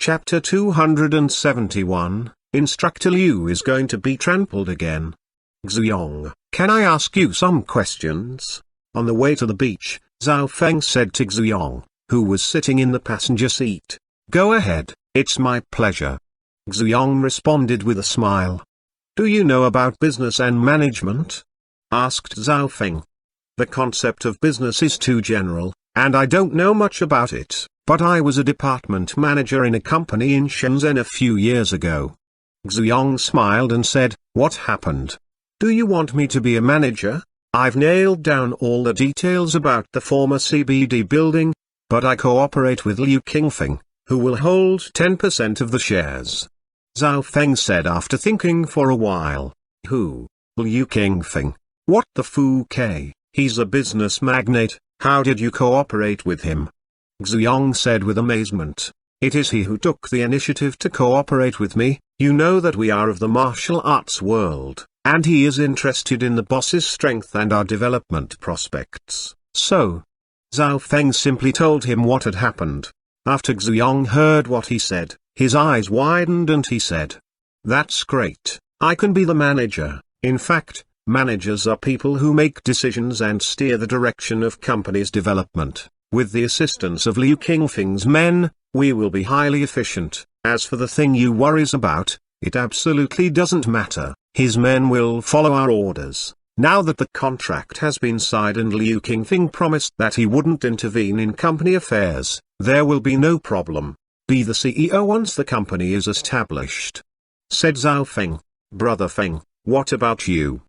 Chapter 271, Instructor Liu is going to be trampled again. Xuanhuan, can I ask you some questions? On the way to the beach, Zhao Feng said to Xuanhuan, who was sitting in the passenger seat. Go ahead, it's my pleasure. Xuanhuan responded with a smile. Do you know about business and management? Asked Zhao Feng. The concept of business is too general, and I don't know much about it. But I was a department manager in a company in Shenzhen a few years ago. Xuanhuan smiled and said, what happened? Do you want me to be a manager? I've nailed down all the details about the former CBD building, but I cooperate with Liu Qingfeng, who will hold 10% of the shares. Zhao Feng said after thinking for a while. Who? Liu Qingfeng. What the Fu-K? He's a business magnate. How did you cooperate with him? Xuanhuan said with amazement. It is he who took the initiative to cooperate with me. You know that we are of the martial arts world, and he is interested in the boss's strength and our development prospects. So, Zhao Feng simply told him what had happened. After Xuanhuan heard what he said, his eyes widened and he said, that's great, I can be the manager. In fact, managers are people who make decisions and steer the direction of company's development. With the assistance of Liu Qingfeng's men, we will be highly efficient. As for the thing you worries about, it absolutely doesn't matter. His men will follow our orders. Now that the contract has been signed and Liu Qingfeng promised that he wouldn't intervene in company affairs, there will be no problem. Be the CEO once the company is established. Said Zhao Feng. Brother Feng, what about you?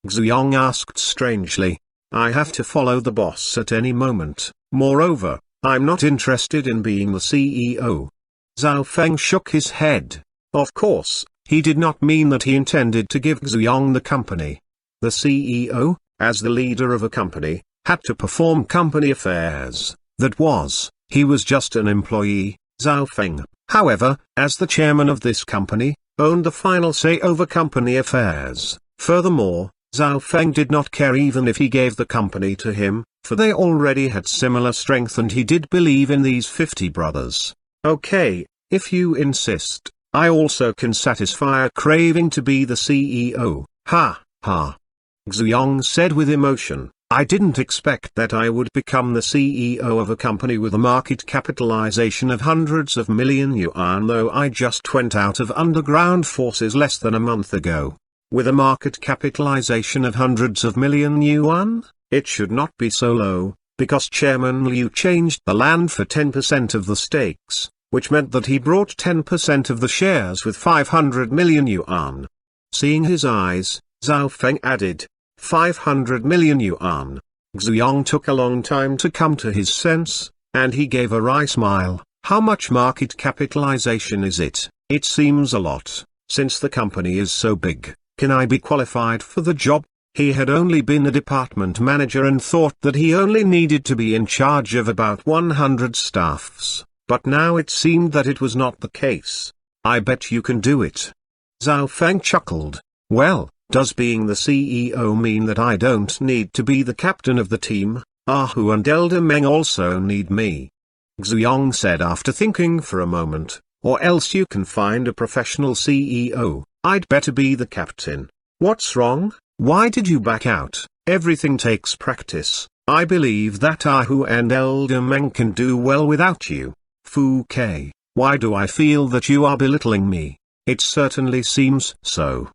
Xuanhuan asked strangely. I have to follow the boss at any moment. Moreover, I'm not interested in being the CEO. Zhao Feng shook his head. Of course, he did not mean that he intended to give Xuanhuan the company. The CEO, as the leader of a company, had to perform company affairs. That was, he was just an employee. Zhao Feng, however, as the chairman of this company, owned the final say over company affairs. Furthermore, Zhao Feng did not care even if he gave the company to him, for they already had similar strength and he did believe in these 50 brothers. Okay, if you insist, I also can satisfy a craving to be the CEO. Ha, ha. Xuanhuan said with emotion, I didn't expect that I would become the CEO of a company with a market capitalization of hundreds of million yuan, though I just went out of underground forces less than a month ago. With a market capitalization of hundreds of million yuan, it should not be so low, because Chairman Liu changed the land for 10% of the stakes, which meant that he brought 10% of the shares with 500 million yuan. Seeing his eyes, Zhao Feng added, 500 million yuan. Xuanhuan took a long time to come to his sense, and he gave a wry smile. How much market capitalization is it? It seems a lot, since the company is so big. Can I be qualified for the job? He had only been a department manager and thought that he only needed to be in charge of about 100 staffs, but now it seemed that it was not the case. I bet you can do it. Zhao Feng chuckled. Well, does being the CEO mean that I don't need to be the captain of the team? Ahu and Elder Meng also need me. Xuanhuan said after thinking for a moment, or else you can find a professional CEO. I'd better be the captain. What's wrong? Why did you back out? Everything takes practice. I believe that Ahu and Elder Meng can do well without you. Fu-K, why do I feel that you are belittling me? It certainly seems so.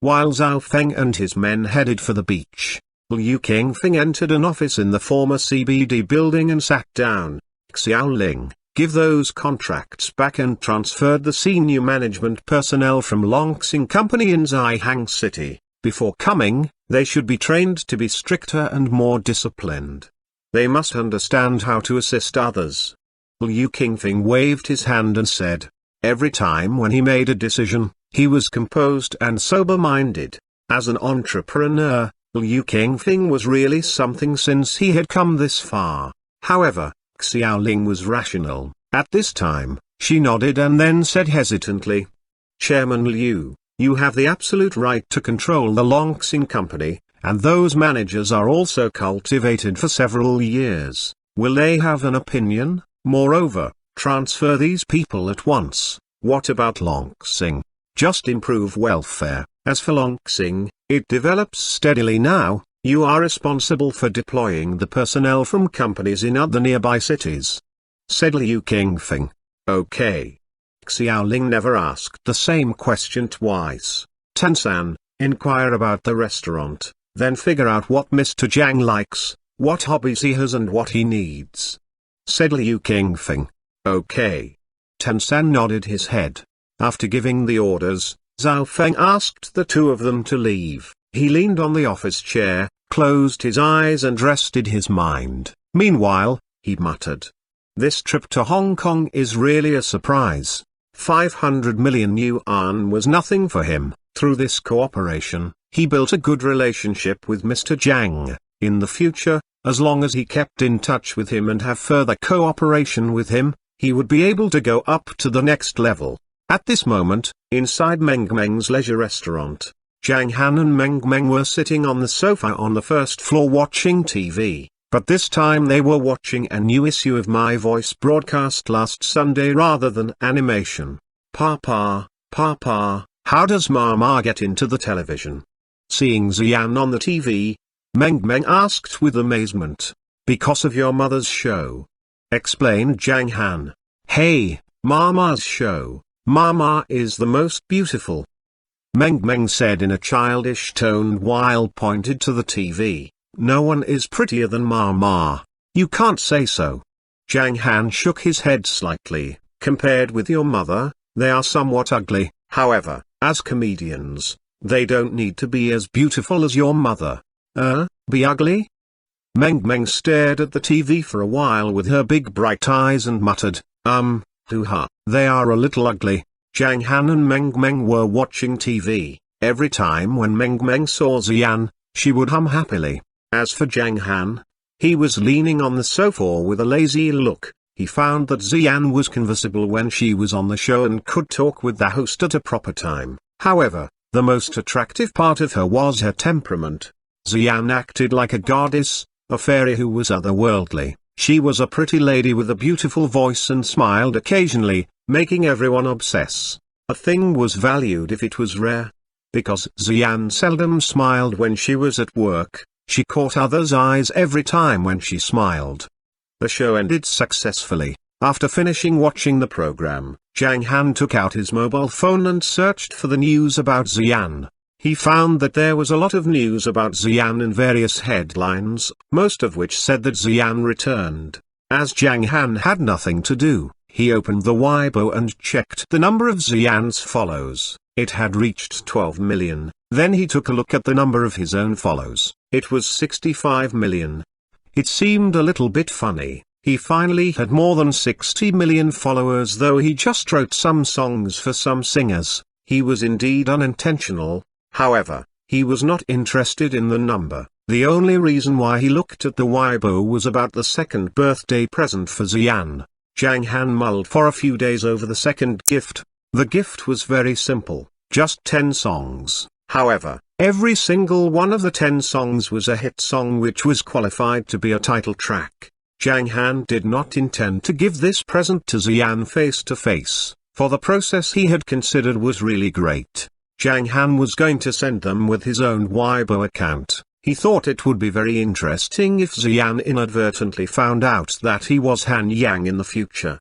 While Zhao Feng and his men headed for the beach, Liu Qingfeng entered an office in the former CBD building and sat down. Xiaoling, give those contracts back, and transferred the senior management personnel from Longxing Company in Zhaihang City. Before coming, they should be trained to be stricter and more disciplined. They must understand how to assist others. Liu Qingfeng waved his hand and said, every time when he made a decision, he was composed and sober-minded. As an entrepreneur, Liu Qingfeng was really something since he had come this far. However, Xiaoling was rational. At this time, she nodded and then said hesitantly, Chairman Liu, you have the absolute right to control the Longxing Company, and those managers are also cultivated for several years. Will they have an opinion? Moreover, Transfer these people at once. What about Longxing? Just improve welfare. As for Longxing, it develops steadily now. You are responsible for deploying the personnel from companies in other nearby cities," said Liu Qingfeng. "Okay." Xiaoling never asked the same question twice. "Tansan, inquire about the restaurant, then figure out what Mr. Zhang likes, what hobbies he has and what he needs," said Liu Qingfeng. "Okay." Tansan nodded his head. After giving the orders, Zhao Feng asked the two of them to leave. He leaned on the office chair, closed his eyes and rested his mind. Meanwhile, he muttered, "This trip to Hong Kong is really a surprise. 500 million yuan was nothing for him. Through this cooperation, he built a good relationship with Mr. Zhang. In the future, as long as he kept in touch with him and have further cooperation with him, he would be able to go up to the next level." At this moment, inside Meng Meng's leisure restaurant, Zhang Han and Meng Meng were sitting on the sofa on the first floor watching TV, but this time they were watching a new issue of My Voice broadcast last Sunday rather than animation. "Papa, Papa, how does Mama get into the television?" Seeing Xian on the TV, Meng Meng asked with amazement. "Because of your mother's show," explained Zhang Han. "Hey, Mama's show. Mama is the most beautiful," Meng Meng said in a childish tone while pointed to the TV. "No one is prettier than Mama. You can't say so." Zhang Han shook his head slightly. "Compared with your mother, they are somewhat ugly. However, as comedians, they don't need to be as beautiful as your mother." Be ugly?" Meng Meng stared at the TV for a while with her big bright eyes and muttered, hoo-ha, they are a little ugly." Zhang Han and Meng Meng were watching TV. Every time when Meng Meng saw Xian, she would hum happily. As for Zhang Han, he was leaning on the sofa with a lazy look. He found that Xian was conversable when she was on the show and could talk with the host at a proper time. However, the most attractive part of her was her temperament. Xian acted like a goddess, a fairy who was otherworldly. She was a pretty lady with a beautiful voice and smiled occasionally, making everyone obsess. A thing was valued if it was rare. Because Xian seldom smiled when she was at work, she caught others' eyes every time when she smiled. The show ended successfully. After finishing watching the program, Zhang Han took out his mobile phone and searched for the news about Xian. He found that there was a lot of news about Xian in various headlines, most of which said that Xian returned. As Zhang Han had nothing to do, he opened the Weibo and checked the number of Xian's follows. It had reached 12 million. Then he took a look at the number of his own follows. It was 65 million. It seemed a little bit funny. He finally had more than 60 million followers, though he just wrote some songs for some singers. He was indeed unintentional. However, he was not interested in the number. The only reason why he looked at the Weibo was about the second birthday present for Xian. Zhang Han mulled for a few days over the second gift. The gift was very simple, just 10 songs. However, every single one of the 10 songs was a hit song which was qualified to be a title track. Zhang Han did not intend to give this present to Xian face to face, for the process he had considered was really great. Zhang Han was going to send them with his own Weibo account. He thought it would be very interesting if Xian inadvertently found out that he was Han Yang in the future.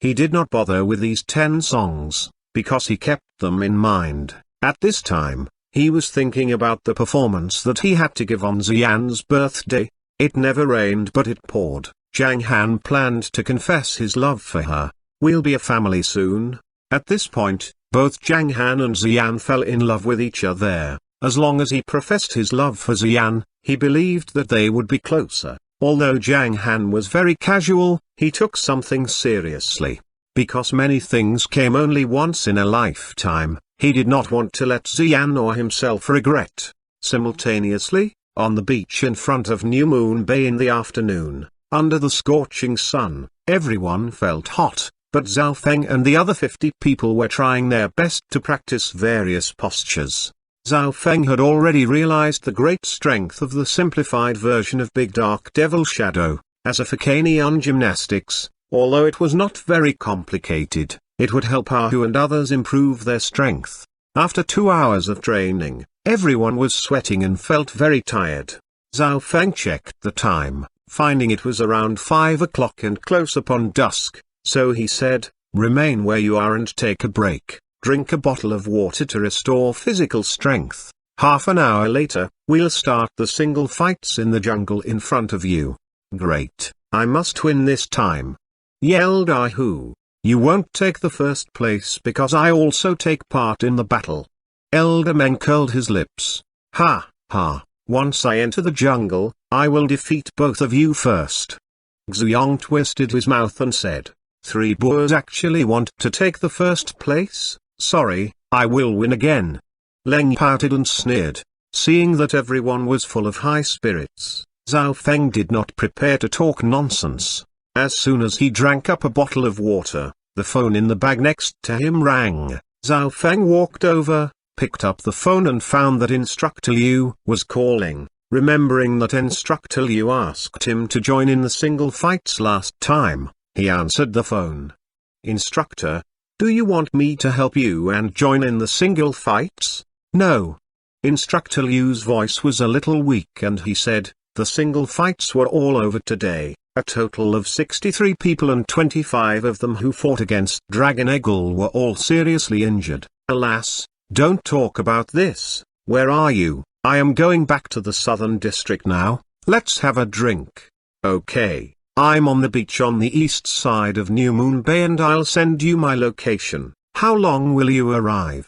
He did not bother with these 10 songs, because he kept them in mind. At this time, he was thinking about the performance that he had to give on Xian's birthday. It never rained but it poured. Zhang Han planned to confess his love for her. "We'll be a family soon." At this point, both Zhang Han and Xian fell in love with each other. As long as he professed his love for Xian, he believed that they would be closer. Although Zhang Han was very casual, he took something seriously. Because many things came only once in a lifetime, he did not want to let Xian or himself regret. Simultaneously, on the beach in front of New Moon Bay in the afternoon, under the scorching sun, everyone felt hot. But Zhao Feng and the other 50 people were trying their best to practice various postures. Zhao Feng had already realized the great strength of the simplified version of Big Dark Devil Shadow. As for Canyon gymnastics, Although it was not very complicated, it would help Ahu and others improve their strength. After 2 hours of training, everyone was sweating and felt very tired. Zhao Feng checked the time, finding it was around 5 o'clock and close upon dusk, so he said, "Remain where you are and take a break. Drink a bottle of water to restore physical strength. Half an hour later, we'll start the single fights in the jungle in front of you." "Great, I must win this time," yelled Ahu. "You won't take the first place because I also take part in the battle." Elder Meng curled his lips. "Ha, ha, once I enter the jungle, I will defeat both of you first." Xuanhuan twisted his mouth and said, "Three boys actually want to take the first place? Sorry, I will win again." Leng pouted and sneered. Seeing that everyone was full of high spirits, Zhao Feng did not prepare to talk nonsense. As soon as he drank up a bottle of water, the phone in the bag next to him rang. Zhao Feng walked over, picked up the phone and found that Instructor Liu was calling. Remembering that Instructor Liu asked him to join in the single fights last time, he answered the phone. "Instructor, do you want me to help you and join in the single fights?" "No." Instructor Liu's voice was a little weak and he said, "The single fights were all over today. A total of 63 people and 25 of them who fought against Dragon Eagle were all seriously injured. Alas, don't talk about this. Where are you? I am going back to the southern district now. Let's have a drink." "Okay, I'm on the beach on the east side of New Moon Bay and I'll send you my location." "How long will you arrive?"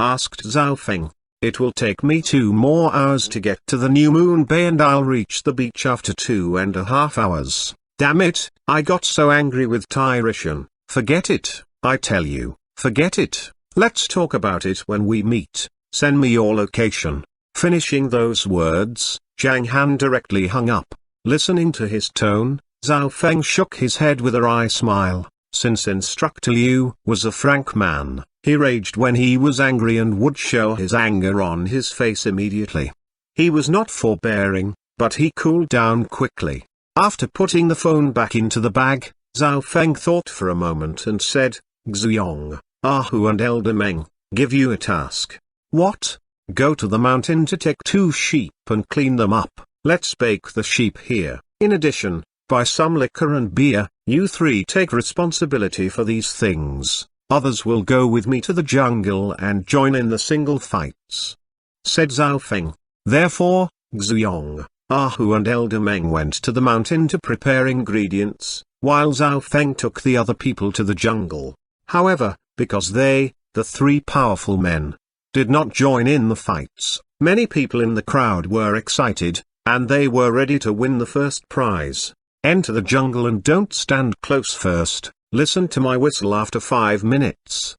asked Zhao Feng. "It will take me 2 more hours to get to the New Moon Bay and I'll reach the beach after 2.5 hours. Damn it, I got so angry with Tyrishan. Forget it, I tell you, forget it. Let's talk about it when we meet. Send me your location." Finishing those words, Zhang Han directly hung up. Listening to his tone, Zhao Feng shook his head with a wry smile. Since Instructor Liu was a frank man, he raged when he was angry and would show his anger on his face immediately. He was not forbearing, but he cooled down quickly. After putting the phone back into the bag, Zhao Feng thought for a moment and said, "Xuanhuan, Ahu and Elder Meng, give you a task." "What?" "Go to the mountain to take 2 sheep and clean them up. Let's bake the sheep here. In addition, buy some liquor and beer. You 3 take responsibility for these things. Others will go with me to the jungle and join in the single fights," said Zhao Feng. Therefore, Xuanhuan, Ahu and Elder Meng went to the mountain to prepare ingredients, while Zhao Feng took the other people to the jungle. However, because they, the 3 powerful men, did not join in the fights, many people in the crowd were excited, and they were ready to win the first prize. Enter the jungle and don't stand close first. Listen to my whistle after 5 minutes.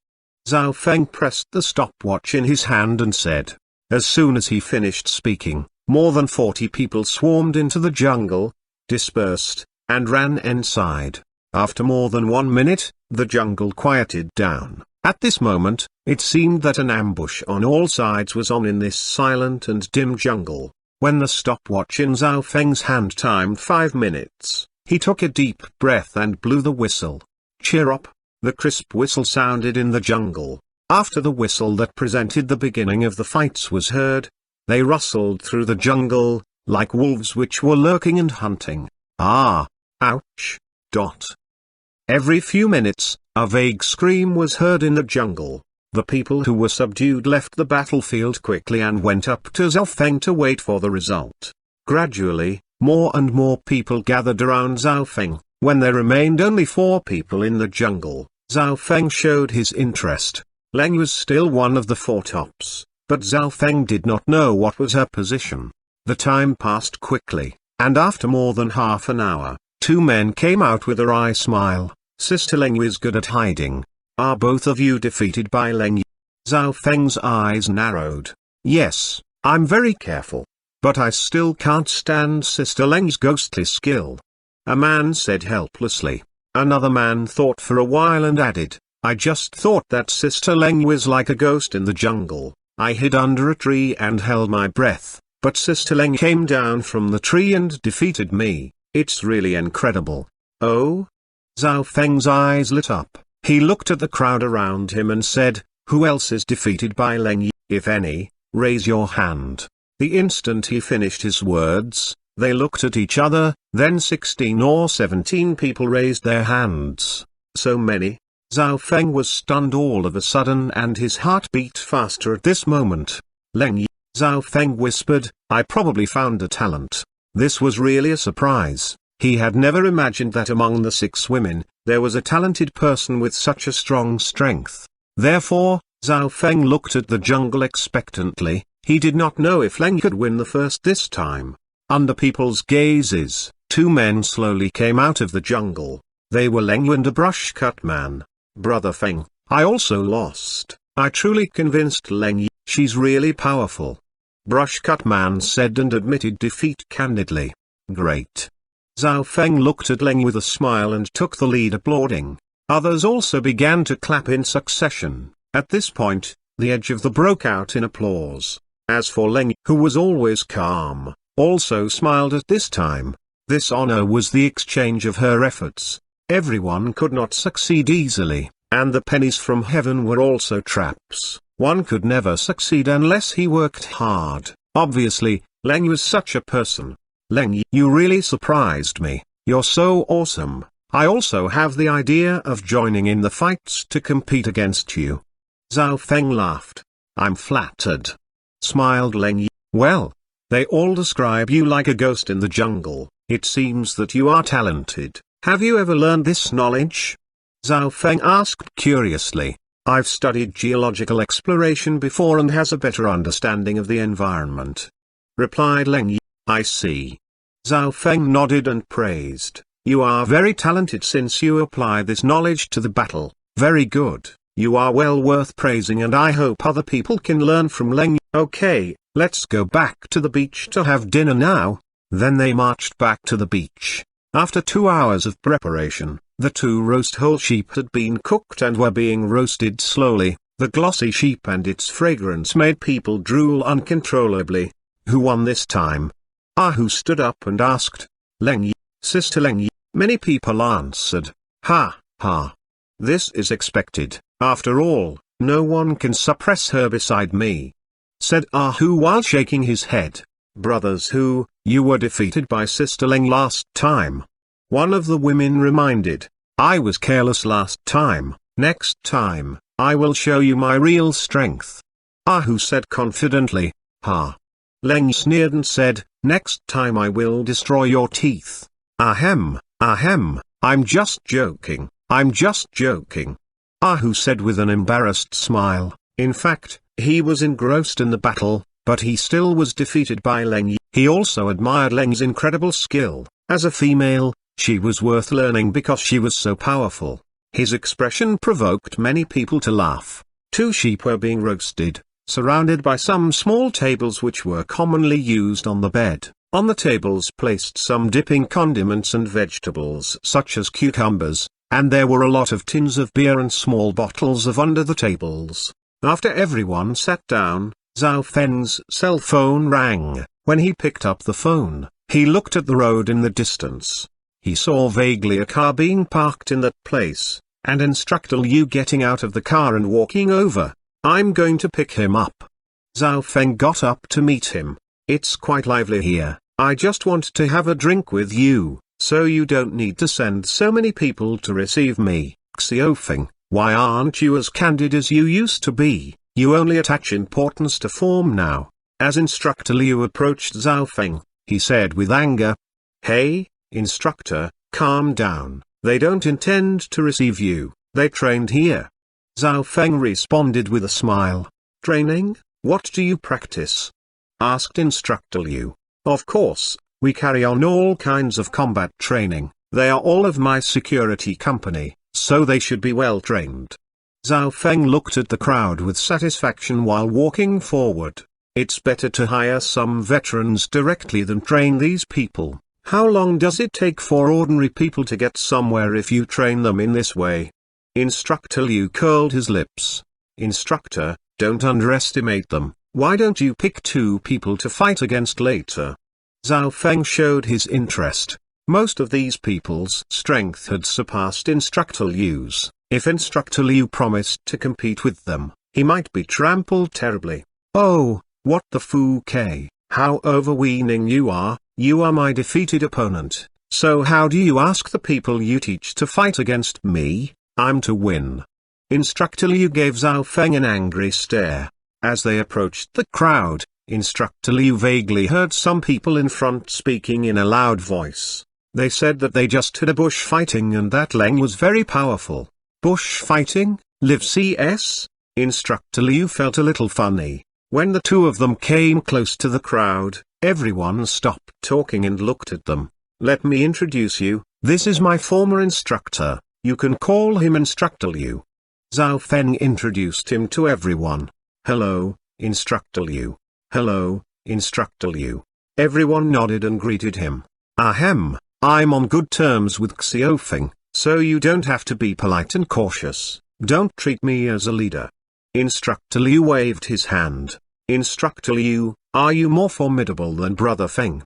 Zhao Feng pressed the stopwatch in his hand and said. As soon as he finished speaking, more than 40 people swarmed into the jungle, dispersed, and ran inside. After more than 1 minute, the jungle quieted down. At this moment, it seemed that an ambush on all sides was on in this silent and dim jungle. When the stopwatch in Zhao Feng's hand timed 5 minutes, he took a deep breath and blew the whistle. Cheer up! The crisp whistle sounded in the jungle. After the whistle that presented the beginning of the fights was heard, they rustled through the jungle, like wolves which were lurking and hunting. Ah! Ouch! Every few minutes, a vague scream was heard in the jungle. The people who were subdued left the battlefield quickly and went up to Zhao Feng to wait for the result. Gradually, more and more people gathered around Zhao Feng. When there remained only 4 people in the jungle, Zhao Feng showed his interest. Leng was still one of the 4 tops, but Zhao Feng did not know what was her position. The time passed quickly, and after more than half an hour, 2 men came out with a wry smile. Sister Leng is good at hiding. Are both of you defeated by Leng? Zhao Feng's eyes narrowed. Yes, I'm very careful. But I still can't stand Sister Leng's ghostly skill. A man said helplessly. Another man thought for a while and added, I just thought that Sister Leng was like a ghost in the jungle. I hid under a tree and held my breath, but Sister Leng came down from the tree and defeated me. It's really incredible. Oh? Zhao Feng's eyes lit up. He looked at the crowd around him and said, "Who else is defeated by Leng Yi? If any, raise your hand." The instant he finished his words, they looked at each other, then 16 or 17 people raised their hands. So many? Zhao Feng was stunned all of a sudden and his heart beat faster at this moment. "Leng Yi," Zhao Feng whispered, "I probably found a talent." This was really a surprise. He had never imagined that among the 6 women, there was a talented person with such a strong strength. Therefore, Zhao Feng looked at the jungle expectantly. He did not know if Leng could win the first this time. Under people's gazes, 2 men slowly came out of the jungle. They were Leng Yu and a brush-cut man. "Brother Feng, I also lost. I truly convinced Leng Yi, she's really powerful," Brush-cut man said and admitted defeat candidly. "Great." Zhao Feng looked at Leng with a smile and took the lead, applauding. Others also began to clap in succession. At this point, the edge of the broke out in applause. As for Leng, who was always calm, also smiled at this time. This honor was the exchange of her efforts. Everyone could not succeed easily, and the pennies from heaven were also traps. One could never succeed unless he worked hard. Obviously, Leng was such a person. "Leng, you really surprised me. You're so awesome. I also have the idea of joining in the fights to compete against you." Zhao Feng laughed. "I'm flattered," smiled Leng Yi. "Well, they all describe you like a ghost in the jungle. It seems that you are talented. Have you ever learned this knowledge?" Zhao Feng asked curiously. "I've studied geological exploration before and has a better understanding of the environment," replied Leng Yi. "I see." Zhao Feng nodded and praised. "You are very talented since you apply this knowledge to the battle. Very good. You are well worth praising and I hope other people can learn from Leng. Okay, let's go back to the beach to have dinner now." Then they marched back to the beach. After 2 hours of preparation, the 2 roast whole sheep had been cooked and were being roasted slowly. The glossy sheep and its fragrance made people drool uncontrollably. Who won this time? Ahu stood up and asked. "Leng Yi, Sister Leng Yi." Many people answered. "Ha, ha. This is expected. After all, no one can suppress her beside me," said Ahu while shaking his head. "Brothers Hu, you were defeated by Sister Leng last time," one of the women reminded. "I was careless last time. Next time, I will show you my real strength," Ahu said confidently. "Ha." Leng sneered and said, "Next time I will destroy your teeth." "Ahem, ahem, I'm just joking, I'm just joking," Ahu said with an embarrassed smile. In fact, he was engrossed in the battle, but he still was defeated by Leng Yi. He also admired Leng's incredible skill. As a female, she was worth learning because she was so powerful. His expression provoked many people to laugh. 2 sheep were being roasted, surrounded by some small tables which were commonly used on the bed. On the tables placed some dipping condiments and vegetables such as cucumbers, and there were a lot of tins of beer and small bottles of under the tables. After everyone sat down, Zhao Feng's cell phone rang. When he picked up the phone, he looked at the road in the distance. He saw vaguely a car being parked in that place, and Instructor Liu getting out of the car and walking over. "I'm going to pick him up." Zhao Feng got up to meet him. "It's quite lively here. I just want to have a drink with you, so you don't need to send so many people to receive me." "Xiao Feng, why aren't you as candid as you used to be? You only attach importance to form now." As Instructor Liu approached Zhao Feng, he said with anger. "Hey, Instructor, calm down. They don't intend to receive you. They trained here." Zhao Feng responded with a smile. "Training? What do you practice?" asked Instructor Liu. "Of course, we carry on all kinds of combat training. They are all of my security company, so they should be well trained." Zhao Feng looked at the crowd with satisfaction while walking forward. It's better to hire some veterans directly than train these people. How long does it take for ordinary people to get somewhere if you train them in this way? Instructor Liu curled his lips. "Instructor, don't underestimate them. Why don't you pick 2 people to fight against later?" Zhao Feng showed his interest. Most of these people's strength had surpassed Instructor Liu's. If Instructor Liu promised to compete with them, he might be trampled terribly. Oh, what the fouquet, how overweening you are my defeated opponent. So how do you ask the people you teach to fight against me? I'm to win. Instructor Liu gave Zhao Feng an angry stare. As they approached the crowd, Instructor Liu vaguely heard some people in front speaking in a loud voice. They said that they just had a bush fighting and that Leng was very powerful. Bush fighting? Live CS? Instructor Liu felt a little funny. When the two of them came close to the crowd, everyone stopped talking and looked at them. Let me introduce you, this is my former instructor, you can call him Instructor Liu. Zhao Feng introduced him to everyone. Hello, Instructor Liu. Hello, Instructor Liu. Everyone nodded and greeted him. Ahem, I'm on good terms with Xiaofeng, so you don't have to be polite and cautious. Don't treat me as a leader. Instructor Liu waved his hand. Instructor Liu, are you more formidable than Brother Feng?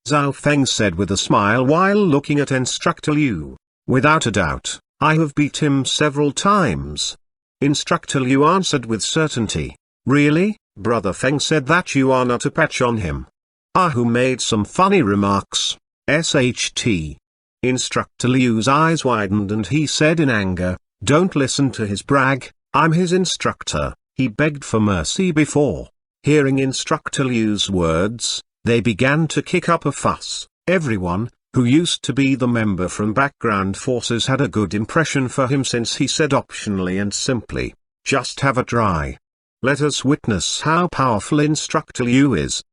Zhao Feng said with a smile while looking at Instructor Liu. Without a doubt, I have beat him several times. Instructor Liu answered with certainty. Really, Brother Feng said that you are not a patch on him. Who made some funny remarks. SHT. Instructor Liu's eyes widened and he said in anger, don't listen to his brag, I'm his instructor. He begged for mercy before. Hearing Instructor Liu's words, they began to kick up a fuss. Everyone, who used to be the member from background forces, had a good impression for him since he said optionally and simply, just have a try. Let us witness how powerful Instructor Liu is.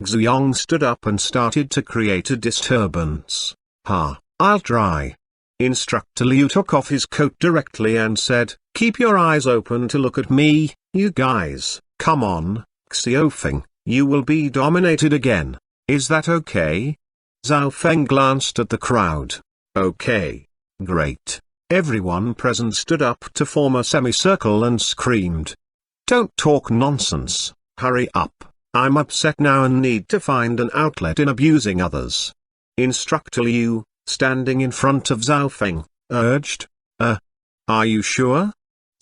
Xuanhuan stood up and started to create a disturbance. I'll try. Instructor Liu took off his coat directly and said, keep your eyes open to look at me, you guys, come on, Xiaofeng, you will be dominated again. Is that okay? Zhao Feng glanced at the crowd. Okay. Great. Everyone present stood up to form a semicircle and screamed. Don't talk nonsense, hurry up, I'm upset now and need to find an outlet in abusing others. Instructor Liu, standing in front of Zhao Feng, urged. Are you sure?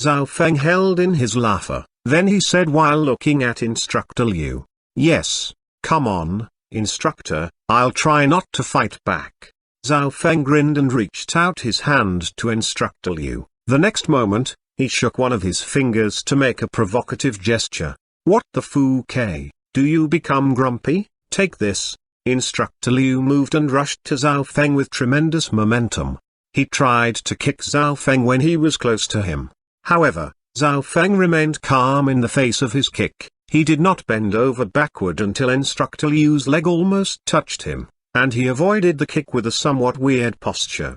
Zhao Feng held in his laughter, then he said while looking at Instructor Liu. Yes, come on, Instructor, I'll try not to fight back. Zhao Feng grinned and reached out his hand to Instructor Liu. The next moment, he shook one of his fingers to make a provocative gesture. What the fouquet, do you become grumpy? Take this. Instructor Liu moved and rushed to Zhao Feng with tremendous momentum. He tried to kick Zhao Feng when he was close to him. However, Zhao Feng remained calm in the face of his kick. He did not bend over backward until Instructor Liu's leg almost touched him, and he avoided the kick with a somewhat weird posture.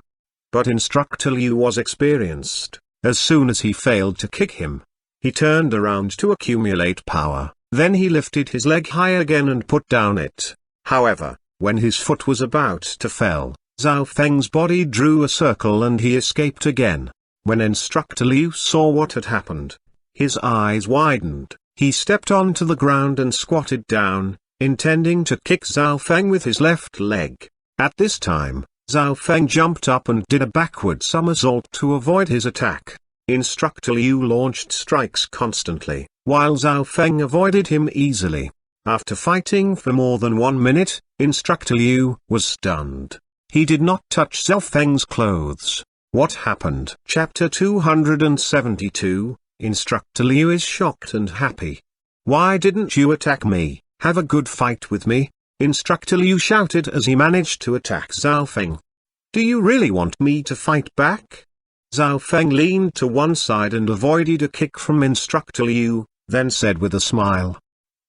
But Instructor Liu was experienced. As soon as he failed to kick him, he turned around to accumulate power, then he lifted his leg high again and put down it. However, when his foot was about to fall, Zhao Feng's body drew a circle and he escaped again. When Instructor Liu saw what had happened, his eyes widened. He stepped onto the ground and squatted down, intending to kick Zhao Feng with his left leg. At this time, Zhao Feng jumped up and did a backward somersault to avoid his attack. Instructor Liu launched strikes constantly, while Zhao Feng avoided him easily. After fighting for more than 1 minute, Instructor Liu was stunned. He did not touch Zhao Feng's clothes. What happened? Chapter 272, Instructor Liu is shocked and happy. Why didn't you attack me? Have a good fight with me? Instructor Liu shouted as he managed to attack Zhao Feng. Do you really want me to fight back? Zhao Feng leaned to one side and avoided a kick from Instructor Liu, then said with a smile.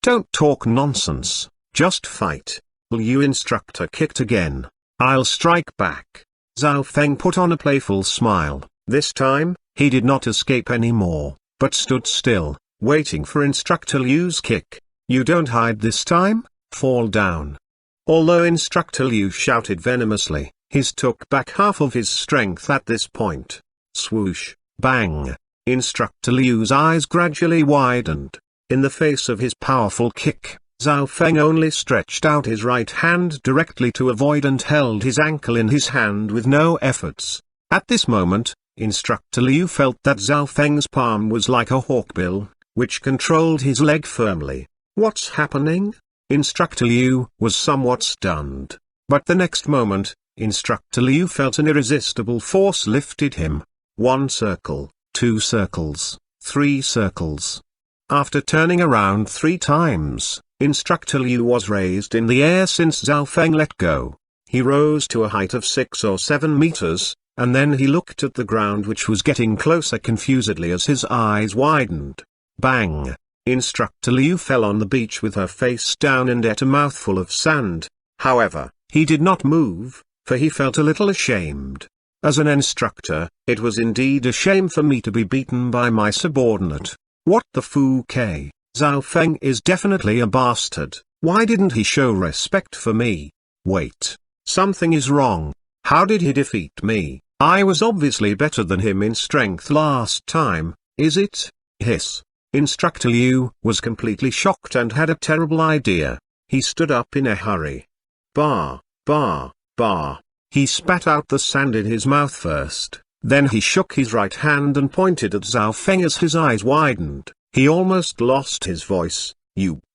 Don't talk nonsense, just fight. Liu instructor kicked again. I'll strike back. Zhao Feng put on a playful smile. This time, he did not escape anymore, but stood still, waiting for Instructor Liu's kick. You don't hide this time? Fall down. Although Instructor Liu shouted venomously, he took back half of his strength at this point. Swoosh, bang. Instructor Liu's eyes gradually widened. In the face of his powerful kick, Zhao Feng only stretched out his right hand directly to avoid and held his ankle in his hand with no efforts. At this moment, Instructor Liu felt that Zhao Feng's palm was like a hawkbill, which controlled his leg firmly. What's happening? Instructor Liu was somewhat stunned. But the next moment, Instructor Liu felt an irresistible force lifted him. 1 circle, 2 circles, 3 circles. After turning around 3 times, Instructor Liu was raised in the air since Zhao Feng let go. He rose to a height of 6 or 7 meters, and then he looked at the ground which was getting closer confusedly as his eyes widened. Bang! Instructor Liu fell on the beach with her face down and ate a mouthful of sand. However, he did not move, for he felt a little ashamed. As an instructor, it was indeed a shame for me to be beaten by my subordinate. What the Fouquet? Zhao Feng is definitely a bastard. Why didn't he show respect for me? Wait. Something is wrong. How did he defeat me? I was obviously better than him in strength last time, is it? Hiss. Instructor Liu was completely shocked and had a terrible idea. He stood up in a hurry. Bah, bah, bah. He spat out the sand in his mouth first, then he shook his right hand and pointed at Zhao Feng as his eyes widened. He almost lost his voice.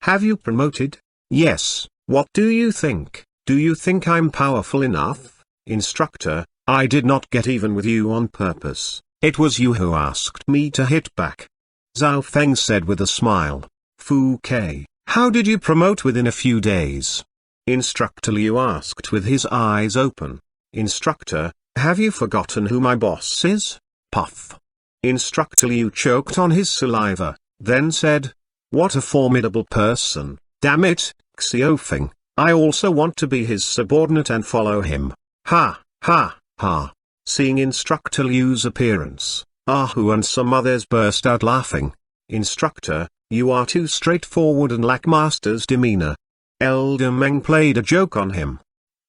Have you promoted? Yes. What do you think? Do you think I'm powerful enough? Instructor, I did not get even with you on purpose. It was you who asked me to hit back. Zhao Feng said with a smile. Fouquet, how did you promote within a few days? Instructor Liu asked with his eyes open. Instructor, have you forgotten who my boss is? Puff. Instructor Liu choked on his saliva, then said, what a formidable person. Damn it, Xiaofeng, I also want to be his subordinate and follow him. Ha, ha, ha. Seeing Instructor Liu's appearance, Ahu and some others burst out laughing. Instructor, you are too straightforward and lack master's demeanor. Elder Meng played a joke on him.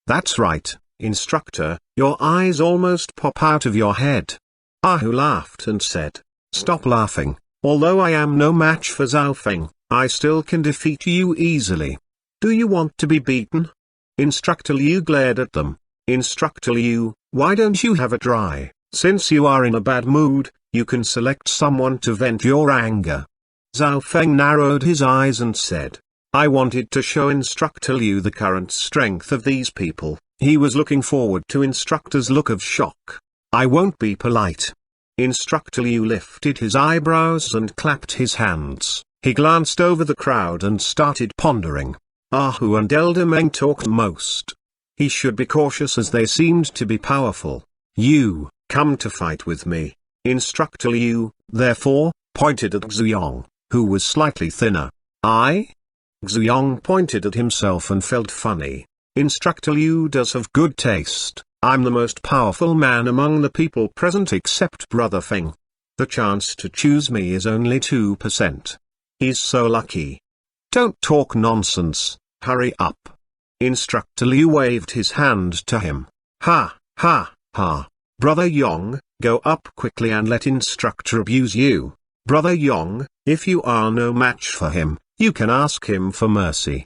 That's right, Instructor, your eyes almost pop out of your head. Ahu laughed and said, stop laughing, although I am no match for Zhao Feng, I still can defeat you easily. Do you want to be beaten? Instructor Liu glared at them. Instructor Liu, why don't you have a try? Since you are in a bad mood, you can select someone to vent your anger. Zhao Feng narrowed his eyes and said, I wanted to show Instructor Liu the current strength of these people. He was looking forward to Instructor's look of shock. I won't be polite. Instructor Liu lifted his eyebrows and clapped his hands. He glanced over the crowd and started pondering. Ahu and Elder Meng talked most. He should be cautious as they seemed to be powerful. You, come to fight with me. Instructor Liu, therefore, pointed at Xuyong, who was slightly thinner. I? Xuyong pointed at himself and felt funny. Instructor Liu does have good taste. I'm the most powerful man among the people present except Brother Feng. The chance to choose me is only 2%. He's so lucky. Don't talk nonsense, hurry up. Instructor Liu waved his hand to him. Ha, ha, ha. Brother Yong, go up quickly and let Instructor abuse you. Brother Yong, if you are no match for him, you can ask him for mercy.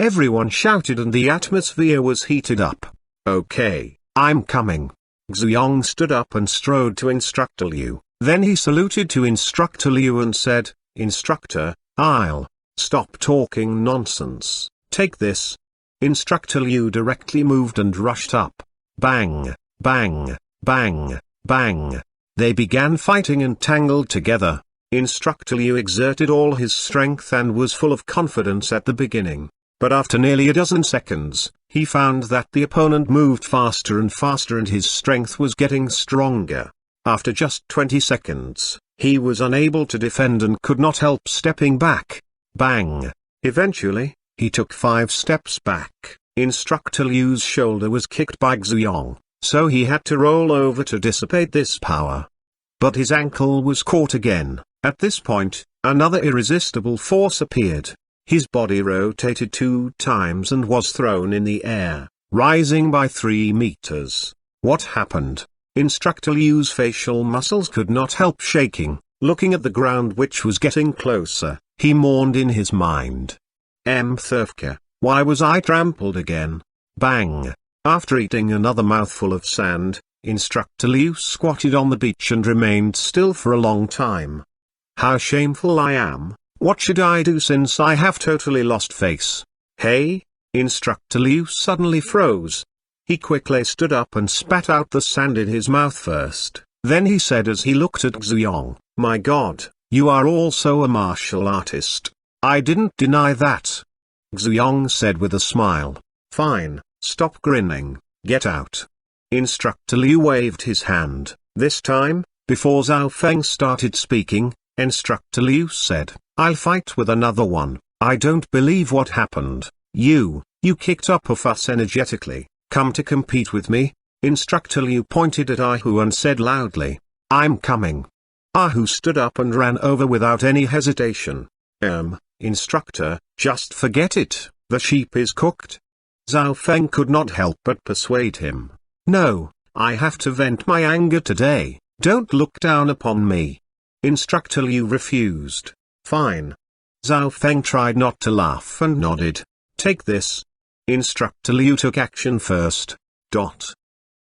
Everyone shouted and the atmosphere was heated up. Okay, I'm coming. Xuyong stood up and strode to Instructor Liu. Then he saluted to Instructor Liu and said, Instructor, I'll stop talking nonsense. Take this. Instructor Liu directly moved and rushed up. Bang, bang, bang, bang. They began fighting and tangled together. Instructor Liu exerted all his strength and was full of confidence at the beginning. But after nearly a dozen seconds, he found that the opponent moved faster and faster and his strength was getting stronger. After just 20 seconds, he was unable to defend and could not help stepping back. Bang! Eventually, he took 5 steps back. Instructor Liu's shoulder was kicked by Xuyong, so he had to roll over to dissipate this power. But his ankle was caught again. At this point, another irresistible force appeared. His body rotated 2 times and was thrown in the air, rising by 3 meters. What happened? Instructor Liu's facial muscles could not help shaking. Looking at the ground which was getting closer, He mourned in his mind. Thurfka, why was I trampled again? Bang! After eating another mouthful of sand, Instructor Liu squatted on the beach and remained still for a long time. How shameful I am, what should I do since I have totally lost face? Hey? Instructor Liu suddenly froze. He quickly stood up and spat out the sand in his mouth first, then he said as he looked at Xuanhuan, my God, you are also a martial artist. I didn't deny that. Xuanhuan said with a smile. Fine, stop grinning, get out. Instructor Liu waved his hand. This time, before Zhao Feng started speaking, Instructor Liu said, I'll fight with another one. I don't believe what happened. You kicked up a fuss energetically. Come to compete with me? Instructor Liu pointed at Ahu and said loudly, I'm coming. Ahu stood up and ran over without any hesitation. Instructor, just forget it, the sheep is cooked. Zhao Feng could not help but persuade him. No, I have to vent my anger today, don't look down upon me. Instructor Liu refused. Fine. Zhao Feng tried not to laugh and nodded. Take this. Instructor Liu took action first.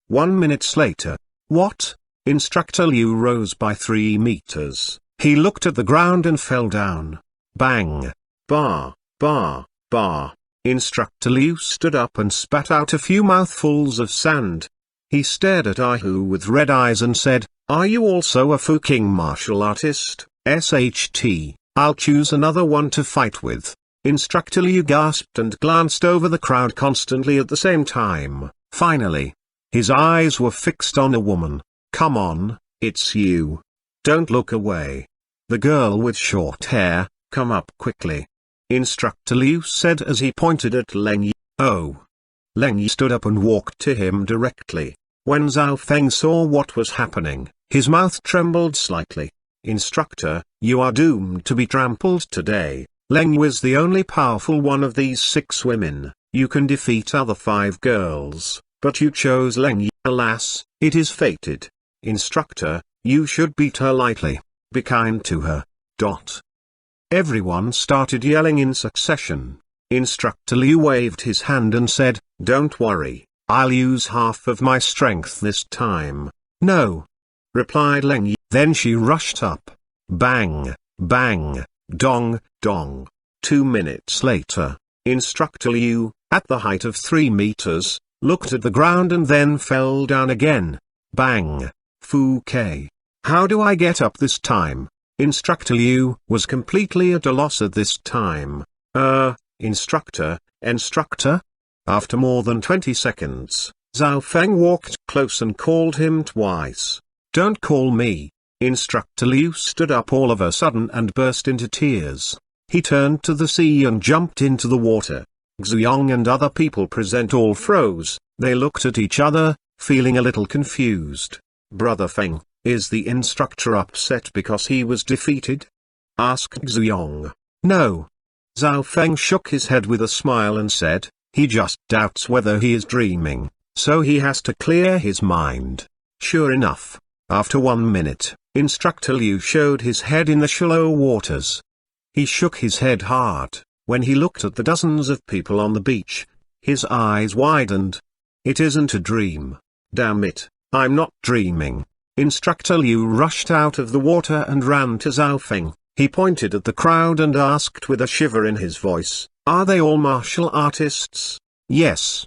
1 minute later. What? Instructor Liu rose by 3 meters. He looked at the ground and fell down. Bang. Bar, bar, bar. Instructor Liu stood up and spat out a few mouthfuls of sand. He stared at Ahu with red eyes and said, Are you also a fucking martial artist? SHT, I'll choose another one to fight with. Instructor Liu gasped and glanced over the crowd constantly at the same time. Finally, his eyes were fixed on a woman. Come on, it's you. Don't look away. The girl with short hair, come up quickly. Instructor Liu said as he pointed at Leng Yi. Oh. Leng Yi stood up and walked to him directly. When Zhao Feng saw what was happening, his mouth trembled slightly. Instructor, you are doomed to be trampled today. Leng Yi was the only powerful one of these 6 women. You can defeat other 5 girls, but you chose Leng Yi. Alas, it is fated. Instructor, you should beat her lightly. Be kind to her. Everyone started yelling in succession. Instructor Liu waved his hand and said, Don't worry, I'll use half of my strength this time. No, replied Leng Yi. Then she rushed up. Bang, bang, dong, dong. 2 minutes later, Instructor Liu, at the height of 3 meters, looked at the ground and then fell down again. Bang. Fu K. How do I get up this time? Instructor Liu was completely at a loss at this time. Instructor. After more than 20 seconds, Zhao Feng walked close and called him twice. Don't call me. Instructor Liu stood up all of a sudden and burst into tears. He turned to the sea and jumped into the water. Xuanhuan and other people present all froze. They looked at each other, feeling a little confused. Brother Feng, is the instructor upset because he was defeated? Asked Xuanhuan. No. Zhao Feng shook his head with a smile and said, he just doubts whether he is dreaming, so he has to clear his mind. Sure enough, after 1 minute, Instructor Liu showed his head in the shallow waters. He shook his head hard. When he looked at the dozens of people on the beach, his eyes widened. It isn't a dream. Damn it, I'm not dreaming. Instructor Liu rushed out of the water and ran to Zhao Feng. He pointed at the crowd and asked with a shiver in his voice, Are they all martial artists? Yes.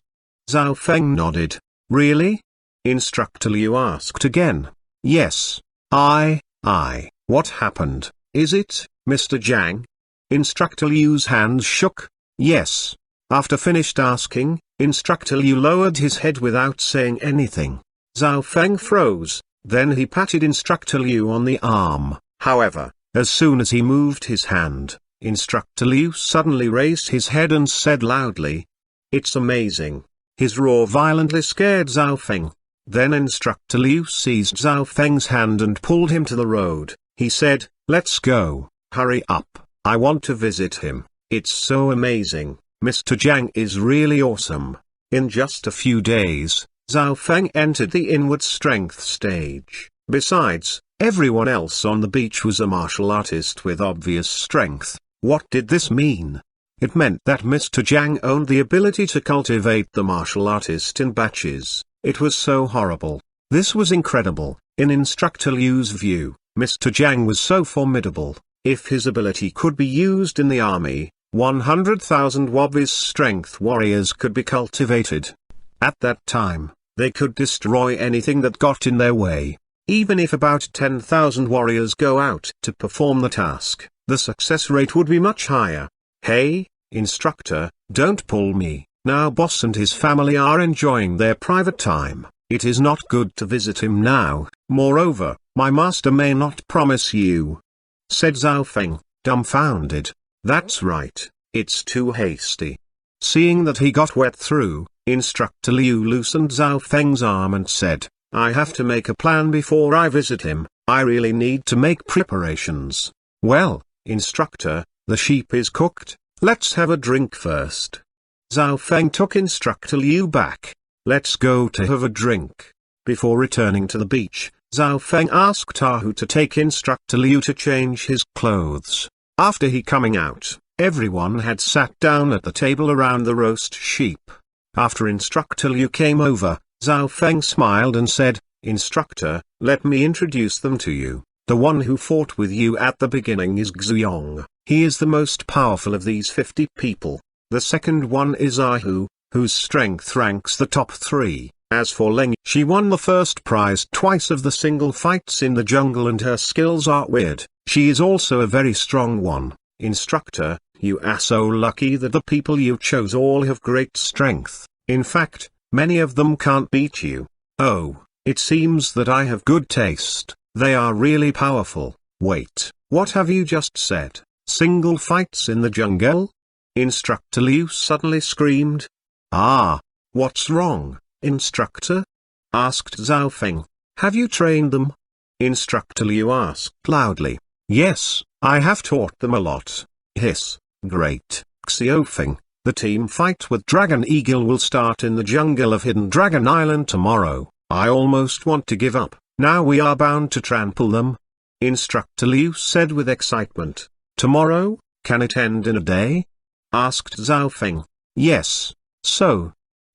Zhao Feng nodded. Really? Instructor Liu asked again. Yes. What happened? Is it, Mr. Zhang? Instructor Liu's hands shook. Yes. After finished asking, Instructor Liu lowered his head without saying anything. Zhao Feng froze, then he patted Instructor Liu on the arm. However, as soon as he moved his hand, Instructor Liu suddenly raised his head and said loudly, It's amazing. His roar violently scared Zhao Feng. Then Instructor Liu seized Zhao Feng's hand and pulled him to the road. He said, Let's go, hurry up, I want to visit him. It's so amazing, Mr. Zhang is really awesome. In just a few days, Zhao Feng entered the inward strength stage. Besides, everyone else on the beach was a martial artist with obvious strength. What did this mean? It meant that Mr. Zhang owned the ability to cultivate the martial artist in batches. It was so horrible. This was incredible. In Instructor Liu's view, Mr. Zhang was so formidable. If his ability could be used in the army, 100,000 of his strength warriors could be cultivated. At that time, they could destroy anything that got in their way. Even if about 10,000 warriors go out to perform the task, the success rate would be much higher. Hey, instructor, don't pull me. Now boss and his family are enjoying their private time. It is not good to visit him now. Moreover, my master may not promise you," said Zhao Feng, dumbfounded. "That's right, it's too hasty." Seeing that he got wet through, Instructor Liu loosened Zhao Feng's arm and said, "I have to make a plan before I visit him. I really need to make preparations." "Well, instructor, the sheep is cooked. Let's have a drink first." Zhao Feng took Instructor Liu back. "Let's go to have a drink." Before returning to the beach, Zhao Feng asked Tahu to take Instructor Liu to change his clothes. After he coming out, everyone had sat down at the table around the roast sheep. After Instructor Liu came over, Zhao Feng smiled and said, "Instructor, let me introduce them to you. The one who fought with you at the beginning is Xuanhuan. He is the most powerful of these 50 people. The second one is Ahu, whose strength ranks the top 3. As for Leng, she won the first prize twice of the single fights in the jungle and her skills are weird. She is also a very strong one. Instructor, you are so lucky that the people you chose all have great strength. In fact, many of them can't beat you. Oh, it seems that I have good taste. They are really powerful." "Wait, what have you just said? Single fights in the jungle?" Instructor Liu suddenly screamed. "Ah, what's wrong, instructor?" asked Zhao Feng. "Have you trained them?" Instructor Liu asked loudly. "Yes, I have taught them a lot." "Hiss, great, Xiaofeng. The team fight with Dragon Eagle will start in the jungle of Hidden Dragon Island tomorrow. I almost want to give up. Now we are bound to trample them," Instructor Liu said with excitement. "Tomorrow, can it end in a day?" asked Zhao Feng. "Yes, so."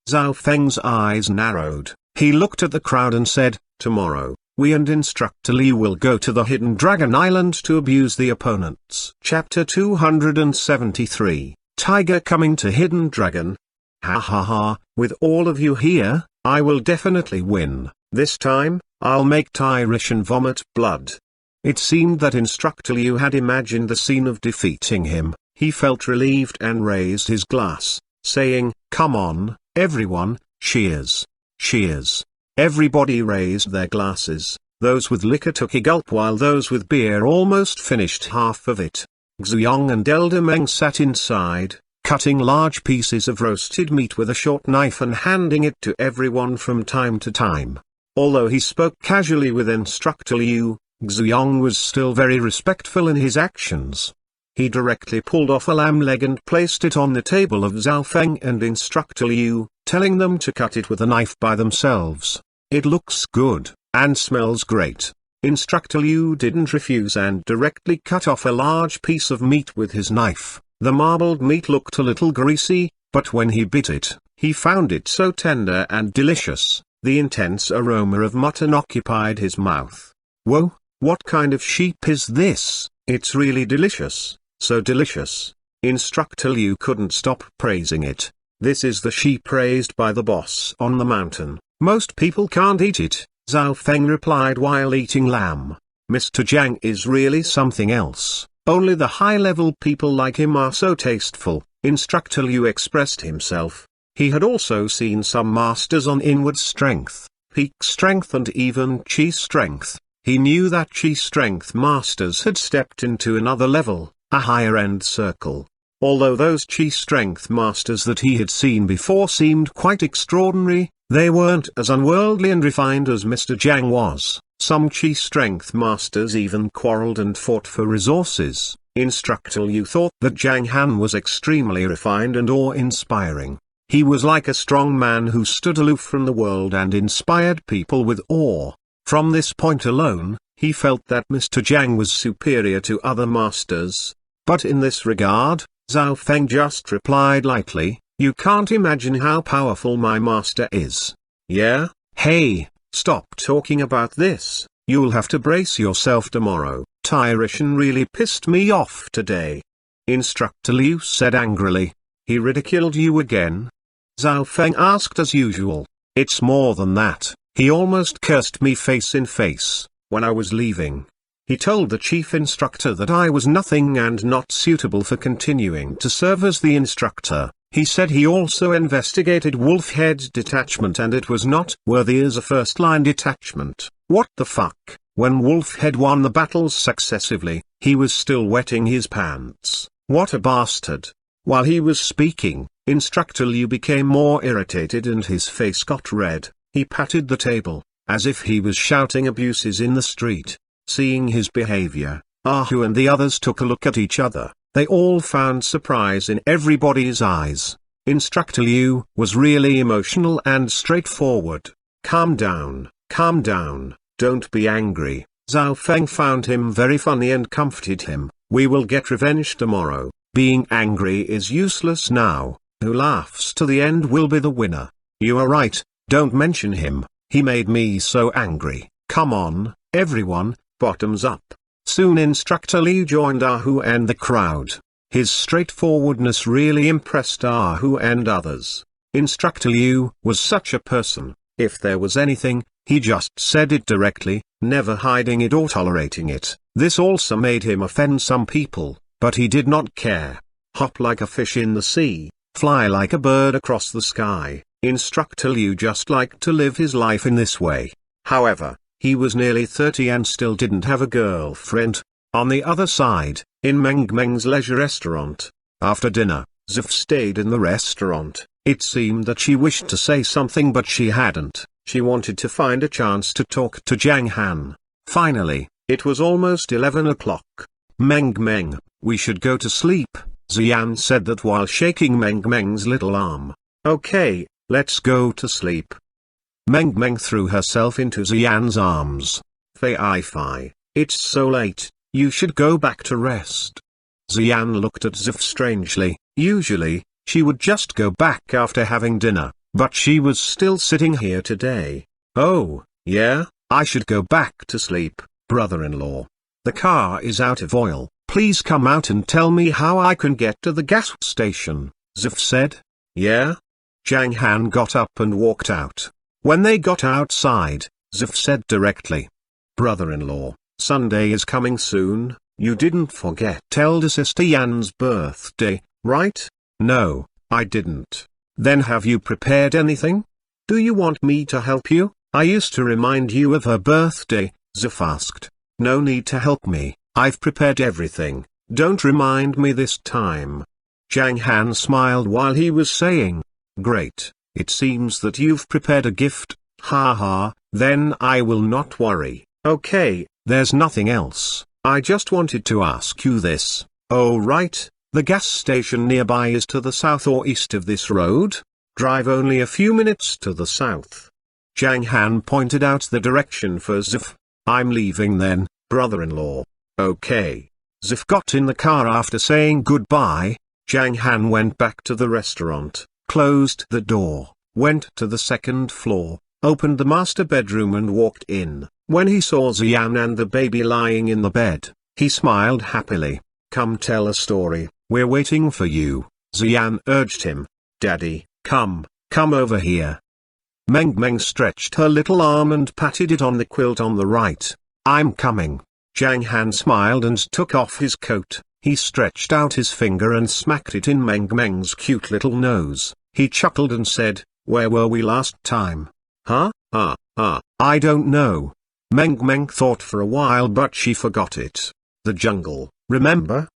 Zhao Feng's eyes narrowed. He looked at the crowd and said, "Tomorrow, we and Instructor Liu will go to the Hidden Dragon Island to abuse the opponents." Chapter 273, Tiger Coming to Hidden Dragon. Ha ha ha, with all of you here, I will definitely win. This time, I'll make Tyrishan vomit blood. It seemed that Instructor Liu had imagined the scene of defeating him. He felt relieved and raised his glass, saying, "Come on, everyone, cheers. Cheers." Everybody raised their glasses. Those with liquor took a gulp while those with beer almost finished half of it. Xuyong and Elder Meng sat inside, cutting large pieces of roasted meat with a short knife and handing it to everyone from time to time. Although he spoke casually with Instructor Liu, Xuyong was still very respectful in his actions. He directly pulled off a lamb leg and placed it on the table of Zhao Feng and Instructor Liu, telling them to cut it with a knife by themselves. "It looks good, and smells great." Instructor Liu didn't refuse and directly cut off a large piece of meat with his knife. The marbled meat looked a little greasy, but when he bit it, he found it so tender and delicious. The intense aroma of mutton occupied his mouth. "Whoa, what kind of sheep is this? It's really delicious, so delicious." Instructor Liu couldn't stop praising it. "This is the sheep raised by the boss on the mountain. Most people can't eat it," Zhao Feng replied while eating lamb. "Mr. Zhang is really something else. Only the high-level people like him are so tasteful." Instructor Liu expressed himself. He had also seen some masters on inward strength, peak strength and even chi strength. He knew that chi strength masters had stepped into another level, a higher-end circle. Although those chi strength masters that he had seen before seemed quite extraordinary, they weren't as unworldly and refined as Mr. Zhang was. Some chi strength masters even quarreled and fought for resources. Instructor Liu thought that Zhang Han was extremely refined and awe-inspiring. He was like a strong man who stood aloof from the world and inspired people with awe. From this point alone, he felt that Mr. Zhang was superior to other masters. But in this regard, Zhao Feng just replied lightly, "You can't imagine how powerful my master is." "Yeah? Hey, stop talking about this, you'll have to brace yourself tomorrow. Tyrishan really pissed me off today," Instructor Liu said angrily. "He ridiculed you again?" Zhao Feng asked as usual. "It's more than that, he almost cursed me face in face, when I was leaving. He told the chief instructor that I was nothing and not suitable for continuing to serve as the instructor. He said he also investigated Wolfhead detachment and it was not worthy as a first-line detachment. What the fuck? When Wolfhead won the battles successively, he was still wetting his pants. What a bastard." While he was speaking, Instructor Liu became more irritated and his face got red. He patted the table, as if he was shouting abuses in the street. Seeing his behavior, Ahu and the others took a look at each other. They all found surprise in everybody's eyes. Instructor Liu was really emotional and straightforward. Calm down, don't be angry." Zhao Feng found him very funny and comforted him. "We will get revenge tomorrow. Being angry is useless now. Who laughs to the end will be the winner." "You are right, don't mention him, he made me so angry." "Come on, everyone, bottoms up." Soon Instructor Liu joined Ahu and the crowd. His straightforwardness really impressed Ahu and others. Instructor Liu was such a person. If there was anything, he just said it directly, never hiding it or tolerating it. This also made him offend some people, but he did not care. Hop like a fish in the sea, fly like a bird across the sky. Instructor Liu just liked to live his life in this way. However, he was nearly 30 and still didn't have a girlfriend. On the other side, in Meng Meng's leisure restaurant, after dinner, Zif stayed in the restaurant. It seemed that she wished to say something but she hadn't. She wanted to find a chance to talk to Zhang Han. Finally, it was almost 11 o'clock. Meng, we should go to sleep," Xian said that while shaking Meng Meng's little arm. "Okay, let's go to sleep." Meng Meng threw herself into Xian's arms. "Fei, it's so late, you should go back to rest." Xian looked at Zif strangely. Usually, she would just go back after having dinner, but she was still sitting here today. "Oh, yeah, I should go back to sleep, brother-in-law. The car is out of oil, please come out and tell me how I can get to the gas station," Zif said. "Yeah?" Zhang Han got up and walked out. When they got outside, Zif said directly, "Brother-in-law, Sunday is coming soon, you didn't forget elder sister Yan's birthday, right?" "No, I didn't." "Then have you prepared anything? Do you want me to help you? I used to remind you of her birthday," Zif asked. "No need to help me, I've prepared everything, don't remind me this time." Zhang Han smiled while he was saying, "Great, it seems that you've prepared a gift, haha, then I will not worry." "Okay, there's nothing else, I just wanted to ask you this. Oh right, the gas station nearby is to the south or east of this road? Drive only a few minutes to the south." Zhang Han pointed out the direction for Zif. "I'm leaving then, brother-in-law." "Okay." Zif got in the car after saying goodbye. Zhang Han went back to the restaurant, closed the door, went to the second floor, opened the master bedroom and walked in. When he saw Xian and the baby lying in the bed, he smiled happily. "Come tell a story, we're waiting for you," Xian urged him. "Daddy, come over here." Meng Meng stretched her little arm and patted it on the quilt on the right. "I'm coming." Zhang Han smiled and took off his coat. He stretched out his finger and smacked it in Meng Meng's cute little nose. He chuckled and said, "Where were we last time?" "Huh? I don't know." Meng Meng thought for a while but she forgot it. "The jungle, remember?"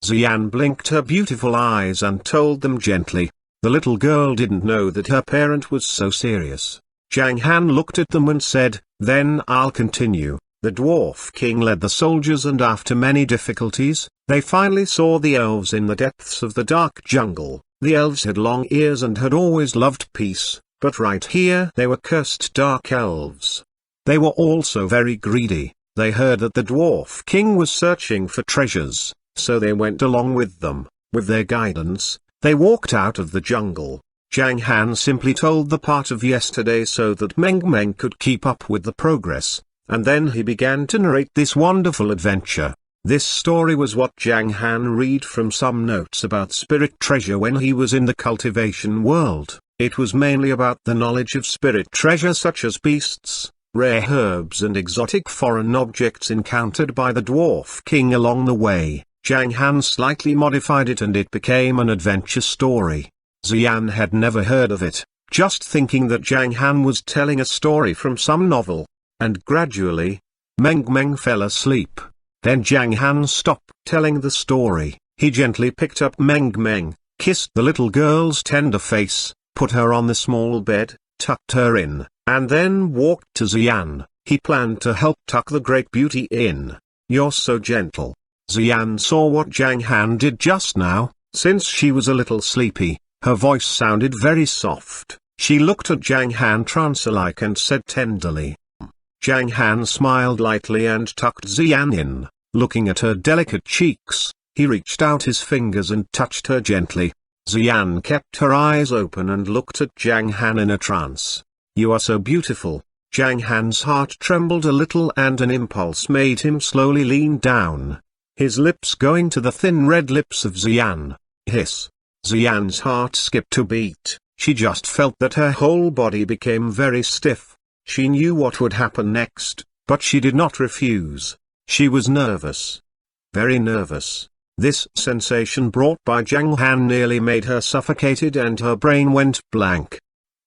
Xian blinked her beautiful eyes and told them gently. The little girl didn't know that her parent was so serious. Zhang Han looked at them and said, "Then I'll continue." The dwarf king led the soldiers and after many difficulties, they finally saw the elves in the depths of the dark jungle. The elves had long ears and had always loved peace, but right here they were cursed dark elves. They were also very greedy. They heard that the dwarf king was searching for treasures. so they went along with them. With their guidance, they walked out of the jungle. Zhang Han simply told the part of yesterday so that Meng could keep up with the progress, and then he began to narrate this wonderful adventure. This story was what Zhang Han read from some notes about spirit treasure when he was in the cultivation world. It was mainly about the knowledge of spirit treasure such as beasts, rare herbs and exotic foreign objects encountered by the Dwarf King along the way. Zhang Han slightly modified it and it became an adventure story. Xian had never heard of it, just thinking that Zhang Han was telling a story from some novel. And gradually, Meng fell asleep. Then Zhang Han stopped telling the story. He gently picked up Meng, kissed the little girl's tender face, put her on the small bed, tucked her in, and then walked to Xian. He planned to help tuck the great beauty in. "You're so gentle." Xian saw what Zhang Han did just now. Since she was a little sleepy, her voice sounded very soft. She looked at Zhang Han trance-like and said tenderly. Zhang Han smiled lightly and tucked Xian in. Looking at her delicate cheeks, he reached out his fingers and touched her gently. Xian kept her eyes open and looked at Zhang Han in a trance. "You are so beautiful." Zhang Han's heart trembled a little and an impulse made him slowly lean down, his lips going to the thin red lips of Xian. Hiss. Xian's heart skipped a beat. She just felt that her whole body became very stiff. She knew what would happen next, but she did not refuse. She was nervous. Very nervous. This sensation brought by Zhang Han nearly made her suffocated and her brain went blank.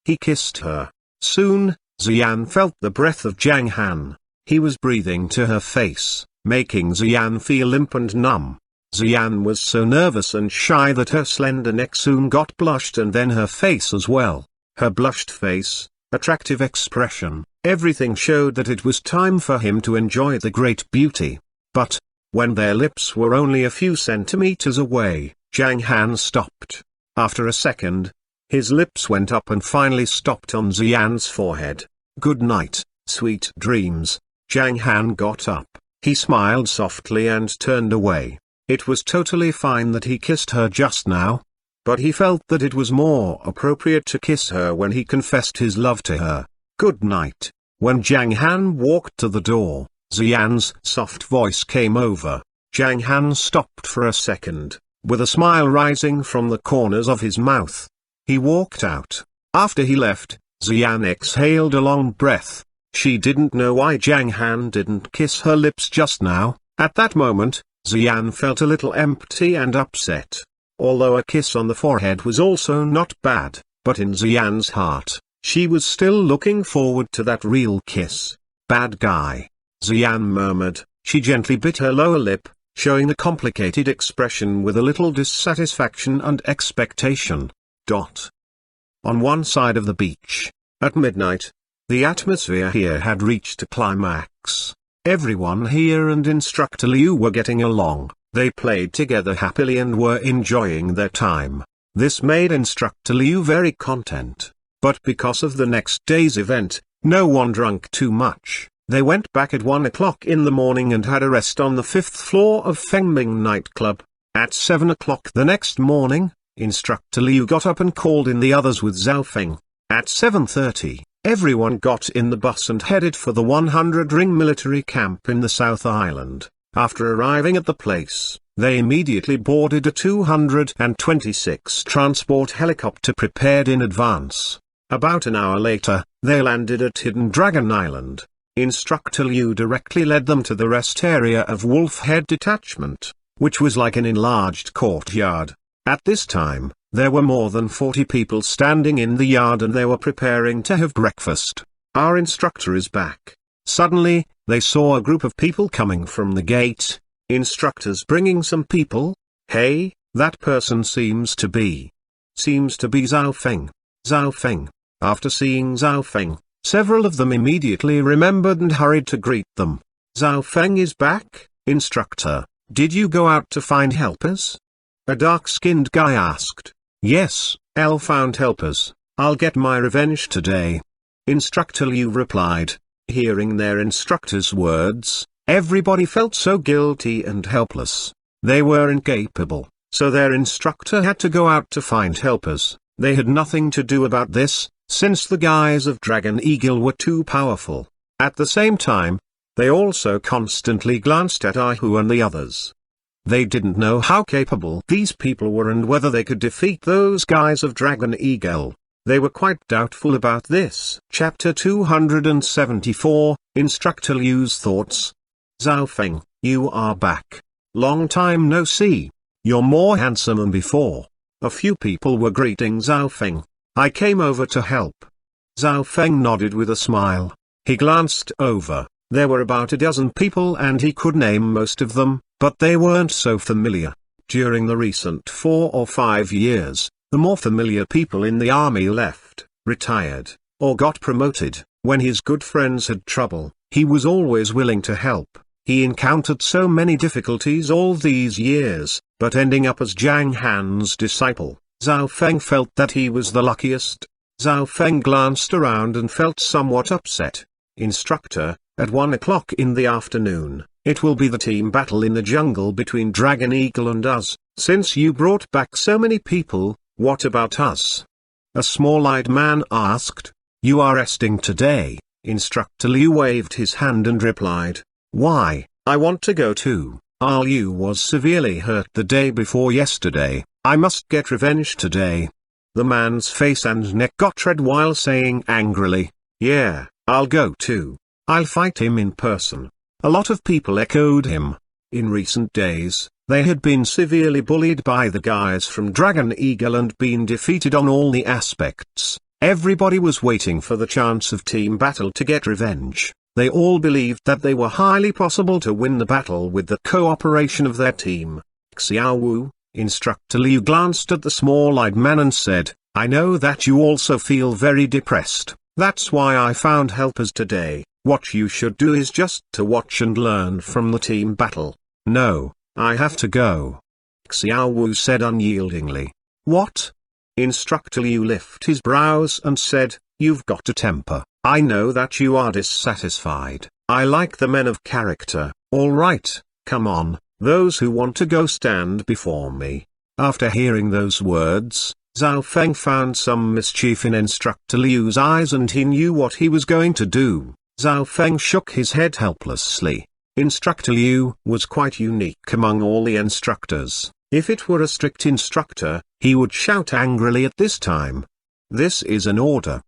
He kissed her. Soon, Xian felt the breath of Zhang Han. He was breathing to her face, making Xian feel limp and numb. Xian was so nervous and shy that her slender neck soon got blushed and then her face as well. Her blushed face, attractive expression, everything showed that it was time for him to enjoy the great beauty. But, when their lips were only a few centimeters away, Zhang Han stopped. After a second, his lips went up and finally stopped on Xian's forehead. "Good night, sweet dreams." Zhang Han got up, he smiled softly and turned away. It was totally fine that he kissed her just now, but he felt that it was more appropriate to kiss her when he confessed his love to her. "Good night." When Zhang Han walked to the door, Xian's soft voice came over. Zhang Han stopped for a second, with a smile rising from the corners of his mouth. He walked out. After he left, Xian exhaled a long breath. She didn't know why Zhang Han didn't kiss her lips just now. At that moment, Xian felt a little empty and upset. Although a kiss on the forehead was also not bad, but in Xian's heart, she was still looking forward to that real kiss. "Bad guy," Xian murmured. She gently bit her lower lip, showing a complicated expression with a little dissatisfaction and expectation. On one side of the beach, at midnight, the atmosphere here had reached a climax. Everyone here and Instructor Liu were getting along. They played together happily and were enjoying their time. This made Instructor Liu very content. But because of the next day's event, no one drank too much. They went back at 1 o'clock in the morning and had a rest on the 5th floor of Fengming nightclub. At 7 o'clock the next morning, Instructor Liu got up and called in the others with Zhao Feng. At 7:30, everyone got in the bus and headed for the 100-ring military camp in the South Island. After arriving at the place, they immediately boarded a 226 transport helicopter prepared in advance. About an hour later, they landed at Hidden Dragon Island. Instructor Liu directly led them to the rest area of Wolf Head Detachment, which was like an enlarged courtyard. At this time, there were more than 40 people standing in the yard and they were preparing to have breakfast. "Our instructor is back." Suddenly, they saw a group of people coming from the gate. "Instructor's bringing some people? Hey, that person seems to be Zhao Feng." Zhao Feng. After seeing Zhao Feng, several of them immediately remembered and hurried to greet them. "Zhao Feng is back, instructor. Did you go out to find helpers?" A dark-skinned guy asked. "Yes, L found helpers. I'll get my revenge today." Instructor Liu replied. Hearing their instructor's words, everybody felt so guilty and helpless. They were incapable, so their instructor had to go out to find helpers. They had nothing to do about this, since the guys of Dragon Eagle were too powerful. At the same time, they also constantly glanced at Ahu and the others. They didn't know how capable these people were and whether they could defeat those guys of Dragon Eagle. They were quite doubtful about this. Chapter 274, Instructor Liu's Thoughts. Zhao Feng, you are back. Long time no see. You're more handsome than before. A few people were greeting Zhao Feng. I came over to help. Zhao Feng nodded with a smile. He glanced over. There were about a dozen people and he could name most of them, but they weren't so familiar. During the recent 4 or 5 years, the more familiar people in the army left, retired, or got promoted. When his good friends had trouble, he was always willing to help. He encountered so many difficulties all these years, but ending up as Zhang Han's disciple, Zhao Feng felt that he was the luckiest. Zhao Feng glanced around and felt somewhat upset. Instructor, at 1 o'clock in the afternoon, it will be the team battle in the jungle between Dragon Eagle and us. Since you brought back so many people, what about us? A small-eyed man asked. You are resting today. Instructor Liu waved his hand and replied. Why, I want to go too. Liu was severely hurt the day before yesterday. I must get revenge today. The man's face and neck got red while saying angrily. Yeah, I'll go too. I'll fight him in person. A lot of people echoed him. In recent days, they had been severely bullied by the guys from Dragon Eagle and been defeated on all the aspects. Everybody was waiting for the chance of team battle to get revenge. They all believed that they were highly possible to win the battle with the cooperation of their team. Xiao Wu, Instructor Liu glanced at the small-eyed man and said, I know that you also feel very depressed. That's why I found helpers today. What you should do is just to watch and learn from the team battle. No, I have to go. Xiao Wu said unyieldingly. What? Instructor Liu lifted his brows and said, You've got a temper. I know that you are dissatisfied. I like the men of character. All right, come on, those who want to go stand before me. After hearing those words, Zhao Feng found some mischief in Instructor Liu's eyes and he knew what he was going to do. Zhao Feng shook his head helplessly. Instructor Liu was quite unique among all the instructors. If it were a strict instructor, he would shout angrily at this time. This is an order.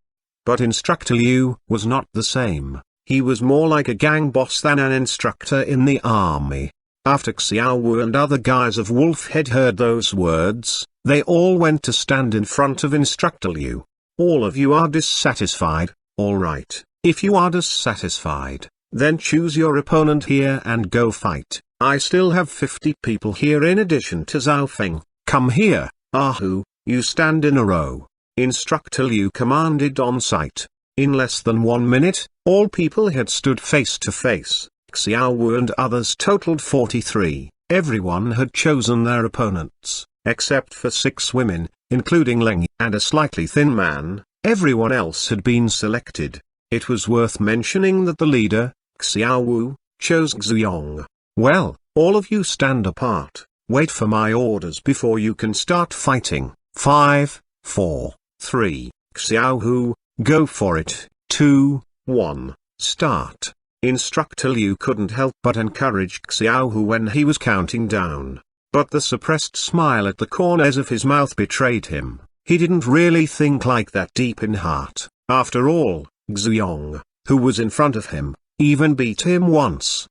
But Instructor Liu was not the same. He was more like a gang boss than an instructor in the army. After Xiao Wu and other guys of Wolf Head heard those words, they all went to stand in front of Instructor Liu. All of you are dissatisfied, all right. If you are dissatisfied, then choose your opponent here and go fight. I still have 50 people here in addition to Zhao Feng. Come here, Ahu, you stand in a row. Instructor Liu commanded on sight. In less than 1 minute, all people had stood face to face. Xiao Wu and others totaled 43. Everyone had chosen their opponents, except for 6 women, including Leng and a slightly thin man. Everyone else had been selected. It was worth mentioning that the leader, Xiao Wu, chose Xuanhuan. Well, all of you stand apart. Wait for my orders before you can start fighting. 5, 4, 3. Xiao Wu, go for it. 2, 1, start. Instructor Liu couldn't help but encourage Xiao Wu when he was counting down. But the suppressed smile at the corners of his mouth betrayed him. He didn't really think like that deep in heart. After all, Xuanhuan, who was in front of him, even beat him once.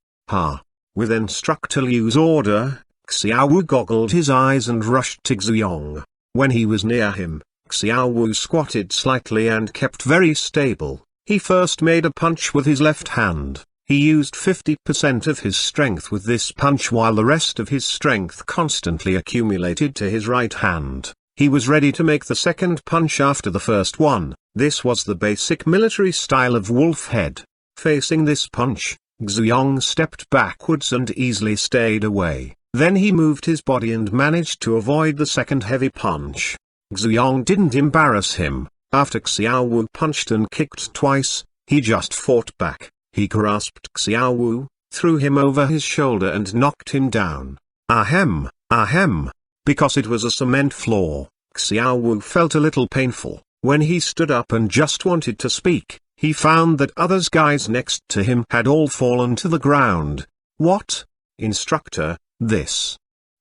With Instructor Liu's order, Xiao Wu goggled his eyes and rushed to Xuanhuan. When he was near him, Xiao Wu squatted slightly and kept very stable. He first made a punch with his left hand. He used 50% of his strength with this punch while the rest of his strength constantly accumulated to his right hand. He was ready to make the second punch after the first one. This was the basic military style of Wolf Head. Facing this punch, Xuanhuan stepped backwards and easily stayed away. Then he moved his body and managed to avoid the second heavy punch. Xuanhuan didn't embarrass him. After Xiao Wu punched and kicked twice, he just fought back. He grasped Xiao Wu, threw him over his shoulder and knocked him down. Ahem, ahem. Because it was a cement floor, Xiaowu felt a little painful. When he stood up and just wanted to speak, he found that others guys next to him had all fallen to the ground. What? Instructor, this.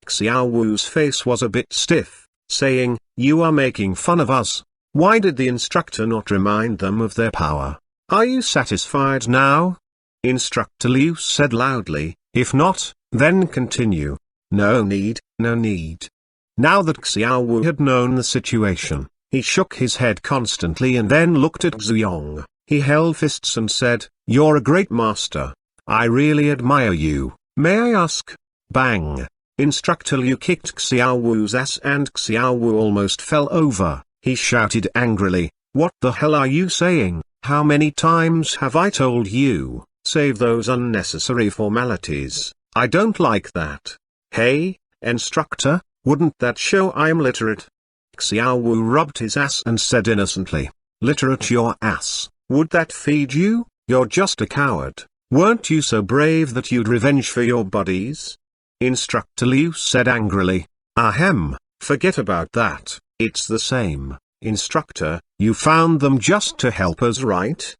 Xiaowu's face was a bit stiff, saying, you are making fun of us. Why did the instructor not remind them of their power? Are you satisfied now? Instructor Liu said loudly, if not, then continue. No need, no need. Now that Xiaowu had known the situation, he shook his head constantly and then looked at Zuyong. He held fists and said, you're a great master. I really admire you. May I ask? Bang! Instructor Liu kicked Xiaowu's ass and Xiaowu almost fell over. He shouted angrily, what the hell are you saying? How many times have I told you, save those unnecessary formalities? I don't like that. Hey, instructor, wouldn't that show I'm literate? Xiaowu rubbed his ass and said innocently, literate your ass, would that feed you? You're just a coward. Weren't you so brave that you'd revenge for your buddies? Instructor Liu said angrily, ahem, forget about that, it's the same. Instructor, you found them just to help us, right?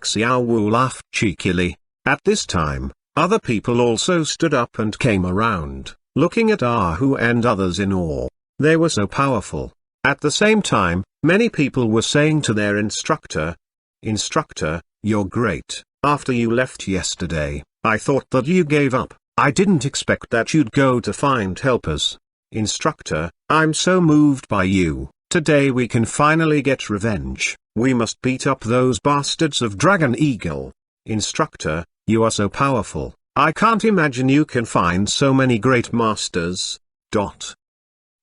Xiaowu laughed cheekily. At this time, other people also stood up and came around, looking at Ahu and others in awe. They were so powerful. At the same time, many people were saying to their instructor, Instructor, you're great. After you left yesterday, I thought that you gave up. I didn't expect that you'd go to find helpers. Instructor, I'm so moved by you. Today we can finally get revenge. We must beat up those bastards of Dragon Eagle. Instructor, you are so powerful. I can't imagine you can find so many great masters.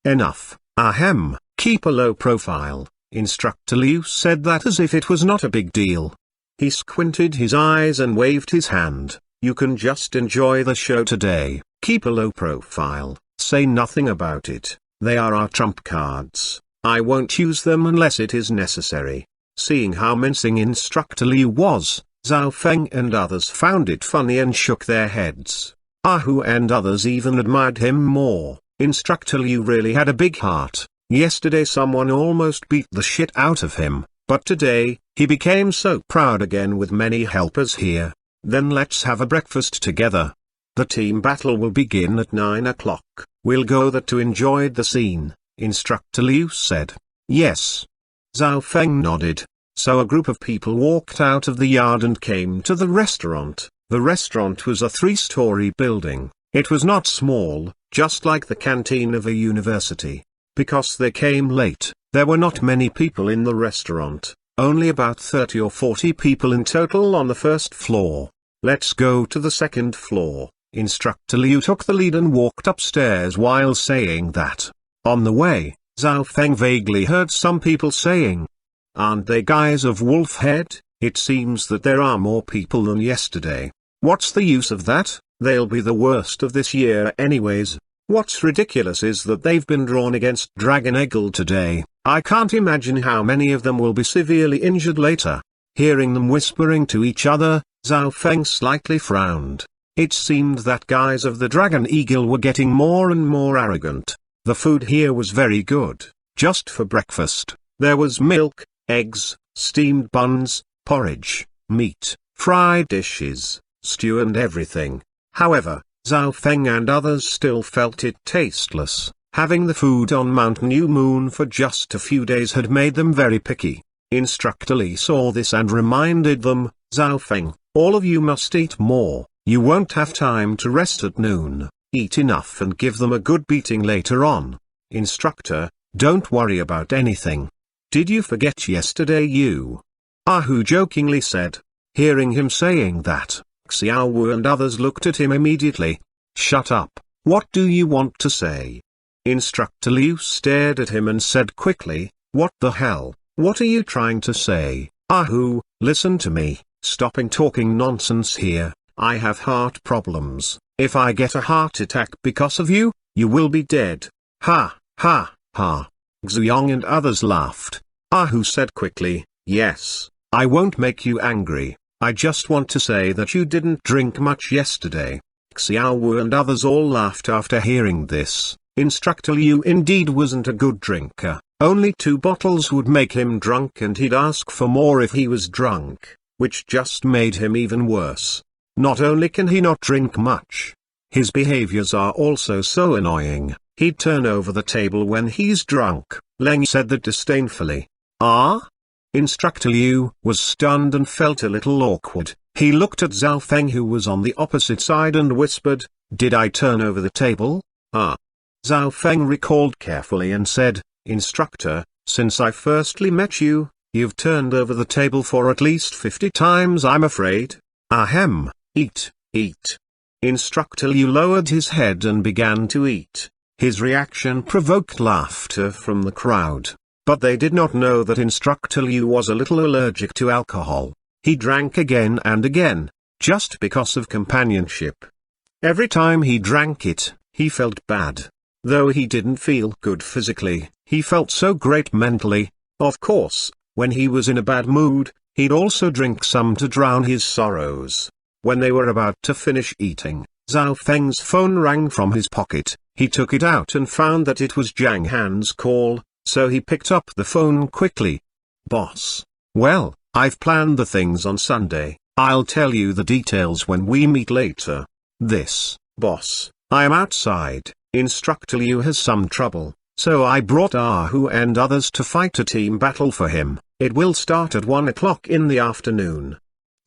Enough. Ahem, keep a low profile. Instructor Liu said that as if it was not a big deal. He squinted his eyes and waved his hand. You can just enjoy the show today. Keep a low profile. Say nothing about it. They are our trump cards. I won't use them unless it is necessary. Seeing how mincing Instructor Liu was, Zhao Feng and others found it funny and shook their heads. Ahu and others even admired him more. Instructor Liu really had a big heart. Yesterday someone almost beat the shit out of him, but today, he became so proud again with many helpers here. Then let's have a breakfast together. The team battle will begin at 9 o'clock. We'll go there to enjoy the scene, Instructor Liu said. Yes. Zhao Feng nodded. So a group of people walked out of the yard and came to the restaurant. The restaurant was a 3-story building. It was not small, just like the canteen of a university. Because they came late, there were not many people in the restaurant, only about 30 or 40 people in total on the first floor. Let's go to the second floor. Instructor Liu took the lead and walked upstairs while saying that. On the way, Zhao Feng vaguely heard some people saying, aren't they guys of Wolf Head? It seems that there are more people than yesterday. What's the use of that? They'll be the worst of this year anyways. What's ridiculous is that they've been drawn against Dragon Eagle today. I can't imagine how many of them will be severely injured later. Hearing them whispering to each other, Zhao Feng slightly frowned. It seemed that guys of the Dragon Eagle were getting more and more arrogant. The food here was very good. Just for breakfast, there was milk, eggs, steamed buns, porridge, meat, fried dishes, stew and everything. However, Zhao Feng and others still felt it tasteless. Having the food on Mount New Moon for just a few days had made them very picky. Instructor Li saw this and reminded them, Zhao Feng, all of you must eat more. You won't have time to rest at noon. Eat enough and give them a good beating later on. Instructor, don't worry about anything. Did you forget yesterday you? Ahu jokingly said. Hearing him saying that, Xiaowu and others looked at him immediately. Shut up, what do you want to say? Instructor Liu stared at him and said quickly, what the hell, what are you trying to say? Ahu, listen to me, stopping talking nonsense here, I have heart problems, if I get a heart attack because of you, you will be dead. Ha, ha, ha. Xuyong and others laughed. Ahu said quickly, yes, I won't make you angry. I just want to say that you didn't drink much yesterday. Xiao and others all laughed after hearing this. Instructor Liu indeed wasn't a good drinker. Only 2 bottles would make him drunk, and he'd ask for more if he was drunk, which just made him even worse. Not only can he not drink much, his behaviors are also so annoying. He'd turn over the table when he's drunk. Leng said that disdainfully. Ah? Instructor Liu was stunned and felt a little awkward. He looked at Zhao Feng, who was on the opposite side, and whispered, "Did I turn over the table?" Ah. Zhao Feng recalled carefully and said, "Instructor, since I firstly met you, you've turned over the table for at least 50 times, I'm afraid." Ahem, eat, eat. Instructor Liu lowered his head and began to eat. His reaction provoked laughter from the crowd. But they did not know that Instructor Liu was a little allergic to alcohol. He drank again and again, just because of companionship. Every time he drank it, he felt bad. Though he didn't feel good physically, he felt so great mentally. Of course, when he was in a bad mood, he'd also drink some to drown his sorrows. When they were about to finish eating, Zhao Feng's phone rang from his pocket. He took it out and found that it was Zhang Han's call, so he picked up the phone quickly. "Boss. Well, I've planned the things on Sunday. I'll tell you the details when we meet later." "This, boss, I am outside. Instructor Liu has some trouble, so I brought Hu and others to fight a team battle for him. It will start at 1 o'clock in the afternoon."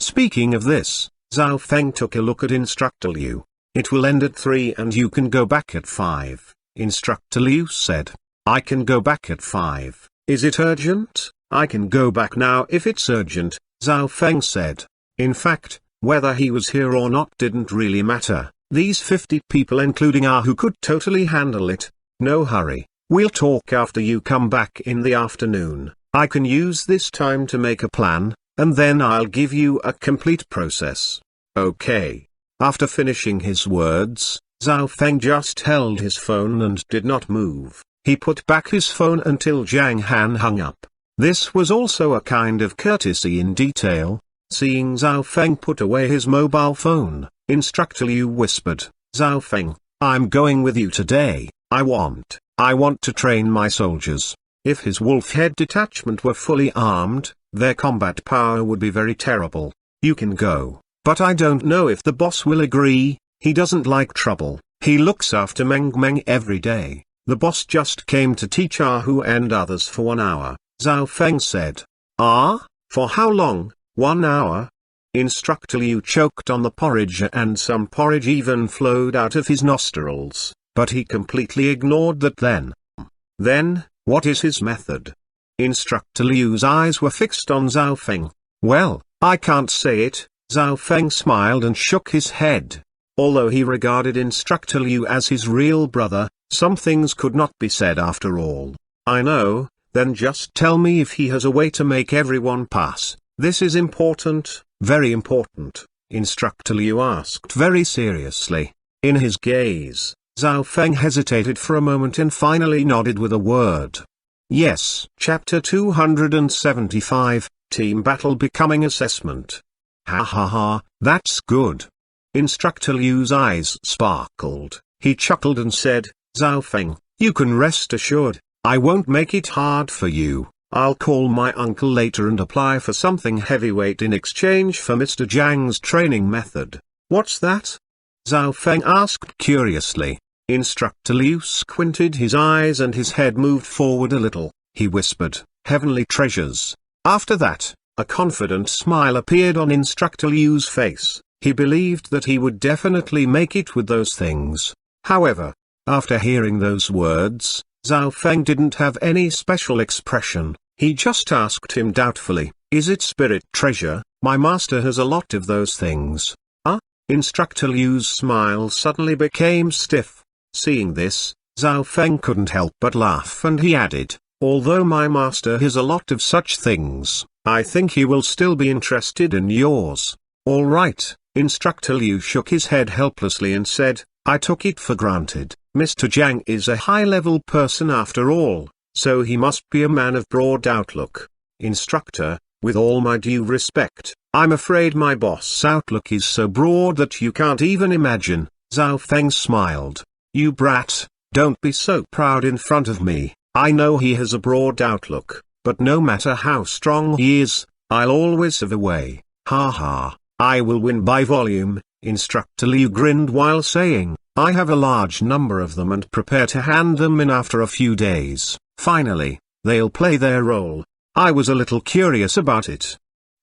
Speaking of this, Zhao Feng took a look at Instructor Liu. "It will end at 3 and you can go back at 5, Instructor Liu said. "I can go back at 5. Is it urgent?" "I can go back now if it's urgent," Zhao Feng said. In fact, whether he was here or not didn't really matter. These 50 people including Hu could totally handle it. "No hurry, we'll talk after you come back in the afternoon. I can use this time to make a plan, and then I'll give you a complete process." "Okay." After finishing his words, Zhao Feng just held his phone and did not move. He put back his phone until Zhang Han hung up. This was also a kind of courtesy in detail. Seeing Zhao Feng put away his mobile phone, Instructor Liu whispered, "Zhao Feng, I'm going with you today. I want to train my soldiers." If his wolf head detachment were fully armed, their combat power would be very terrible. "You can go, but I don't know if the boss will agree. He doesn't like trouble. He looks after Meng every day. The boss just came to teach Hu and others for 1 hour, Zhao Feng said. "Ah? For how long? 1 hour?" Instructor Liu choked on the porridge and some porridge even flowed out of his nostrils, but he completely ignored that then. "Then, what is his method?" Instructor Liu's eyes were fixed on Zhao Feng. "Well, I can't say it." Zhao Feng smiled and shook his head. Although he regarded Instructor Liu as his real brother, some things could not be said after all. "I know, then just tell me if he has a way to make everyone pass. This is important, very important," Instructor Liu asked very seriously. In his gaze, Zhao Feng hesitated for a moment and finally nodded with a word. "Yes." Chapter 275, Team Battle Becoming Assessment. "Ha ha ha, that's good." Instructor Liu's eyes sparkled. He chuckled and said, "Zhao Feng, you can rest assured, I won't make it hard for you. I'll call my uncle later and apply for something heavyweight in exchange for Mr. Zhang's training method." "What's that?" Zhao Feng asked curiously. Instructor Liu squinted his eyes and his head moved forward a little. He whispered, "Heavenly treasures." After that, a confident smile appeared on Instructor Liu's face. He believed that he would definitely make it with those things. However, after hearing those words, Zhao Feng didn't have any special expression. He just asked him doubtfully, "Is it spirit treasure? My master has a lot of those things." "Ah?" Instructor Liu's smile suddenly became stiff. Seeing this, Zhao Feng couldn't help but laugh and he added, "Although my master has a lot of such things, I think he will still be interested in yours." "All right." Instructor Liu shook his head helplessly and said, "I took it for granted. Mr. Zhang is a high-level person after all, so he must be a man of broad outlook. Instructor, with all my due respect, I'm afraid my boss' outlook is so broad that you can't even imagine." Zhao Feng smiled. You brat, don't be so proud in front of me. I know he has a broad outlook, but no matter how strong he is, I'll always have a way. Ha ha, I will win by volume. Instructor Liu grinned while saying, I have a large number of them and prepare to hand them in after a few days. Finally, they'll play their role. I was a little curious about it.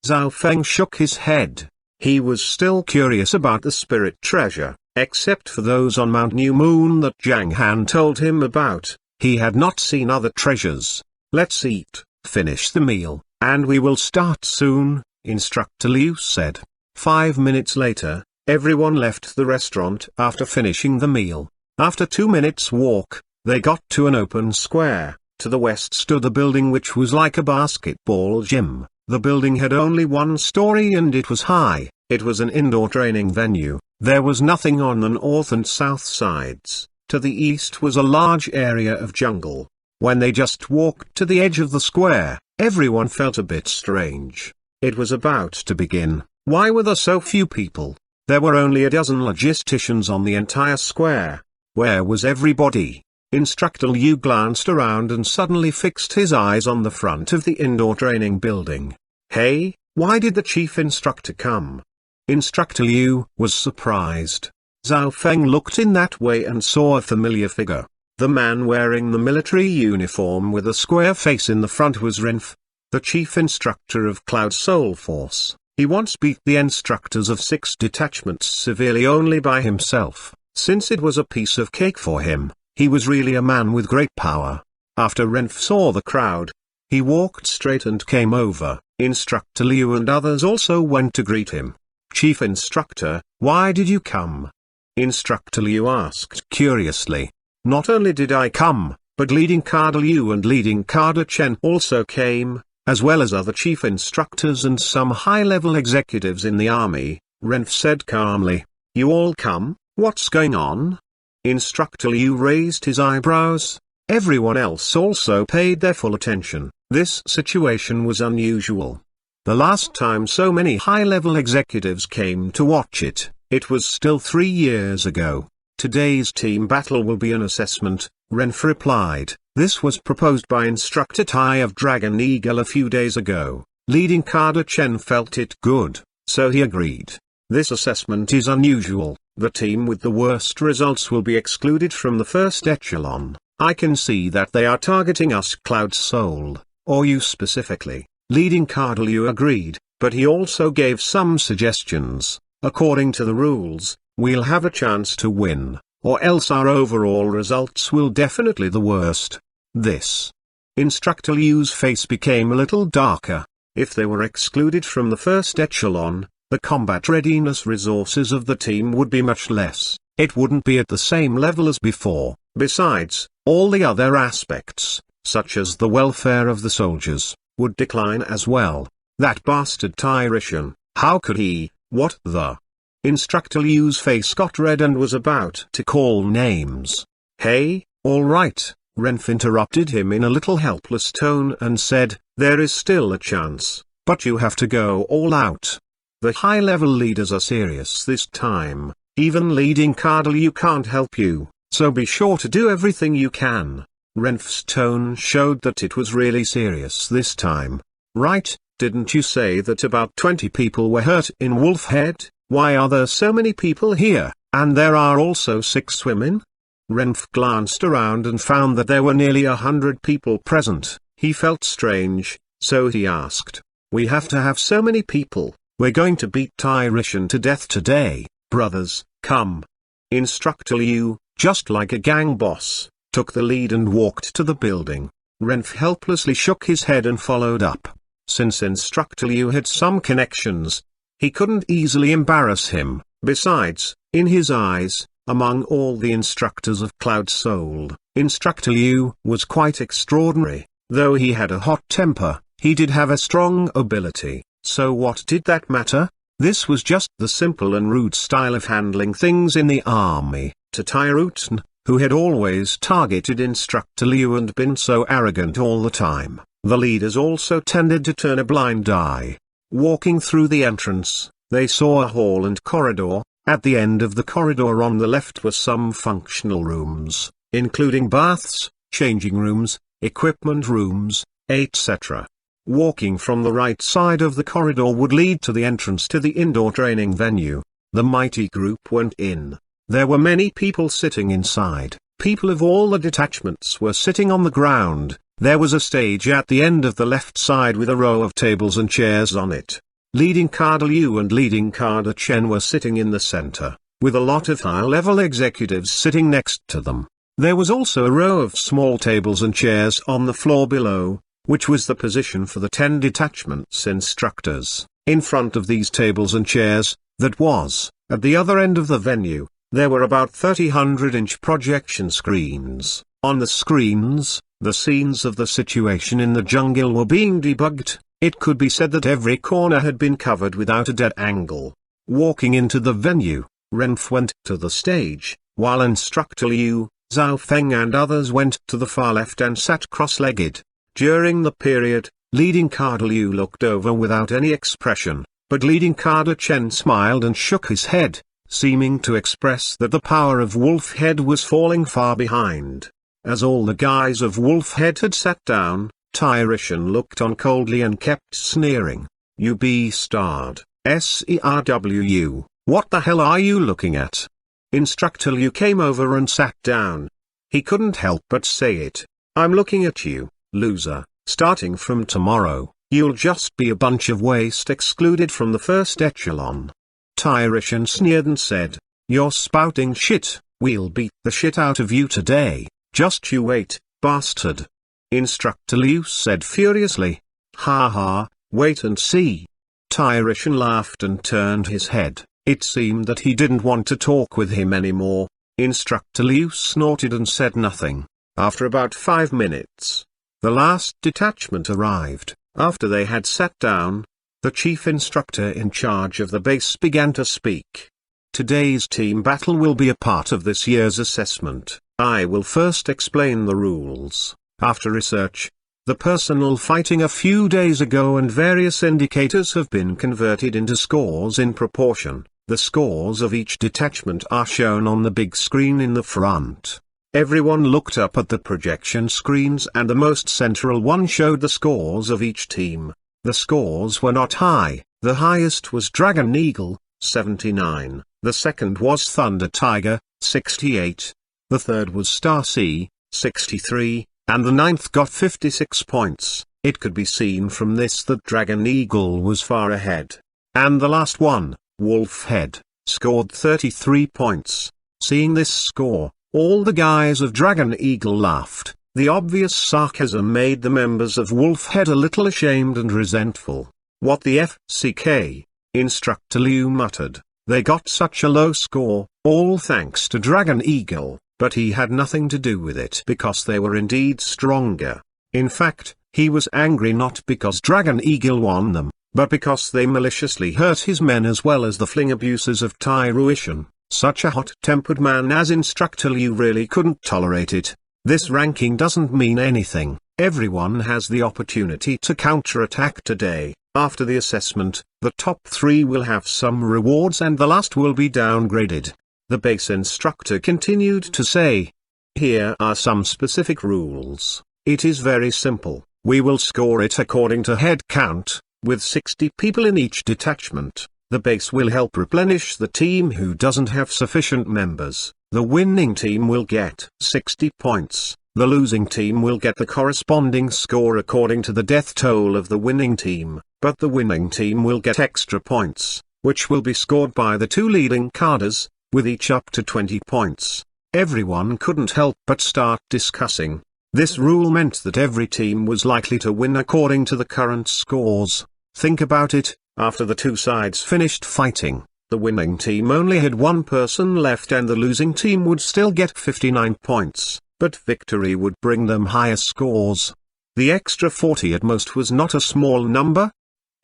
Zhao Feng shook his head. He was still curious about the spirit treasure, except for those on Mount New Moon that Zhang Han told him about. He had not seen other treasures. Let's eat, finish the meal, and we will start soon, Instructor Liu said. 5 minutes later, everyone left the restaurant after finishing the meal. After 2 minutes' walk, they got to an open square. To the west stood a building which was like a basketball gym. The building had only 1 story and it was high. It was an indoor training venue. There was nothing on the north and south sides. To the east was a large area of jungle. When they just walked to the edge of the square, everyone felt a bit strange. It was about to begin. Why were there so few people? There were only a dozen logisticians on the entire square. Where was everybody? Instructor Liu glanced around and suddenly fixed his eyes on the front of the indoor training building. Hey, why did the chief instructor come? Instructor Liu was surprised. Zhao Feng looked in that way and saw a familiar figure. The man wearing the military uniform with a square face in the front was Renf, the chief instructor of Cloud Soul Force. He once beat the instructors of 6 detachments severely only by himself. Since it was a piece of cake for him, he was really a man with great power. After Renf saw the crowd, he walked straight and came over. Instructor Liu and others also went to greet him. Chief Instructor, why did you come? Instructor Liu asked curiously. Not only did I come, but leading Kader Liu and leading Kader Chen also came, as well as other chief instructors and some high-level executives in the army, Renf said calmly. You all come? What's going on? Instructor Liu raised his eyebrows. Everyone else also paid their full attention. This situation was unusual. The last time so many high-level executives came to watch it was still 3 years ago. Today's team battle will be an assessment, Renf replied. This was proposed by Instructor Tai of Dragon Eagle a few days ago. Leading Kader Chen felt it good, so he agreed. This assessment is unusual. The team with the worst results will be excluded from the first echelon. I can see that they are targeting us, Cloud Soul, or you specifically. Leading Kader Liu agreed, but he also gave some suggestions. According to the rules, we'll have a chance to win, or else our overall results will definitely the worst. This. Instructor Liu's face became a little darker. If they were excluded from the first echelon, the combat readiness resources of the team would be much less. It wouldn't be at the same level as before. Besides, all the other aspects, such as the welfare of the soldiers, would decline as well. That bastard Tyrishan, how could he? What the? Instructor Liu's face got red and was about to call names. Hey, all right, Renf interrupted him in a little helpless tone and said, there is still a chance, but you have to go all out. The high-level leaders are serious this time. Even leading Kader Liu can't help you, so be sure to do everything you can. Renf's tone showed that it was really serious this time. Right, didn't you say that about 20 people were hurt in Wolf Head? Why are there so many people here, and there are also 6 women? Renf glanced around and found that there were nearly 100 people present. He felt strange, so he asked, we have to have so many people. We're going to beat Tyrishan to death today, brothers, come. Instructor Liu, just like a gang boss, took the lead and walked to the building. Renf helplessly shook his head and followed up. Since Instructor Liu had some connections, he couldn't easily embarrass him. Besides, in his eyes, among all the instructors of Cloud Soul, Instructor Liu was quite extraordinary. Though he had a hot temper, he did have a strong ability. So what did that matter? This was just the simple and rude style of handling things in the army. To Tyrutan, who had always targeted Instructor Liu and been so arrogant all the time, the leaders also tended to turn a blind eye. Walking through the entrance, they saw a hall and corridor. At the end of the corridor on the left were some functional rooms, including baths, changing rooms, equipment rooms, etc. Walking from the right side of the corridor would lead to the entrance to the indoor training venue. The mighty group went in. There were many people sitting inside. People of all the detachments were sitting on the ground. There was a stage at the end of the left side with a row of tables and chairs on it. Leading Kader Liu and leading Kader Chen were sitting in the center, with a lot of high-level executives sitting next to them. There was also a row of small tables and chairs on the floor below, which was the position for the 10 detachments instructors. In front of these tables and chairs, that was, at the other end of the venue, there were about 30 100-inch projection screens. On the screens, the scenes of the situation in the jungle were being debugged. It could be said that every corner had been covered without a dead angle. Walking into the venue, Renf went to the stage, while instructor Liu, Zhao Feng and others went to the far left and sat cross-legged. During the period, leading Kader Liu looked over without any expression, but leading Kader Chen smiled and shook his head, seeming to express that the power of Wolf Head was falling far behind. As all the guys of Wolf Head had sat down, Tyrishan looked on coldly and kept sneering. "You B-starred, SERWU, what the hell are you looking at?" Instructor Liu came over and sat down. He couldn't help but say it. "I'm looking at you, loser. Starting from tomorrow, you'll just be a bunch of waste excluded from the first echelon." Tyrishan sneered and said, "You're spouting shit, we'll beat the shit out of you today, just you wait, bastard." Instructor Liu said furiously. "Ha ha, wait and see." Tyrishan laughed and turned his head. It seemed that he didn't want to talk with him anymore. Instructor Liu snorted and said nothing. After about 5 minutes, the last detachment arrived. After they had sat down, the chief instructor in charge of the base began to speak. "Today's team battle will be a part of this year's assessment. I will first explain the rules. After research, the personal fighting a few days ago and various indicators have been converted into scores in proportion. The scores of each detachment are shown on the big screen in the front." Everyone looked up at the projection screens and the most central one showed the scores of each team. The scores were not high. The highest was Dragon Eagle, 79, the second was Thunder Tiger, 68, the third was Star Sea, 63, and the ninth got 56 points. It could be seen from this that Dragon Eagle was far ahead. And the last one, Wolf Head, scored 33 points. Seeing this score, all the guys of Dragon Eagle laughed. The obvious sarcasm made the members of Wolf Head a little ashamed and resentful. "What the FCK?" Instructor Liu muttered. "They got such a low score, all thanks to Dragon Eagle, but he had nothing to do with it because they were indeed stronger. In fact, he was angry not because Dragon Eagle won them, but because they maliciously hurt his men as well as the fling abuses of Tyruishan. Such a hot-tempered man as Instructor Liu really couldn't tolerate it. This ranking doesn't mean anything. Everyone has the opportunity to counterattack today. After the assessment, the top 3 will have some rewards and the last will be downgraded." The base instructor continued to say, "Here are some specific rules. It is very simple. We will score it according to head count, with 60 people in each detachment. The base will help replenish the team who doesn't have sufficient members. The winning team will get 60 points. The losing team will get the corresponding score according to the death toll of the winning team, but the winning team will get extra points, which will be scored by the 2 leading cadres, with each up to 20 points." Everyone couldn't help but start discussing. This rule meant that every team was likely to win according to the current scores. Think about it, after the 2 sides finished fighting, the winning team only had 1 person left and the losing team would still get 59 points, but victory would bring them higher scores. The extra 40 at most was not a small number.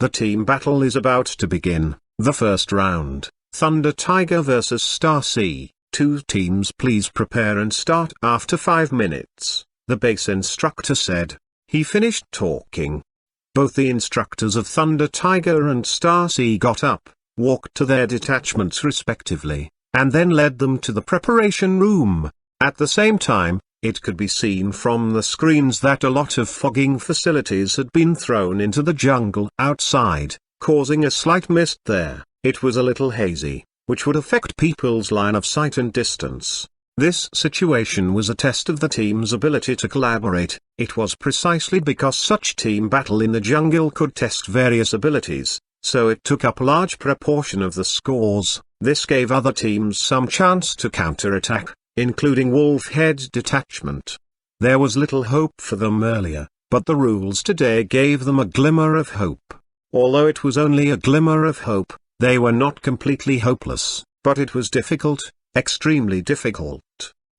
The team battle is about to begin. The first round, Thunder Tiger vs Star Sea. 2 teams please prepare and start after 5 minutes, the base instructor said. He finished talking. Both the instructors of Thunder Tiger and Star Sea got up. walked to their detachments respectively, and then led them to the preparation room. At the same time, it could be seen from the screens that a lot of fogging facilities had been thrown into the jungle outside, causing a slight mist there. It was a little hazy, which would affect people's line of sight and distance. This situation was a test of the team's ability to collaborate. It was precisely because such team battle in the jungle could test various abilities, so it took up a large proportion of the scores. This gave other teams some chance to counterattack, including Wolfhead's detachment. There was little hope for them earlier, but the rules today gave them a glimmer of hope. Although it was only a glimmer of hope, they were not completely hopeless, but it was difficult, extremely difficult.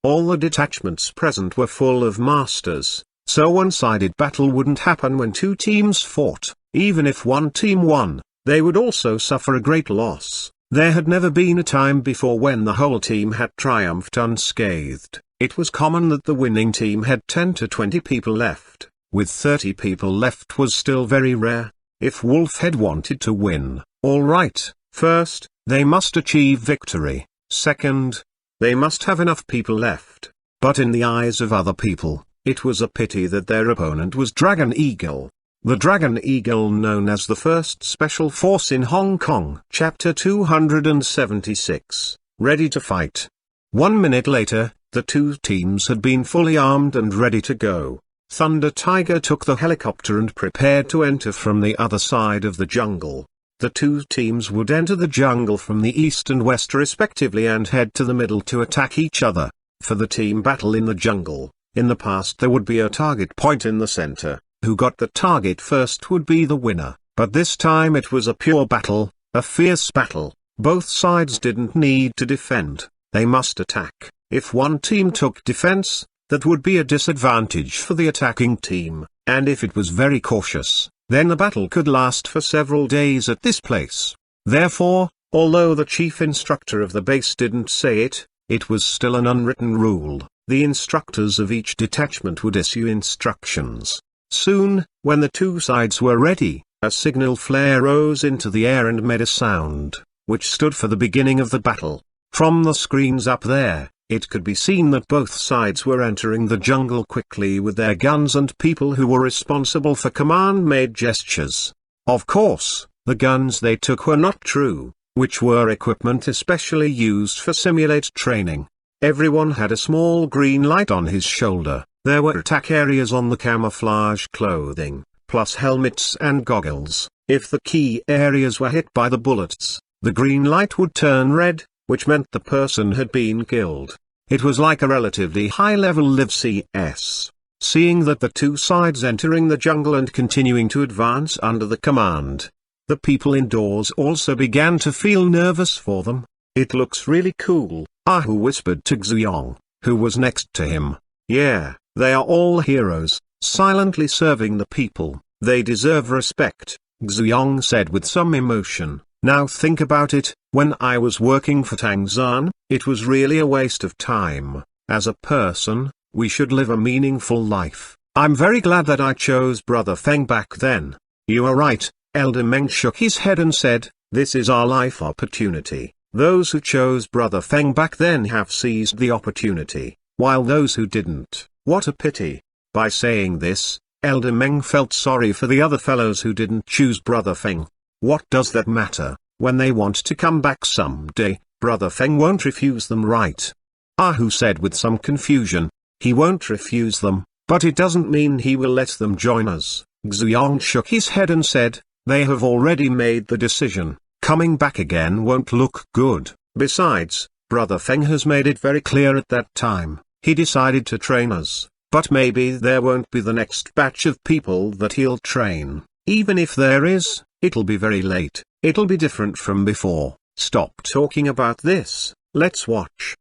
All the detachments present were full of masters, so one-sided battle wouldn't happen when two teams fought. Even if one team won, they would also suffer a great loss. There had never been a time before when the whole team had triumphed unscathed. It was common that the winning team had 10 to 20 people left. With 30 people left was still very rare. If Wolfhead wanted to win, all right, first, they must achieve victory. Second, they must have enough people left. But in the eyes of other people, it was a pity that their opponent was Dragon Eagle. The Dragon Eagle, known as the First Special Force in Hong Kong. Chapter 276. Ready to fight. 1 minute later, the two teams had been fully armed and ready to go. Thunder Tiger took the helicopter and prepared to enter from the other side of the jungle. The two teams would enter the jungle from the east and west respectively and head to the middle to attack each other. For the team battle in the jungle, in the past there would be a target point in the center. Who got the target first would be the winner, but this time it was a pure battle, a fierce battle. Both sides didn't need to defend, they must attack. If one team took defense, that would be a disadvantage for the attacking team, and if it was very cautious, then the battle could last for several days at this place. Therefore, although the chief instructor of the base didn't say it, it was still an unwritten rule. The instructors of each detachment would issue instructions. Soon, when the two sides were ready, a signal flare rose into the air and made a sound, which stood for the beginning of the battle. From the screens up there, it could be seen that both sides were entering the jungle quickly with their guns, and people who were responsible for command made gestures. Of course, the guns they took were not true, which were equipment especially used for simulate training. Everyone had a small green light on his shoulder. There were attack areas on the camouflage clothing, plus helmets and goggles. If the key areas were hit by the bullets, the green light would turn red, which meant the person had been killed. It was like a relatively high-level Live CS. Seeing that the two sides entering the jungle and continuing to advance under the command, the people indoors also began to feel nervous for them. It looks really cool, Ahu whispered to Xuanhuan, who was next to him. Yeah, they are all heroes, silently serving the people. They deserve respect, Xuanhuan said with some emotion. Now think about it, when I was working for Tangzan, it was really a waste of time. As a person, we should live a meaningful life. I'm very glad that I chose Brother Feng back then. You are right, Elder Meng shook his head and said, this is our life opportunity. Those who chose Brother Feng back then have seized the opportunity, while those who didn't, what a pity. By saying this, Elder Meng felt sorry for the other fellows who didn't choose Brother Feng. What does that matter? When they want to come back someday, Brother Feng won't refuse them, right? Ahu said with some confusion. He won't refuse them, but it doesn't mean he will let them join us. Xuanhuan shook his head and said, they have already made the decision. Coming back again won't look good. Besides, Brother Feng has made it very clear at that time, he decided to train us, but maybe there won't be the next batch of people that he'll train. Even if there is, it'll be very late. It'll be different from before. Stop talking about this, let's watch.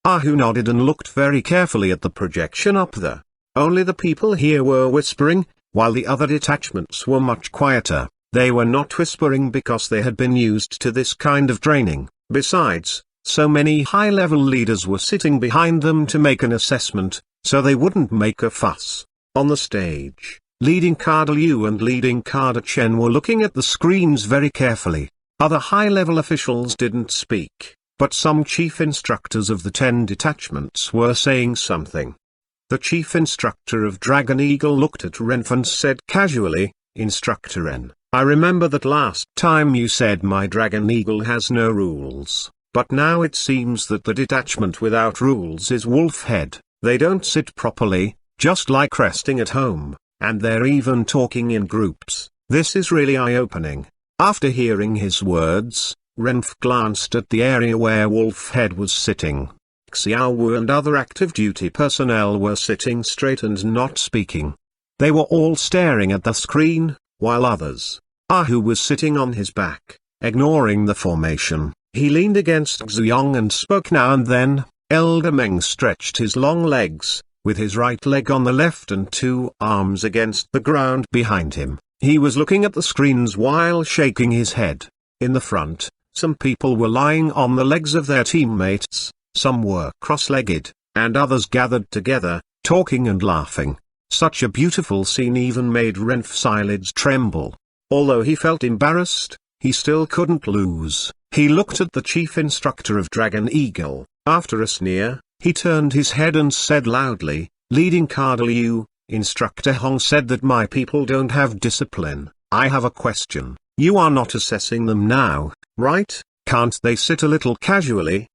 Ahu nodded and looked very carefully at the projection up there. Only the people here were whispering, while the other detachments were much quieter. They were not whispering because they had been used to this kind of training. Besides, so many high-level leaders were sitting behind them to make an assessment, so they wouldn't make a fuss. On the stage, leading Kader Liu and leading Kader Chen were looking at the screens very carefully. Other high-level officials didn't speak, but some chief instructors of the 10 detachments were saying something. The chief instructor of Dragon Eagle looked at Renf and said casually, "Instructor Ren, I remember that last time you said my Dragon Eagle has no rules, but now it seems that the detachment without rules is Wolfhead. They don't sit properly, just like resting at home, and they're even talking in groups. This is really eye-opening." After hearing his words, Renf glanced at the area where Wolfhead was sitting. Xiaowu and other active duty personnel were sitting straight and not speaking. They were all staring at the screen, while others, who was sitting on his back, ignoring the formation. He leaned against Zuyong and spoke now and then. Elder Meng stretched his long legs, with his right leg on the left and 2 arms against the ground behind him. He was looking at the screens while shaking his head. In the front, some people were lying on the legs of their teammates, some were cross-legged, and others gathered together, talking and laughing. Such a beautiful scene even made Renf's eyelids tremble. Although he felt embarrassed, he still couldn't lose. He looked at the chief instructor of Dragon Eagle. After a sneer, he turned his head and said loudly, "Leading Cardinal Yu, Instructor Hong said that my people don't have discipline. I have a question. You are not assessing them now, right? Can't they sit a little casually?"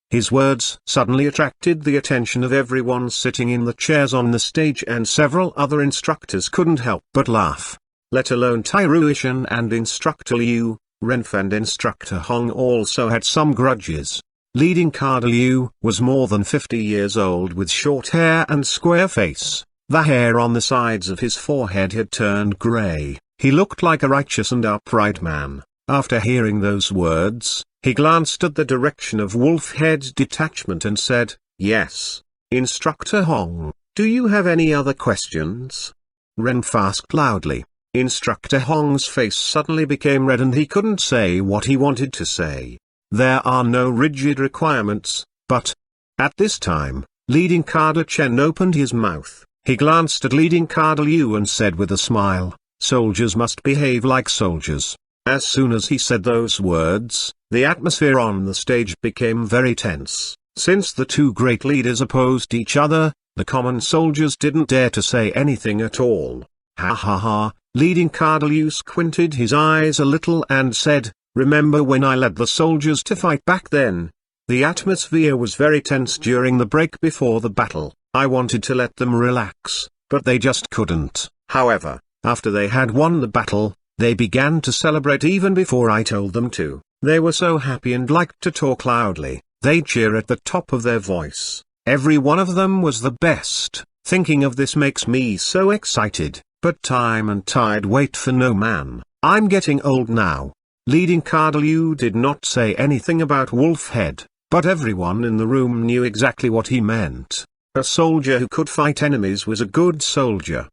His words suddenly attracted the attention of everyone sitting in the chairs on the stage, and several other instructors couldn't help but laugh. Let alone Tairuishan and Instructor Liu, Renf and Instructor Hong also had some grudges. Leading Cardinal Liu was more than 50 years old with short hair and square face. The hair on the sides of his forehead had turned grey. He looked like a righteous and upright man. After hearing those words, he glanced at the direction of Wolfhead's detachment and said, "Yes, Instructor Hong, do you have any other questions?" Renf asked loudly. Instructor Hong's face suddenly became red and he couldn't say what he wanted to say. There are no rigid requirements, but at this time, Leading Carder Chen opened his mouth. He glanced at Leading Carder Liu and said with a smile, "Soldiers must behave like soldiers." As soon as he said those words, the atmosphere on the stage became very tense. Since the 2 great leaders opposed each other, the common soldiers didn't dare to say anything at all. Ha ha ha, Leading Carder Liu squinted his eyes a little and said, "Remember when I led the soldiers to fight back then? The atmosphere was very tense during the break before the battle. I wanted to let them relax, but they just couldn't. However, after they had won the battle, they began to celebrate even before I told them to. They were so happy and liked to talk loudly. They'd cheer at the top of their voice. Every one of them was the best. Thinking of this makes me so excited, but time and tide wait for no man. I'm getting old now." Leading Cardinal Liu did not say anything about Wolfhead, but everyone in the room knew exactly what he meant. A soldier who could fight enemies was a good soldier.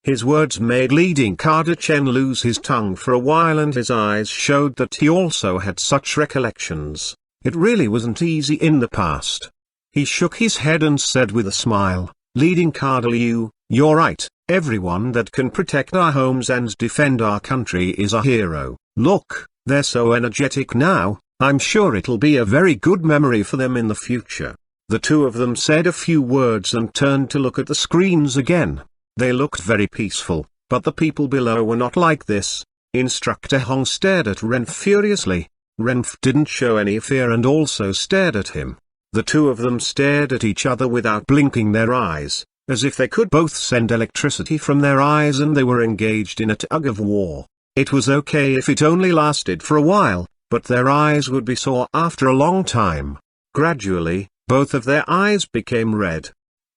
His words made Leading Carder Chen lose his tongue for a while, and his eyes showed that he also had such recollections. It really wasn't easy in the past. He shook his head and said with a smile, "Leading Cardinal Liu, you're right, everyone that can protect our homes and defend our country is a hero. Look, they're so energetic now, I'm sure it'll be a very good memory for them in the future." The 2 of them said a few words and turned to look at the screens again. They looked very peaceful, but the people below were not like this. Instructor Hong stared at Renf furiously. Renf didn't show any fear and also stared at him. The 2 of them stared at each other without blinking their eyes, as if they could both send electricity from their eyes, and they were engaged in a tug of war. It was okay if it only lasted for a while, but their eyes would be sore after a long time. Gradually, both of their eyes became red.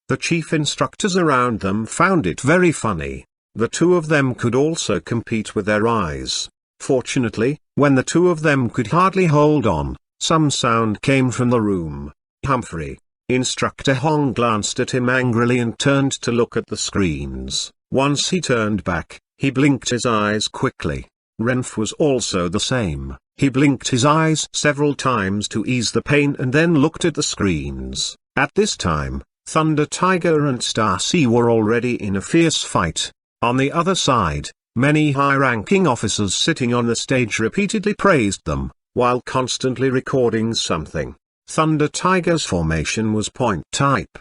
The chief instructors around them found it very funny. The 2 of them could also compete with their eyes. Fortunately, when the 2 of them could hardly hold on, some sound came from the room. "Humphrey." Instructor Hong glanced at him angrily and turned to look at the screens. Once he turned back, he blinked his eyes quickly. Renf was also the same. He blinked his eyes several times to ease the pain and then looked at the screens. At this time, Thunder Tiger and Star Sea were already in a fierce fight. On the other side, Many high-ranking officers sitting on the stage repeatedly praised them, while constantly recording something. Thunder Tiger's formation was point type.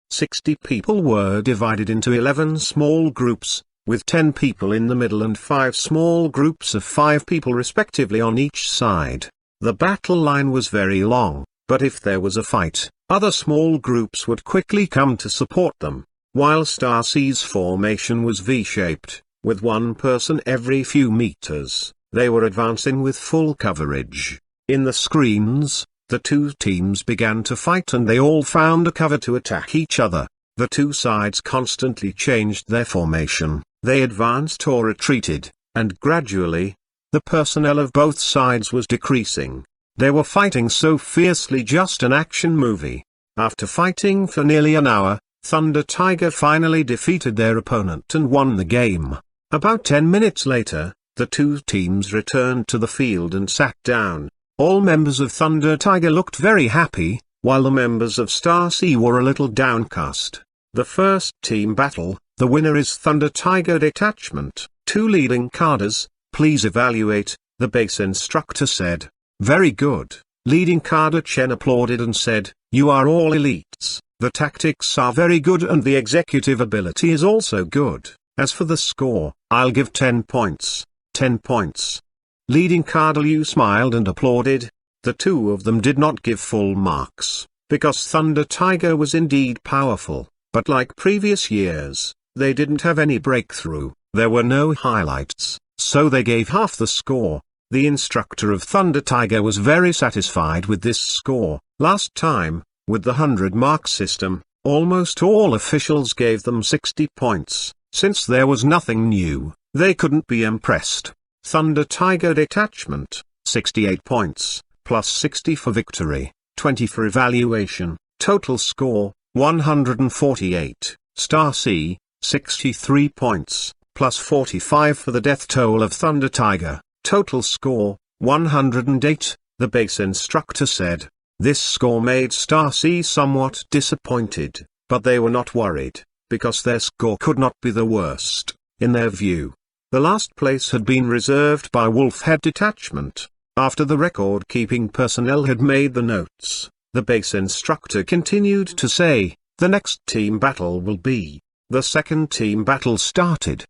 60 people were divided into 11 small groups, with 10 people in the middle and 5 small groups of 5 people respectively on each side. The battle line was very long, but if there was a fight, other small groups would quickly come to support them. While Star C's formation was V-shaped, with one person every few meters, they were advancing with full coverage. In the screens, the two teams began to fight and they all found a cover to attack each other. The two sides constantly changed their formation, they advanced or retreated, and gradually, the personnel of both sides was decreasing. They were fighting so fiercely, just an action movie. After fighting for nearly an hour, Thunder Tiger finally defeated their opponent and won the game. About 10 minutes later, the two teams returned to the field and sat down. All members of Thunder Tiger looked very happy, while the members of Star C were a little downcast. The first team battle, the winner is Thunder Tiger Detachment. 2 leading carders, please evaluate, the base instructor said. Very good. Leading carder Chen applauded and said, you are all elites, the tactics are very good and the executive ability is also good. As for the score, I'll give 10 points. 10 points. Leading carder Liu smiled and applauded. The two of them did not give full marks, because Thunder Tiger was indeed powerful, but like previous years, they didn't have any breakthrough, there were no highlights, so they gave half the score. The instructor of Thunder Tiger was very satisfied with this score. Last time, with the 100-mark system, almost all officials gave them 60 points. Since there was nothing new, they couldn't be impressed. Thunder Tiger Detachment, 68 points, plus 60 for victory, 20 for evaluation, total score, 148. Star C, 63 points, plus 45 for the death toll of Thunder Tiger, total score, 108, the base instructor said. This score made Star C somewhat disappointed, but they were not worried, because their score could not be the worst, in their view. The last place had been reserved by Wolfhead Detachment. After the record-keeping personnel had made the notes, the base instructor continued to say, the next team battle will be. The second team battle started.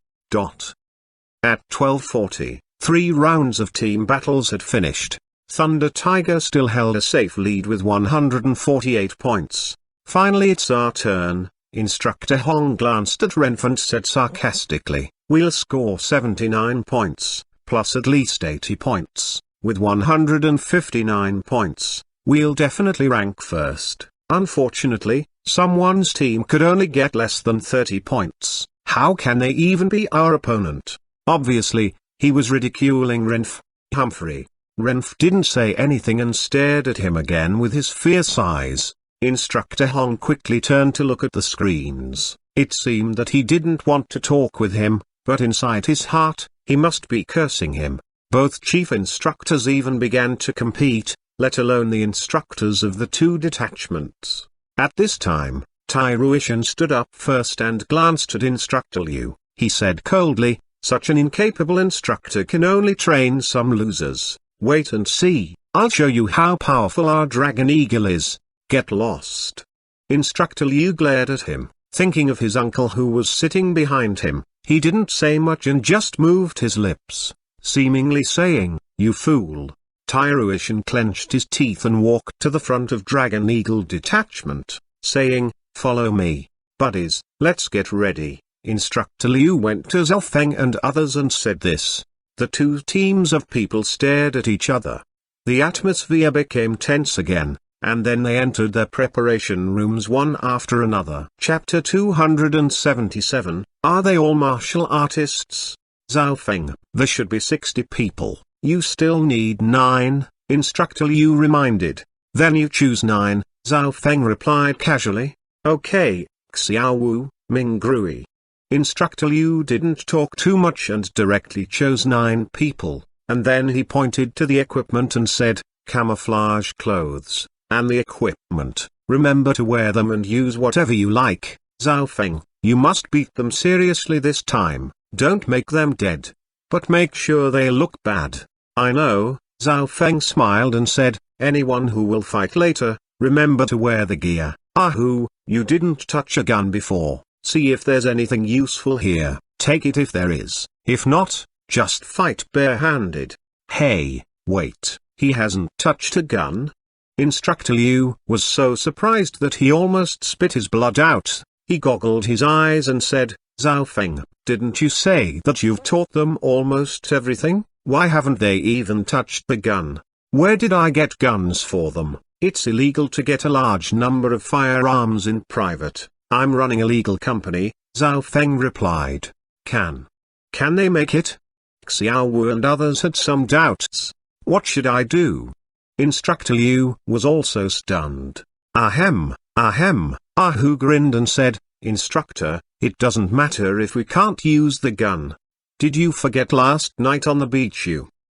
At 12:40, 3 rounds of team battles had finished. Thunder Tiger still held a safe lead with 148 points. Finally, it's our turn. Instructor Hong glanced at Renf and said sarcastically, we'll score 79 points, plus at least 80 points. With 159 points, we'll definitely rank first. Unfortunately, someone's team could only get less than 30 points. How can they even be our opponent? Obviously, he was ridiculing Renf. Humphrey. Renf didn't say anything and stared at him again with his fierce eyes. Instructor Hong quickly turned to look at the screens. It seemed that he didn't want to talk with him, but inside his heart, he must be cursing him. Both chief instructors even began to compete, let alone the instructors of the two detachments. At this time, Tai Ruishan stood up first and glanced at Instructor Liu. He said coldly, such an incapable instructor can only train some losers. Wait and see, I'll show you how powerful our Dragon Eagle is. Get lost. Instructor Liu glared at him, thinking of his uncle who was sitting behind him. He didn't say much and just moved his lips, seemingly saying, you fool. Tai Ruishan clenched his teeth and walked to the front of Dragon Eagle Detachment, saying, follow me, buddies, let's get ready. Instructor Liu went to Zhao Feng and others and said this. The two teams of people stared at each other. The atmosphere became tense again, and then they entered their preparation rooms one after another. Chapter 277, Are they all martial artists? Zhao Feng, there should be 60 people, you still need 9, Instructor Liu reminded. Then you choose 9, Zhao Feng replied casually. Okay, Xiao Wu, Ming Grui. Instructor Liu didn't talk too much and directly chose 9 people, and then he pointed to the equipment and said, camouflage clothes, and the equipment, remember to wear them and use whatever you like. Zhao Feng, you must beat them seriously this time. Don't make them dead. But make sure they look bad. I know. Zhao Feng smiled and said, anyone who will fight later, remember to wear the gear. Ahoo, you didn't touch a gun before. See if there's anything useful here. Take it if there is. If not, just fight barehanded. Hey, wait, he hasn't touched a gun? Instructor Liu was so surprised that he almost spit his blood out. He goggled his eyes and said, Zhao Feng, didn't you say that you've taught them almost everything? Why haven't they even touched the gun? Where did I get guns for them? It's illegal to get a large number of firearms in private. I'm running a legal company, Zhao Feng replied. Can they make it? Xiaowu and others had some doubts. What should I do? Instructor Liu was also stunned. Ahem, Ahu grinned and said, Instructor, it doesn't matter if we can't use the gun. Did you forget last night on the beach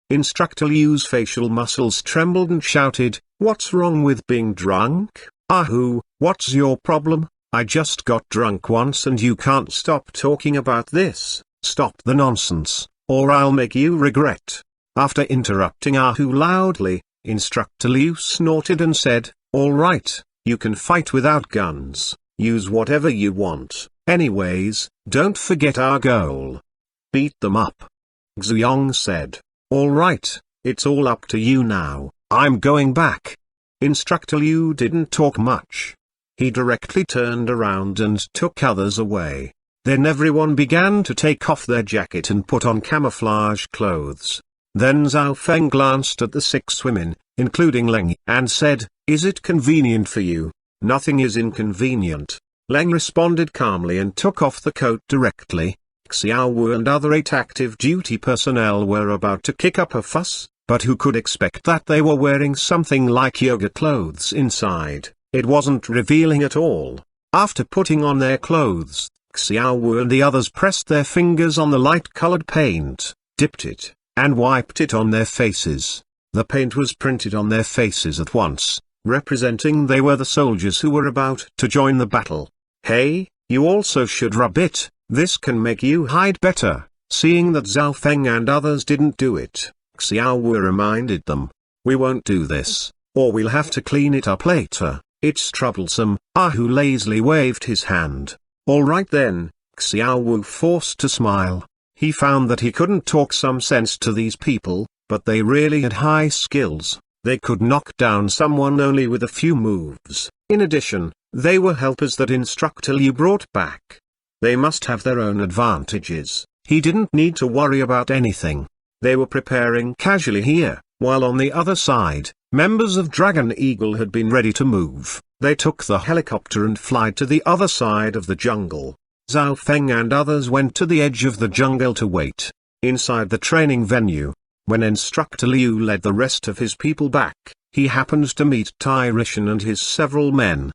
Instructor Liu's facial muscles trembled and shouted, what's wrong with being drunk? Ahu, what's your problem? I just got drunk once and you can't stop talking about this. Stop the nonsense, or I'll make you regret. After interrupting Ahu loudly, Instructor Liu snorted and said, all right, you can fight without guns, use whatever you want, anyways, don't forget our goal. Beat them up. Zuyong said, all right, it's all up to you now, I'm going back. Instructor Liu didn't talk much. He directly turned around and took others away. Then everyone began to take off their jacket and put on camouflage clothes. Then Zhao Feng glanced at the 6 women, including Leng, and said, is it convenient for you? Nothing is inconvenient. Leng responded calmly and took off the coat directly. Xiaowu and other 8 active duty personnel were about to kick up a fuss, but who could expect that they were wearing something like yoga clothes inside? It wasn't revealing at all. After putting on their clothes, Xiaowu and the others pressed their fingers on the light-colored paint, dipped it, and wiped it on their faces. The paint was printed on their faces at once, representing they were the soldiers who were about to join the battle. Hey, you also should rub it, this can make you hide better. Seeing that Zhao Feng and others didn't do it, Xiaowu reminded them. We won't do this, or we'll have to clean it up later. It's troublesome. Ahu lazily waved his hand. All right then, Xiaowu forced a smile. He found that he couldn't talk some sense to these people, but they really had high skills. They could knock down someone only with a few moves. In addition, they were helpers that Instructor Liu brought back. They must have their own advantages. He didn't need to worry about anything. They were preparing casually here, while on the other side, members of Dragon Eagle had been ready to move. They took the helicopter and flew to the other side of the jungle. Zhao Feng and others went to the edge of the jungle to wait. Inside the training venue, when Instructor Liu led the rest of his people back, he happened to meet Tai Rishan and his several men.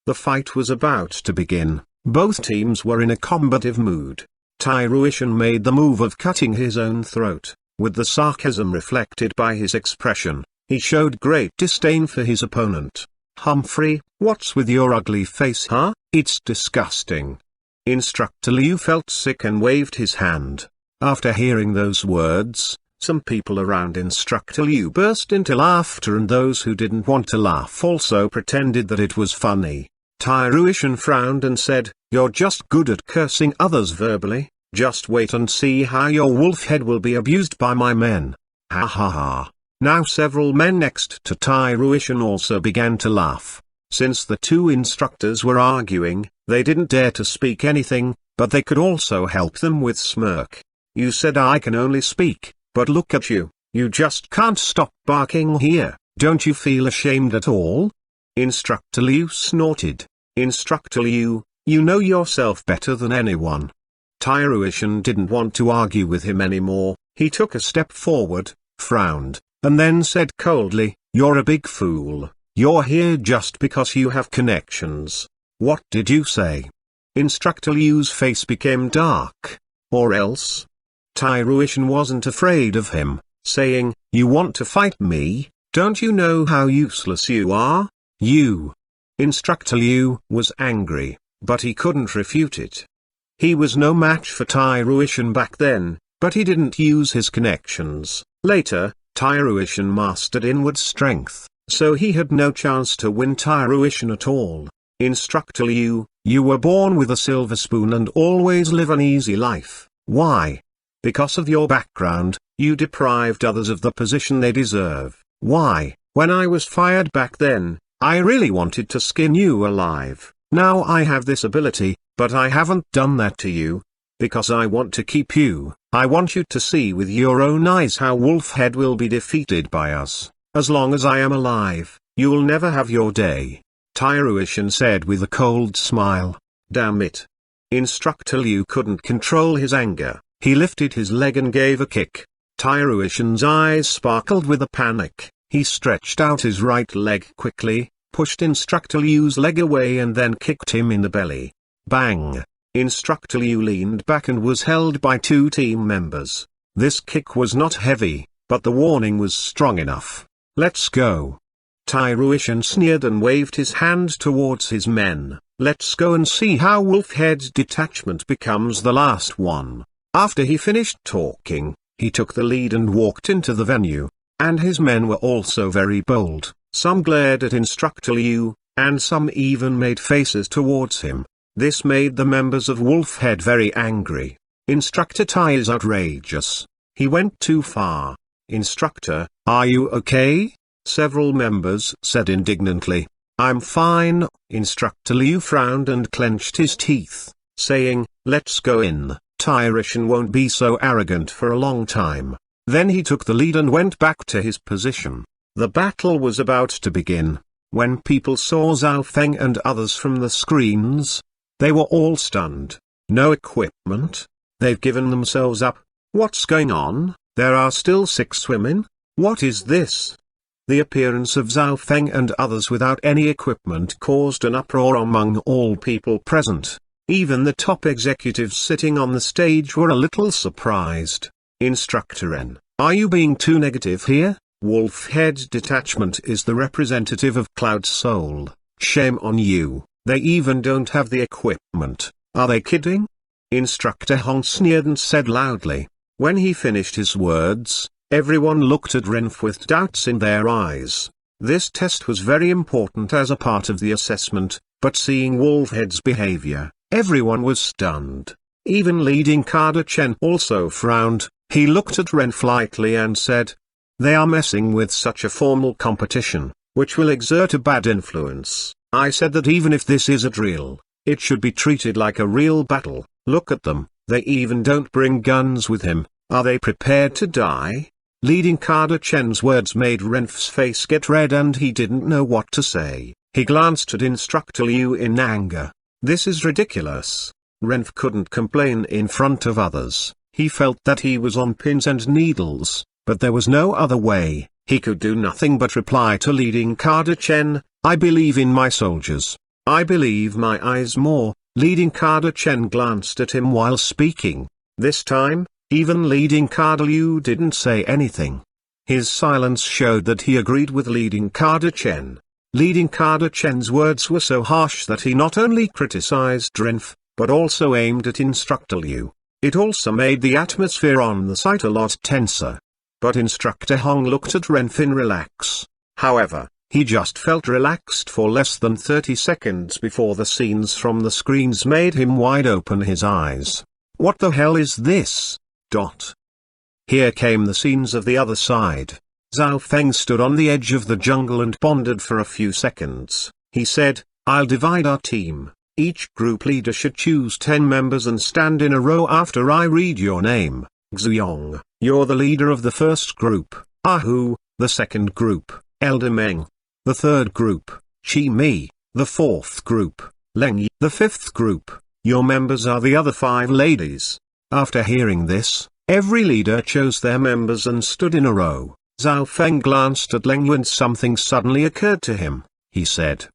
The fight was about to begin. Both teams were in a combative mood. Tai Rishan made the move of cutting his own throat. With the sarcasm reflected by his expression, he showed great disdain for his opponent. Humphrey, what's with your ugly face, huh? It's disgusting. Instructor Liu felt sick and waved his hand. After hearing those words, some people around Instructor Liu burst into laughter, and those who didn't want to laugh also pretended that it was funny. Tai Rishan frowned and said, you're just good at cursing others verbally. Just wait and see how your wolf head will be abused by my men. Ha ha ha. Now several men next to Tai Rishan also began to laugh. Since the 2 instructors were arguing, they didn't dare to speak anything, but they could also help them with smirk. You said I can only speak, but look at you, you just can't stop barking here. Don't you feel ashamed at all? Instructor Liu snorted. Instructor Liu, you know yourself better than anyone. Tai Rishan didn't want to argue with him anymore. He took a step forward, frowned, and then said coldly, you're a big fool. You're here just because you have connections. What did you say? Instructor Liu's face became dark. Or else? Tai Rishan wasn't afraid of him, saying, you want to fight me? Don't you know how useless you are? You. Instructor Liu was angry, but he couldn't refute it. He was no match for Tai Ruishan back then, but he didn't use his connections. Later, Tai Ruishan mastered inward strength, so he had no chance to win Tai Ruishan at all. Instructor Liu, you were born with a silver spoon and always live an easy life. Why? Because of your background, you deprived others of the position they deserve. Why? When I was fired back then, I really wanted to skin you alive. Now I have this ability, but I haven't done that to you. Because I want to keep you. I want you to see with your own eyes how Wolfhead will be defeated by us. As long as I am alive, you'll never have your day. Tai Ruishan said with a cold smile. Damn it. Instructor Liu couldn't control his anger. He lifted his leg and gave a kick. Tai Ruishan's eyes sparkled with a panic. He stretched out his right leg quickly, pushed Instructor Liu's leg away and then kicked him in the belly. Bang! Instructor Liu leaned back and was held by two team members. This kick was not heavy, but the warning was strong enough. Let's go. Tai Ruishan sneered and waved his hand towards his men. Let's go and see how Wolfhead's detachment becomes the last one. After he finished talking, he took the lead and walked into the venue. And his men were also very bold. Some glared at Instructor Liu, and some even made faces towards him. This made the members of Wolfhead very angry. Instructor Tai is outrageous. He went too far. Instructor, are you okay? Several members said indignantly. I'm fine. Instructor Liu frowned and clenched his teeth, saying, let's go in. Tai Ruishan won't be so arrogant for a long time. Then he took the lead and went back to his position. The battle was about to begin. When people saw Zhao Feng and others from the screens, they were all stunned. No equipment? They've given themselves up? What's going on? There are still 6 women? What is this? The appearance of Zhao Feng and others without any equipment caused an uproar among all people present. Even the top executives sitting on the stage were a little surprised. Instructor N, are you being too negative here? Wolfhead detachment is the representative of Cloud Soul. Shame on you. They even don't have the equipment. Are they kidding? Instructor Hong sneered and said loudly. When he finished his words, everyone looked at Renf with doubts in their eyes. This test was very important as a part of the assessment, but seeing Wolfhead's behavior, everyone was stunned. Even leading Kada Chen also frowned. He looked at Renf lightly and said, they are messing with such a formal competition, which will exert a bad influence. I said that even if this is a drill, it should be treated like a real battle. Look at them, they even don't bring guns with him. Are they prepared to die? Leading Kada Chen's words made Renf's face get red and he didn't know what to say. He glanced at Instructor Liu in anger. This is ridiculous. Renf couldn't complain in front of others. He felt that he was on pins and needles, but there was no other way. He could do nothing but reply to leading Kada Chen, I believe in my soldiers. I believe my eyes more. Leading Kada Chen glanced at him while speaking. This time, even leading Kada Liu didn't say anything. His silence showed that he agreed with leading Kada Chen. Leading Kada Chen's words were so harsh that he not only criticized Renf, but also aimed at Instructor Liu. It also made the atmosphere on the site a lot tenser. But Instructor Hong looked at Renf in relax. However, he just felt relaxed for less than 30 seconds before the scenes from the screens made him wide open his eyes. What the hell is this? Here came the scenes of the other side. Zhao Feng stood on the edge of the jungle and pondered for a few seconds. He said, I'll divide our team. Each group leader should choose 10 members and stand in a row after I read your name. Xuanhuan, you're the leader of the first group. Ahu, the second group. Elder Meng. The third group. Qi Mi, the fourth group. Leng Yi, the fifth group. Your members are the other 5 ladies. After hearing this, every leader chose their members and stood in a row. Zhao Feng glanced at Leng Yi and something suddenly occurred to him. He said,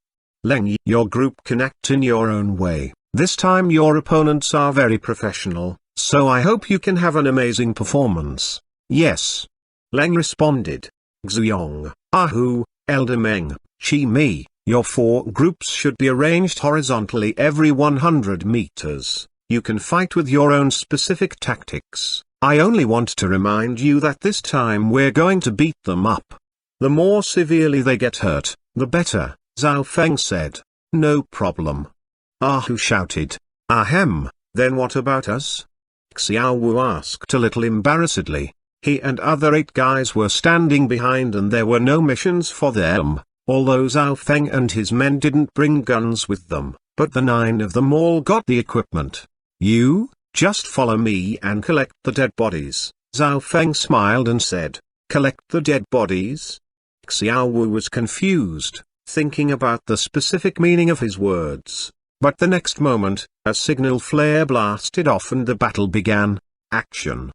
Leng Yi, your group can act in your own way. This time your opponents are very professional, so I hope you can have an amazing performance. Yes. Leng responded. Xuanhuan, Ahu, Elder Meng, Qi Mi, your 4 groups should be arranged horizontally every 100 meters. You can fight with your own specific tactics. I only want to remind you that this time we're going to beat them up. The more severely they get hurt, the better, Zhao Feng said. No problem. Ahu shouted. Ahem, then what about us? Xiao Wu asked a little embarrassedly. He and other 8 guys were standing behind and there were no missions for them, although Zhao Feng and his men didn't bring guns with them, but the 9 of them all got the equipment. You, just follow me and collect the dead bodies, Zhao Feng smiled and said. Collect the dead bodies? Xiao Wu was confused, thinking about the specific meaning of his words. But the next moment, a signal flare blasted off and the battle began. Action!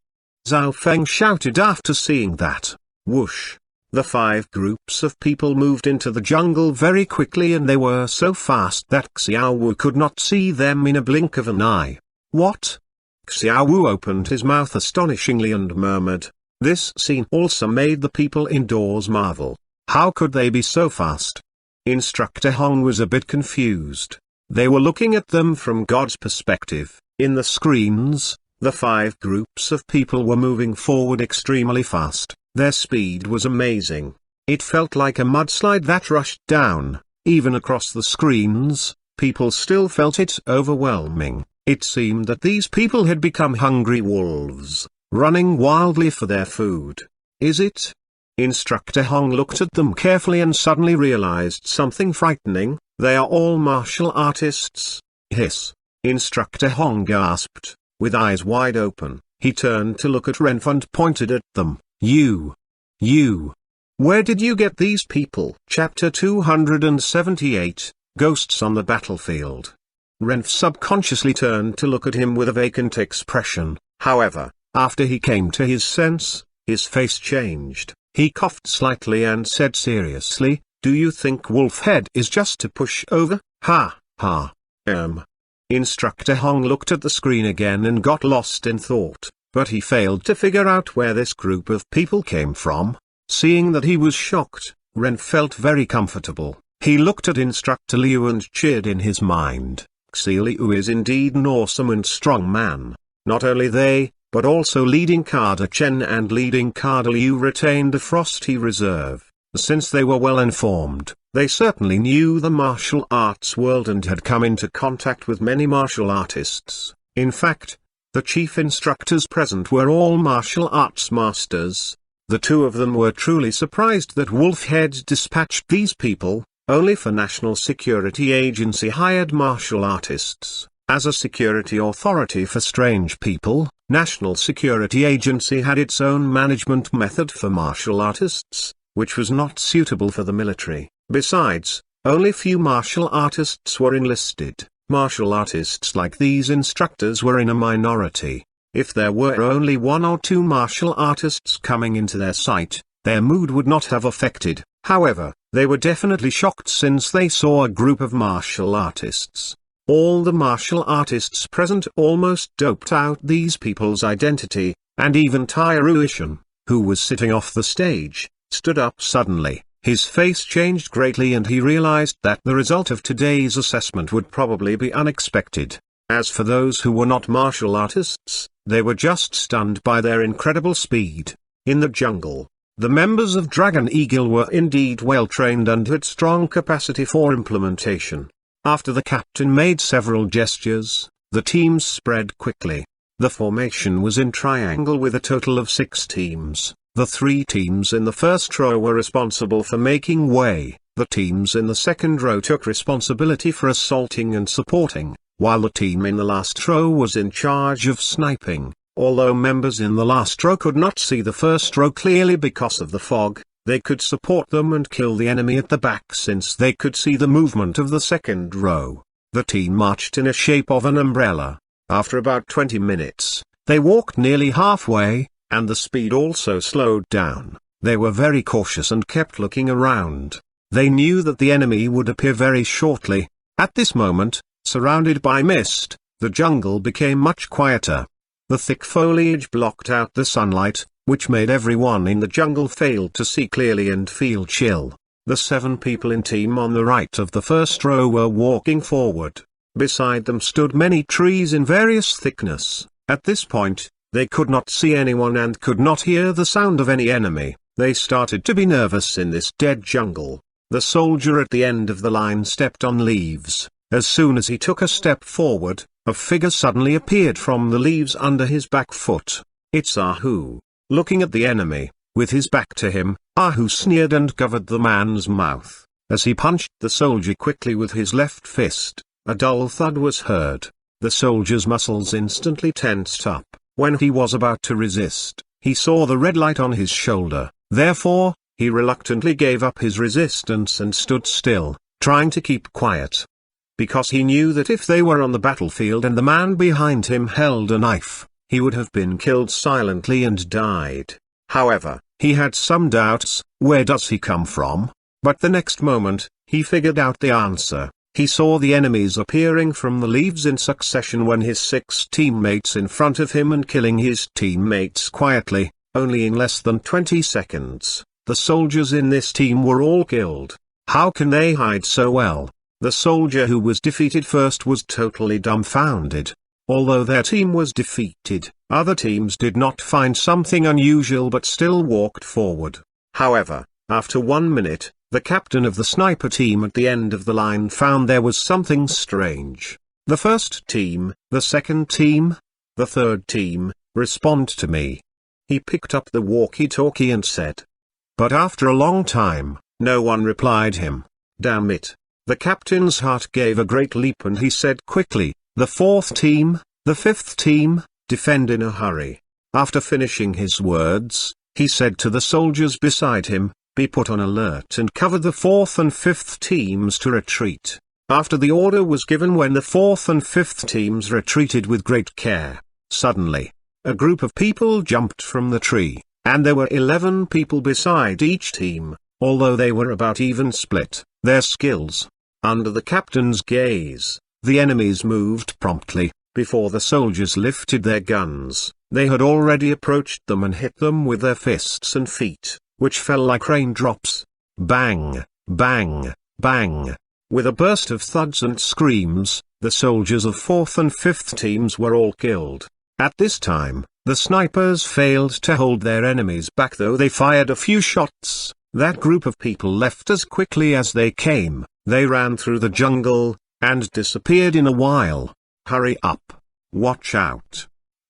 Zhao Feng shouted after seeing that. Whoosh! The 5 groups of people moved into the jungle very quickly and they were so fast that Xiao Wu could not see them in a blink of an eye. What? Xiao Wu opened his mouth astonishingly and murmured. This scene also made the people indoors marvel. How could they be so fast? Instructor Hong was a bit confused. They were looking at them from God's perspective. In the screens, the 5 groups of people were moving forward extremely fast. Their speed was amazing. It felt like a mudslide that rushed down. Even across the screens, people still felt it overwhelming. It seemed that these people had become hungry wolves, running wildly for their food. Is it? Instructor Hong looked at them carefully and suddenly realized something frightening. They are all martial artists. Hiss. Instructor Hong gasped. With eyes wide open, he turned to look at Renf and pointed at them. You. Where did you get these people? Chapter 278, Ghosts on the Battlefield. Renf subconsciously turned to look at him with a vacant expression. However, after he came to his sense, his face changed. He coughed slightly and said seriously, do you think Wolfhead is just to push over? Ha. Instructor Hong looked at the screen again and got lost in thought, but he failed to figure out where this group of people came from. Seeing that he was shocked, Ren felt very comfortable. He looked at Instructor Liu and cheered in his mind. Xi Liu is indeed an awesome and strong man. Not only they, but also leading Kader Chen and leading Kader Liu retained a frosty reserve. Since they were well informed, they certainly knew the martial arts world and had come into contact with many martial artists. In fact, the chief instructors present were all martial arts masters. The 2 of them were truly surprised that Wolfhead dispatched these people, only for National Security Agency hired martial artists. As a security authority for strange people, National Security Agency had its own management method for martial artists, which was not suitable for the military. Besides, only few martial artists were enlisted. Martial artists like these instructors were in a minority. If there were only 1 or 2 martial artists coming into their sight, their mood would not have affected. However, they were definitely shocked since they saw a group of martial artists. All the martial artists present almost doped out these people's identity, and even Tai Ruishan, who was sitting off the stage, stood up suddenly. His face changed greatly and he realized that the result of today's assessment would probably be unexpected. As for those who were not martial artists, they were just stunned by their incredible speed. In the jungle, the members of Dragon Eagle were indeed well trained and had strong capacity for implementation. After the captain made several gestures, the teams spread quickly. The formation was in triangle with a total of 6 teams. The 3 teams in the first row were responsible for making way, the teams in the second row took responsibility for assaulting and supporting, while the team in the last row was in charge of sniping. Although members in the last row could not see the first row clearly because of the fog, they could support them and kill the enemy at the back since they could see the movement of the second row. The team marched in a shape of an umbrella. After about 20 minutes, they walked nearly halfway, and the speed also slowed down. They were very cautious and kept looking around. They knew that the enemy would appear very shortly. At this moment, surrounded by mist, the jungle became much quieter. The thick foliage blocked out the sunlight, which made everyone in the jungle fail to see clearly and feel chill. The 7 people in team on the right of the first row were walking forward. Beside them stood many trees in various thickness. At this point, they could not see anyone and could not hear the sound of any enemy. They started to be nervous in this dead jungle. The soldier at the end of the line stepped on leaves. As soon as he took a step forward, a figure suddenly appeared from the leaves under his back foot. It's Ahu. Looking at the enemy, with his back to him, Ahu sneered and covered the man's mouth. As he punched the soldier quickly with his left fist, a dull thud was heard. The soldier's muscles instantly tensed up. When he was about to resist, he saw the red light on his shoulder. Therefore, he reluctantly gave up his resistance and stood still, trying to keep quiet. Because he knew that if they were on the battlefield and the man behind him held a knife, he would have been killed silently and died. However, he had some doubts. Where does he come from? But the next moment, he figured out the answer. He saw the enemies appearing from the leaves in succession when his 6 teammates in front of him and killing his teammates quietly, only in less than 20 seconds. The soldiers in this team were all killed. How can they hide so well? The soldier who was defeated first was totally dumbfounded. Although their team was defeated, other teams did not find something unusual but still walked forward. However, after 1 minute, the captain of the sniper team at the end of the line found there was something strange. The first team, the second team, the third team, respond to me. He picked up the walkie-talkie and said. But after a long time, no one replied him. Damn it. The captain's heart gave a great leap and he said quickly, the fourth team, the fifth team, defend in a hurry. After finishing his words, he said to the soldiers beside him, be put on alert and cover the fourth and fifth teams to retreat. After the order was given when the fourth and fifth teams retreated with great care, suddenly, a group of people jumped from the tree, and there were 11 people beside each team, although they were about even split, their skills. Under the captain's gaze, the enemies moved promptly. Before the soldiers lifted their guns, they had already approached them and hit them with their fists and feet, which fell like raindrops. Bang, bang, bang. With a burst of thuds and screams, the soldiers of 4th and 5th teams were all killed. At this time, the snipers failed to hold their enemies back though they fired a few shots. That group of people left as quickly as they came. They ran through the jungle, and disappeared in a while. Hurry up. Watch out.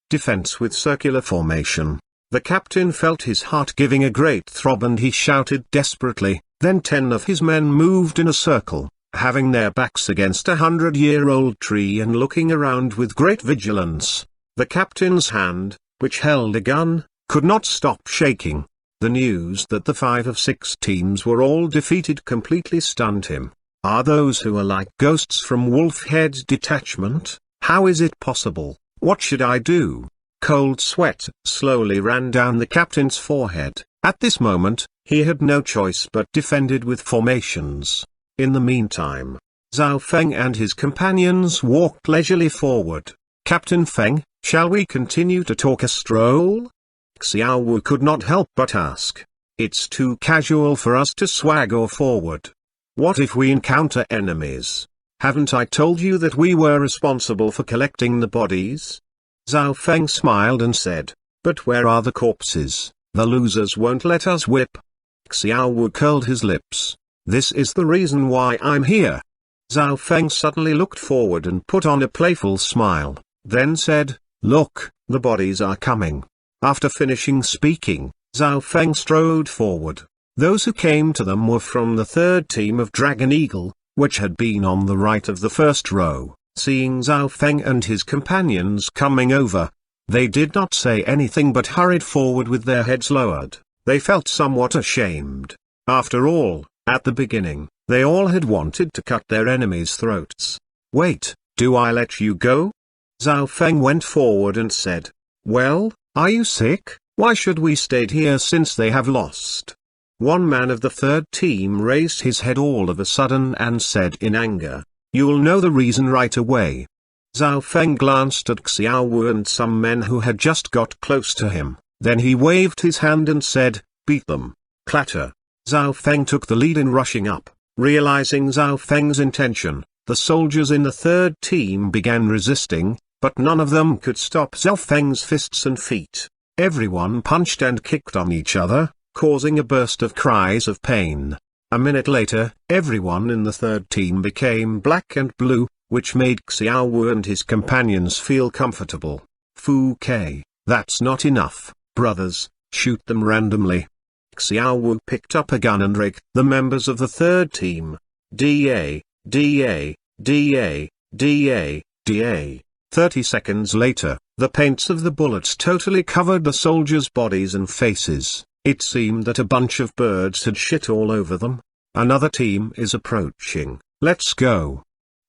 Defense with circular formation. The captain felt his heart giving a great throb and he shouted desperately. Then 10 of his men moved in a circle, having their backs against a 100-year-old tree and looking around with great vigilance. The captain's hand, which held a gun, could not stop shaking. The news that the 5 of 6 teams were all defeated completely stunned him. Are those who are like ghosts from Wolfhead Detachment? How is it possible? What should I do? Cold sweat slowly ran down the captain's forehead. At this moment, he had no choice but defended with formations. In the meantime, Zhao Feng and his companions walked leisurely forward. Captain Feng, shall we continue to talk a stroll? Xiaowu could not help but ask. It's too casual for us to swagger forward. What if we encounter enemies? Haven't I told you that we were responsible for collecting the bodies? Zhao Feng smiled and said, but where are the corpses? The losers won't let us whip. Xiaowu curled his lips. This is the reason why I'm here. Zhao Feng suddenly looked forward and put on a playful smile, then said, look, the bodies are coming. After finishing speaking, Zhao Feng strode forward. Those who came to them were from the 3rd team of Dragon Eagle, which had been on the right of the first row. Seeing Zhao Feng and his companions coming over, they did not say anything but hurried forward with their heads lowered. They felt somewhat ashamed. After all, at the beginning, they all had wanted to cut their enemies' throats. Wait, do I let you go? Zhao Feng went forward and said, well, are you sick? Why should we stay here since they have lost? One man of the 3rd team raised his head all of a sudden and said in anger, you'll know the reason right away. Zhao Feng glanced at Xiaowu and some men who had just got close to him, then he waved his hand and said, beat them. Clatter. Zhao Feng took the lead in rushing up. Realizing Zhao Feng's intention, The soldiers in the third team began resisting, but none of them could stop Zhao Feng's fists and feet. Everyone punched and kicked on each other, causing a burst of cries of pain. A minute later, everyone in the third team became black and blue, which made Xiaowu and his companions feel comfortable. Fu Ke, that's not enough, brothers, shoot them randomly. Xiaowu picked up a gun and raked the members of the third team. Da, da, da, da, da. 30 seconds later, the paints of the bullets totally covered the soldiers' bodies and faces. It seemed that a bunch of birds had shit all over them. Another team is approaching, let's go.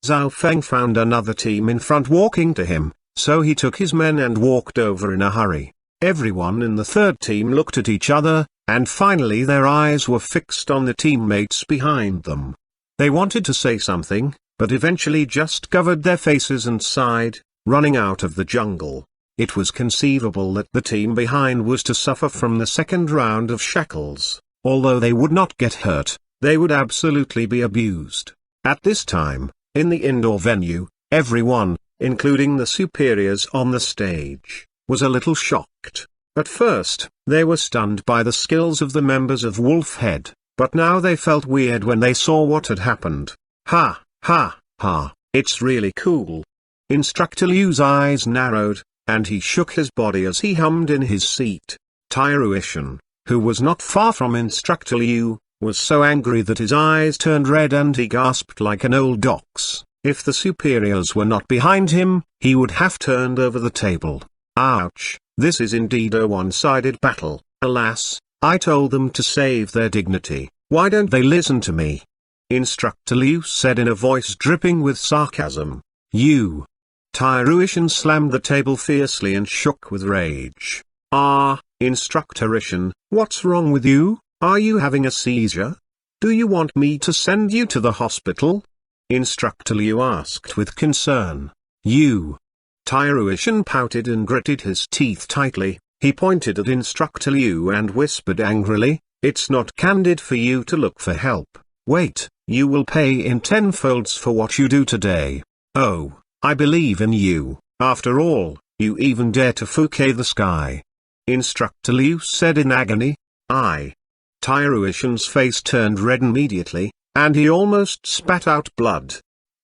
Zhao Feng found another team in front walking to him, so he took his men and walked over in a hurry. Everyone in the third team looked at each other, and finally their eyes were fixed on the teammates behind them. They wanted to say something, but eventually just covered their faces and sighed, running out of the jungle. It was conceivable that the team behind was to suffer from the second round of shackles. Although they would not get hurt, they would absolutely be abused. At this time, in the indoor venue, everyone, including the superiors on the stage, was a little shocked. At first, they were stunned by the skills of the members of Wolfhead, but now they felt weird when they saw what had happened. Ha, ha, ha, it's really cool. Instructor Liu's eyes narrowed, and he shook his body as he hummed in his seat. Tyruishan, who was not far from Instructor Liu, was so angry that his eyes turned red and he gasped like an old ox. If the superiors were not behind him, he would have turned over the table. Ouch, this is indeed a one-sided battle. Alas, I told them to save their dignity, why don't they listen to me? Instructor Liu said in a voice dripping with sarcasm. You. Tyruishan slammed the table fiercely and shook with rage. Ah, Instructor Ishan, what's wrong with you? Are you having a seizure? Do you want me to send you to the hospital? Instructor Liu asked with concern. You. Tyruishan pouted and gritted his teeth tightly. He pointed at Instructor Liu and whispered angrily, it's not candid for you to look for help. Wait, you will pay in tenfolds for what you do today. Oh. I believe in you, after all, you even dare to Fuke the sky. Instructor Liu said in agony. Tyruishan's face turned red immediately, and he almost spat out blood.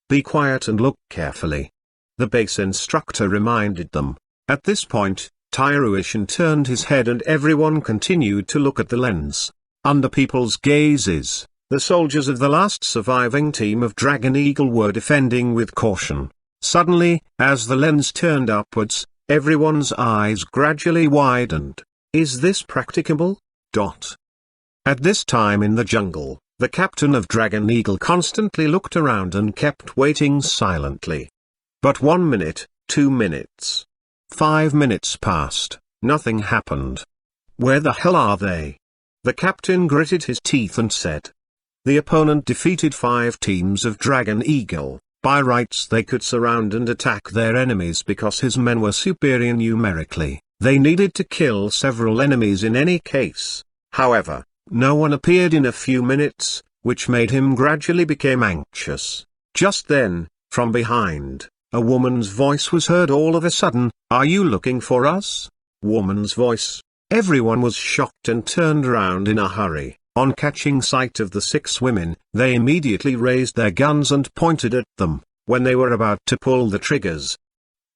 Be quiet and look carefully. The base instructor reminded them. At this point, Tyruishan turned his head and everyone continued to look at the lens. Under people's gazes, the soldiers of the last surviving team of Dragon Eagle were defending with caution. Suddenly, as the lens turned upwards, everyone's eyes gradually widened. Is this practicable? At this time in the jungle, the captain of Dragon Eagle constantly looked around and kept waiting silently. But 1 minute, 2 minutes. 5 minutes passed, nothing happened. Where the hell are they? The captain gritted his teeth and said. The opponent defeated 5 teams of Dragon Eagle. By rights they could surround and attack their enemies because his men were superior numerically. They needed to kill several enemies in any case. However, no one appeared in a few minutes, which made him gradually become anxious. Just then, from behind, a woman's voice was heard all of a sudden. Are you looking for us? Woman's voice. Everyone was shocked and turned around in a hurry. On catching sight of the 6 women, they immediately raised their guns and pointed at them. When they were about to pull the triggers,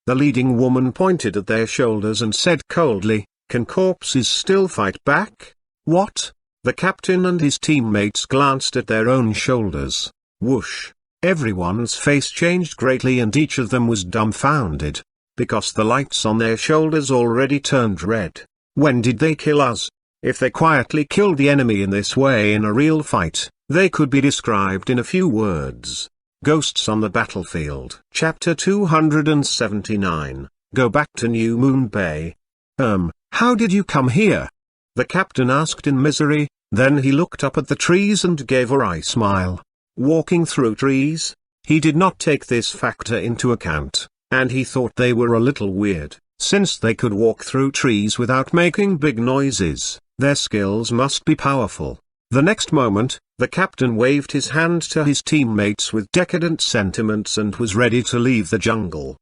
the leading woman pointed at their shoulders and said coldly, can corpses still fight back? What? The captain and his teammates glanced at their own shoulders. Whoosh! Everyone's face changed greatly and each of them was dumbfounded, because the lights on their shoulders already turned red. When did they kill us? If they quietly killed the enemy in this way in a real fight, they could be described in a few words. Ghosts on the Battlefield. Chapter 279. Go back to New Moon Bay. How did you come here? The captain asked in misery, then he looked up at the trees and gave a wry smile. Walking through trees? He did not take this factor into account, and he thought they were a little weird, since they could walk through trees without making big noises. Their skills must be powerful. The next moment, the captain waved his hand to his teammates with decadent sentiments and was ready to leave the jungle.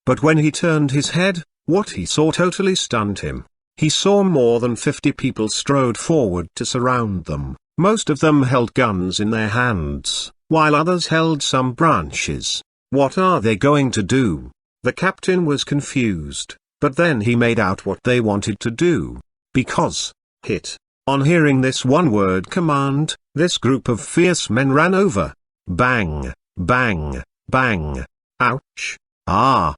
But when he turned his head, what he saw totally stunned him. He saw more than 50 people strode forward to surround them. Most of them held guns in their hands, while others held some branches. What are they going to do? The captain was confused, but then he made out what they wanted to do. Because, hit. On hearing this one-word command, this group of fierce men ran over. Bang, bang, bang. Ouch. Ah.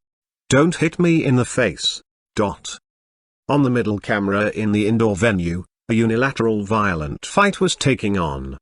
Don't hit me in the face. On the middle camera in the indoor venue, a unilateral violent fight was taking on.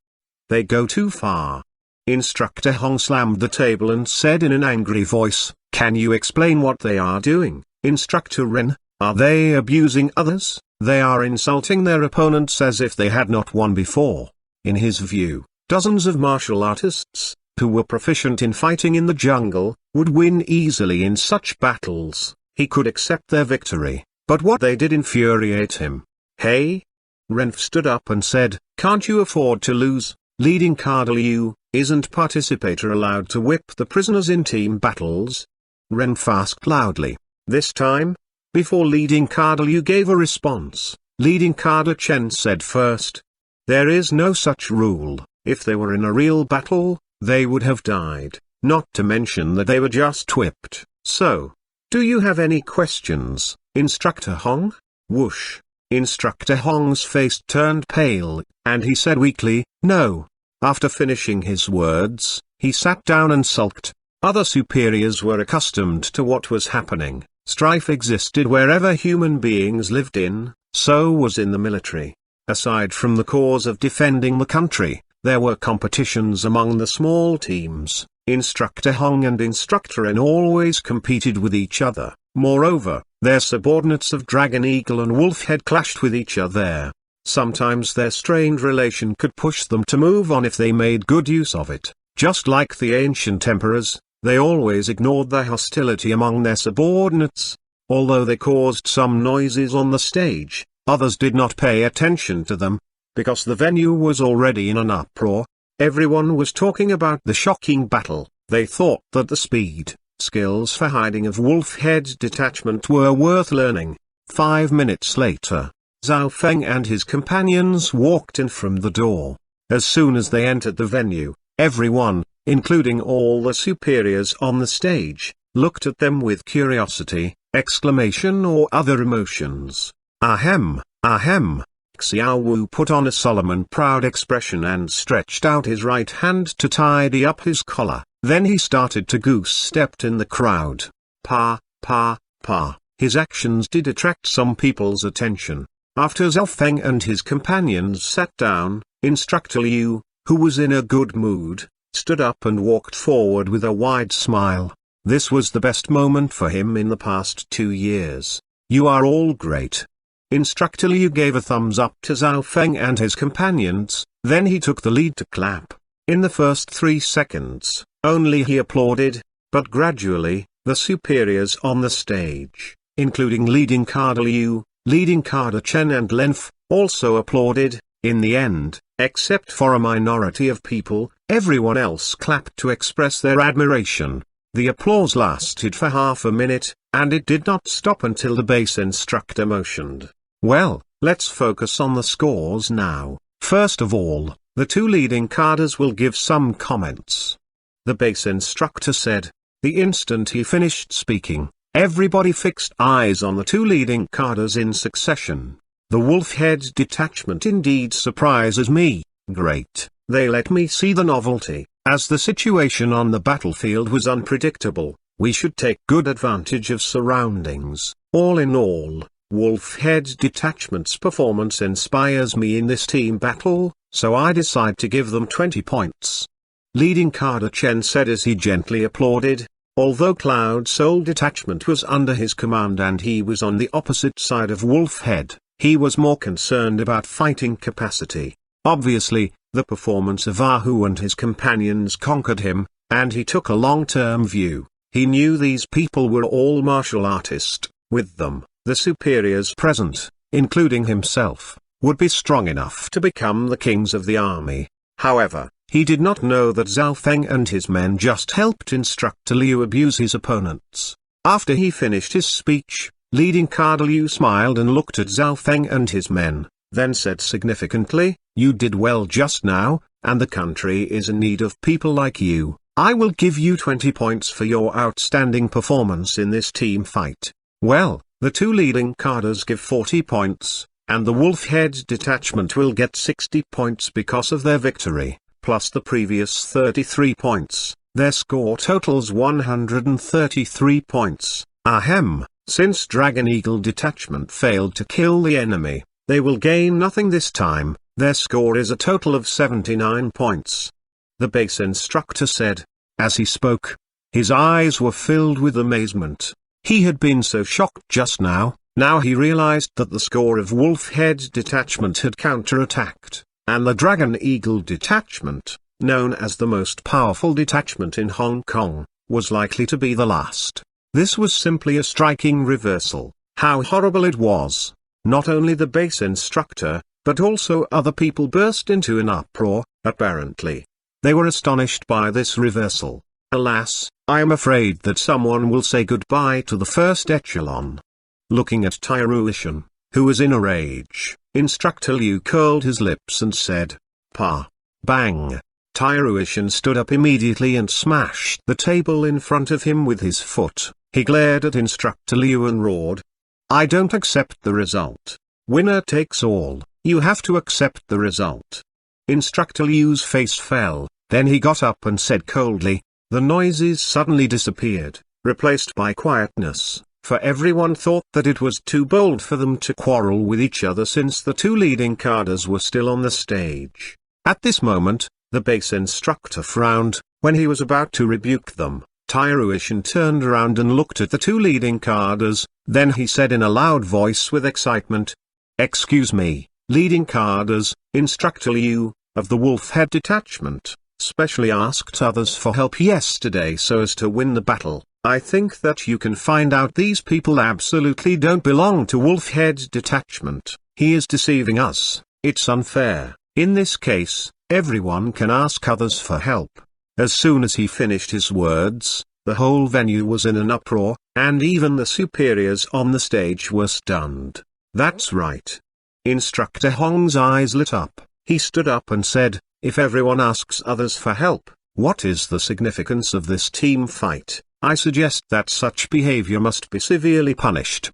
They go too far. Instructor Hong slammed the table and said in an angry voice, "Can you explain what they are doing, Instructor Ren? Are they abusing others? They are insulting their opponents as if they had not won before." In his view, dozens of martial artists, who were proficient in fighting in the jungle, would win easily in such battles. He could accept their victory, but what they did infuriate him. "Hey?" Renf stood up and said, "Can't you afford to lose? Leading card Liu, isn't participator allowed to whip the prisoners in team battles?" Renf asked loudly. This time, before leading card Liu gave a response, leading card Chen said first. "There is no such rule. If they were in a real battle, they would have died, not to mention that they were just whipped. So, do you have any questions, Instructor Hong?" Whoosh. Instructor Hong's face turned pale, and he said weakly, "No." After finishing his words, he sat down and sulked. Other superiors were accustomed to what was happening. Strife existed wherever human beings lived in, so was in the military. Aside from the cause of defending the country, there were competitions among the small teams. Instructor Hong and Instructor Ren always competed with each other. Moreover, their subordinates of Dragon Eagle and Wolfhead clashed with each other. Sometimes their strained relation could push them to move on if they made good use of it. Just like the ancient emperors, they always ignored the hostility among their subordinates. Although they caused some noises on the stage, others did not pay attention to them. Because the venue was already in an uproar, everyone was talking about the shocking battle. They thought that the speed, skills for hiding of Wolfhead detachment were worth learning. 5 minutes later, Zhao Feng and his companions walked in from the door. As soon as they entered the venue, everyone, including all the superiors on the stage, looked at them with curiosity, exclamation or other emotions. Ahem, ahem. Xiao Wu put on a solemn and proud expression and stretched out his right hand to tidy up his collar. Then he started to goose-stepped in the crowd. Pa, pa, pa. His actions did attract some people's attention. After Zhao Feng and his companions sat down, Instructor Liu, who was in a good mood, stood up and walked forward with a wide smile. This was the best moment for him in the past 2 years. "You are all great." Instructor Liu gave a thumbs up to Zhao Feng and his companions, then he took the lead to clap. In the first 3 seconds, only he applauded, but gradually, the superiors on the stage, including leading card Liu, leading card Chen and Lenf, also applauded. In the end, except for a minority of people, everyone else clapped to express their admiration. The applause lasted for half a minute, and it did not stop until the base instructor motioned. "Well, let's focus on the scores now. First of all, the 2 leading carders will give some comments." The base instructor said. The instant he finished speaking, everybody fixed eyes on the 2 leading carders in succession. "The Wolfhead detachment indeed surprises me. Great, they let me see the novelty. As the situation on the battlefield was unpredictable, we should take good advantage of surroundings. All in all, Wolfhead detachment's performance inspires me in this team battle, so I decide to give them 20 points." Leading Carter Chen said as he gently applauded. Although Cloud Soul detachment was under his command and he was on the opposite side of Wolfhead, he was more concerned about fighting capacity. Obviously, the performance of Ahu and his companions conquered him, and he took a long-term view. He knew these people were all martial artists. With them, the superiors present, including himself, would be strong enough to become the kings of the army. However, he did not know that Zhao Feng and his men just helped Instructor Liu abuse his opponents. After he finished his speech, leading card Liu smiled and looked at Zhao Feng and his men, then said significantly, "You did well just now, and the country is in need of people like you. I will give you 20 points for your outstanding performance in this team fight." Well, the two leading carders give 40 points, and the Wolf Head detachment will get 60 points because of their victory, plus the previous 33 points. Their score totals 133 points. Ahem, since Dragon Eagle detachment failed to kill the enemy, they will gain nothing this time. Their score is a total of 79 points. The base instructor said. As he spoke, his eyes were filled with amazement. He had been so shocked just now he realized that the score of Wolf Head detachment had counterattacked, and the Dragon Eagle detachment, known as the most powerful detachment in Hong Kong, was likely to be the last. This was simply a striking reversal. How horrible it was! Not only the base instructor, but also other people burst into an uproar, apparently. They were astonished by this reversal. Alas, I am afraid that someone will say goodbye to the first echelon. Looking at Tairuishan, who was in a rage, Instructor Liu curled his lips and said, "Pa!" Bang! Tairuishan stood up immediately and smashed the table in front of him with his foot. He glared at Instructor Liu and roared, "I don't accept the result. Winner takes all. You have to accept the result." Instructor Liu's face fell, then he got up and said coldly. The noises suddenly disappeared, replaced by quietness, for everyone thought that it was too bold for them to quarrel with each other since the two leading carders were still on the stage. At this moment, the base instructor frowned. When he was about to rebuke them, Tairuishan turned around and looked at the two leading carders, then he said in a loud voice with excitement, "Excuse me, leading carders, Instructor Liu, of the Wolf Head detachment, specially asked others for help yesterday so as to win the battle. I think that you can find out these people absolutely don't belong to Wolf Head detachment. He is deceiving us. It's unfair. In this case, everyone can ask others for help." As soon as he finished his words, the whole venue was in an uproar, and even the superiors on the stage were stunned. That's right. Instructor Hong's eyes lit up. He stood up and said, "If everyone asks others for help, what is the significance of this team fight? I suggest that such behavior must be severely punished."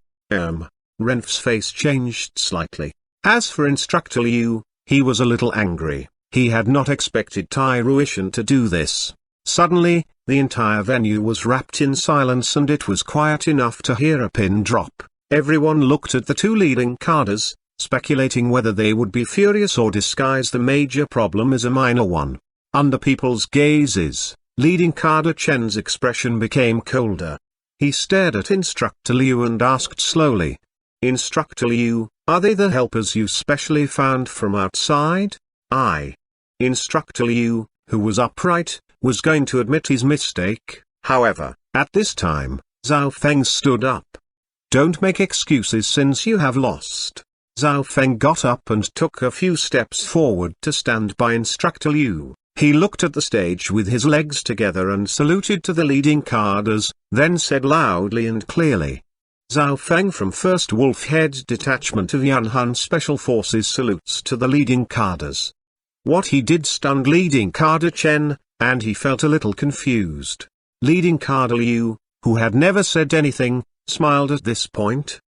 Renf's face changed slightly. As for Instructor Liu, he was a little angry. He had not expected Tairuishan to do this. Suddenly, the entire venue was wrapped in silence and it was quiet enough to hear a pin drop. Everyone looked at the two leading carders, speculating whether they would be furious or disguise the major problem as a minor one. Under people's gazes, leading carder Chen's expression became colder. He stared at Instructor Liu and asked slowly, "Instructor Liu, are they the helpers you specially found from outside?" Instructor Liu, who was upright, was going to admit his mistake. However, at this time, Zhao Feng stood up. "Don't make excuses since you have lost." Zhao Feng got up and took a few steps forward to stand by Instructor Liu. He looked at the stage with his legs together and saluted to the leading carders, then said loudly and clearly, "Zhao Feng from 1st Wolf Head Detachment of Zhang Han Special Forces salutes to the leading carders." What he did stunned leading carder Chen, and he felt a little confused. Leading carder Liu, who had never said anything, smiled at this point.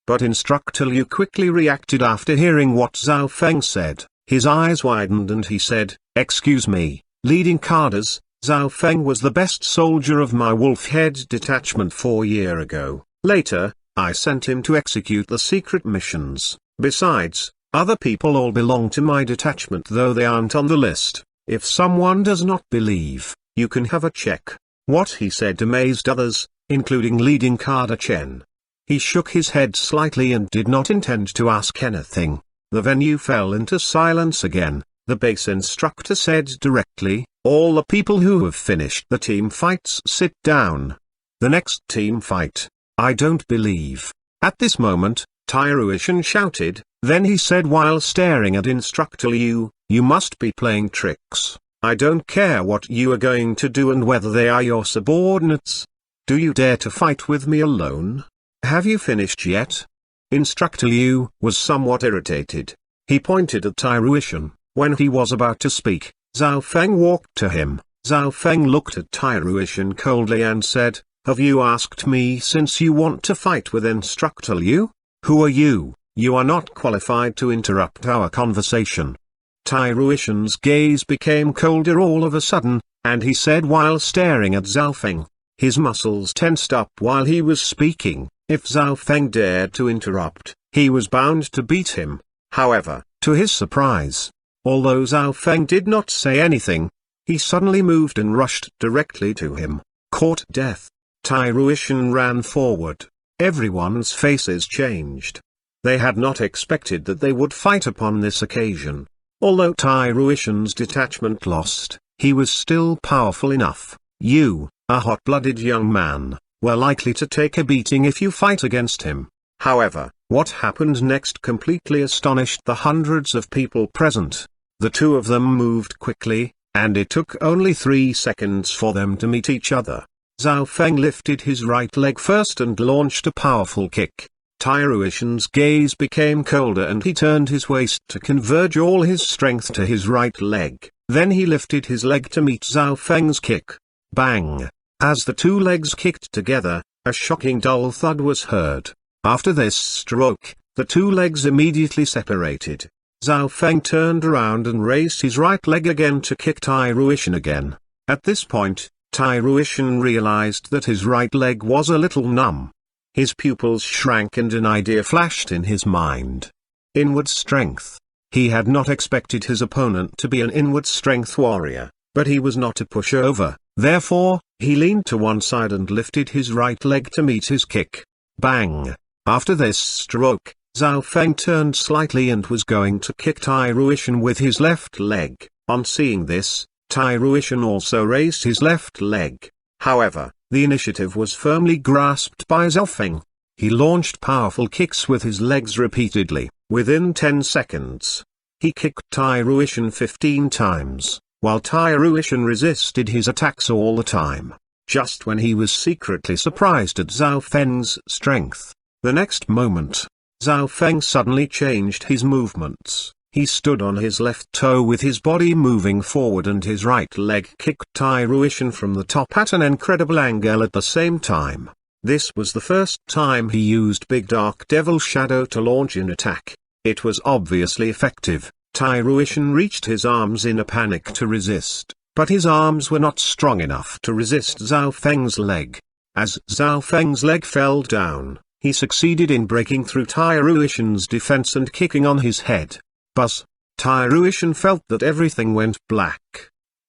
But Instructor Liu quickly reacted after hearing what Zhao Feng said. His eyes widened and he said, "Excuse me, leading carders, Zhao Feng was the best soldier of my Wolf Head detachment 4 years ago. Later, I sent him to execute the secret missions. Besides, other people all belong to my detachment though they aren't on the list. If someone does not believe, you can have a check." What he said amazed others, including leading carder Chen. He shook his head slightly and did not intend to ask anything. The venue fell into silence again. The base instructor said directly, "All the people who have finished the team fights sit down. The next team fight, I don't believe." At this moment, Tairuishan shouted, Then he said while staring at Instructor Liu, "You must be playing tricks. I don't care what you are going to do and whether they are your subordinates. Do you dare to fight with me alone? Have you finished yet?" Instructor Liu was somewhat irritated. He pointed at Tai Ruishan. When he was about to speak, Zhao Feng walked to him. Zhao Feng looked at Tai Ruishan coldly and said, "Have you asked me since you want to fight with Instructor Liu? Who are you? You are not qualified to interrupt our conversation." Tai Ruishan's gaze became colder all of a sudden, and he said while staring at Zhao Feng. His muscles tensed up while he was speaking. If Zhao Feng dared to interrupt, he was bound to beat him. However, to his surprise, although Zhao Feng did not say anything, he suddenly moved and rushed directly to him. Caught death. Tai Ruishan ran forward. Everyone's faces changed. They had not expected that they would fight upon this occasion. Although Tai Ruishan's detachment lost, he was still powerful enough. You, a hot-blooded young man, were likely to take a beating if you fight against him. However, what happened next completely astonished the hundreds of people present. The two of them moved quickly, and it took only 3 seconds for them to meet each other. Zhao Feng lifted his right leg first and launched a powerful kick. Tai Ruishan's gaze became colder and he turned his waist to converge all his strength to his right leg. Then he lifted his leg to meet Zhao Feng's kick. Bang! As the two legs kicked together, a shocking dull thud was heard. After this stroke, the two legs immediately separated. Zhao Feng turned around and raised his right leg again to kick Tai Ruishan again. At this point, Tai Ruishan realized that his right leg was a little numb. His pupils shrank and an idea flashed in his mind. Inward strength. He had not expected his opponent to be an inward strength warrior, but he was not a pushover. Therefore, he leaned to one side and lifted his right leg to meet his kick. Bang! After this stroke, Zhao Feng turned slightly and was going to kick Tai Ruishan with his left leg. On seeing this, Tai Ruishan also raised his left leg. However, the initiative was firmly grasped by Zhao Feng. He launched powerful kicks with his legs repeatedly. Within 10 seconds, he kicked Tai Ruishan 15 times, while Tai Ruishan resisted his attacks all the time. Just when he was secretly surprised at Zhao Feng's strength, the next moment, Zhao Feng suddenly changed his movements. He stood on his left toe with his body moving forward and his right leg kicked Tai Ruishan from the top at an incredible angle at the same time. This was the first time he used Big Dark Devil Shadow to launch an attack. It was obviously effective. Tai Ruishan reached his arms in a panic to resist, but his arms were not strong enough to resist Zhao Feng's leg. As Zhao Feng's leg fell down, he succeeded in breaking through Tai Ruishan's defense and kicking on his head. Buzz! Tai Ruishan felt that everything went black.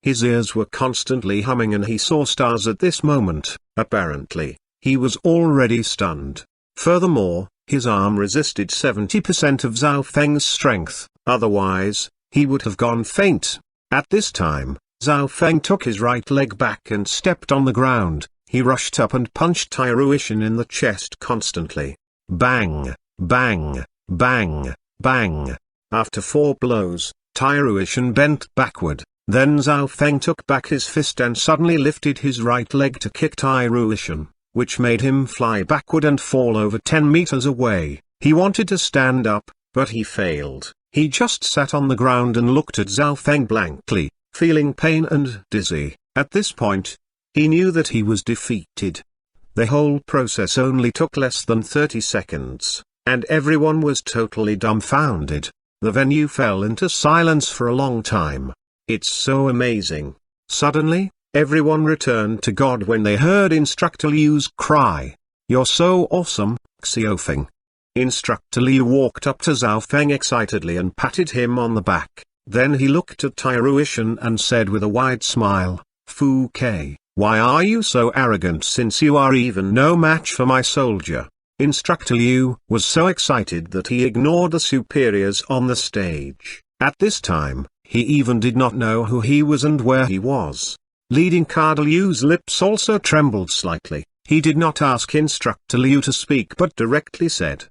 His ears were constantly humming and he saw stars at this moment. Apparently, he was already stunned. Furthermore, his arm resisted 70% of Zhao Feng's strength, otherwise, he would have gone faint. At this time, Zhao Feng took his right leg back and stepped on the ground. He rushed up and punched Tai Ruishan in the chest constantly. Bang! Bang! Bang! Bang! After 4 blows, Tai Ruishan bent backward. Then Zhao Feng took back his fist and suddenly lifted his right leg to kick Tai Ruishan, which made him fly backward and fall over 10 meters away. He wanted to stand up, but he failed. He just sat on the ground and looked at Zhao Feng blankly, feeling pain and dizzy. At this point, he knew that he was defeated. The whole process only took less than 30 seconds, and everyone was totally dumbfounded. The venue fell into silence for a long time. It's so amazing. Suddenly, everyone returned to God when they heard Instructor Liu's cry. "You're so awesome, Xiaofeng." Instructor Liu walked up to Zhao Feng excitedly and patted him on the back. Then he looked at Tai Ruishan and said with a wide smile, "Fu Ke, why are you so arrogant since you are even no match for my soldier?" Instructor Liu was so excited that he ignored the superiors on the stage. At this time, he even did not know who he was and where he was. Leading card Liu's lips also trembled slightly. He did not ask Instructor Liu to speak but directly said,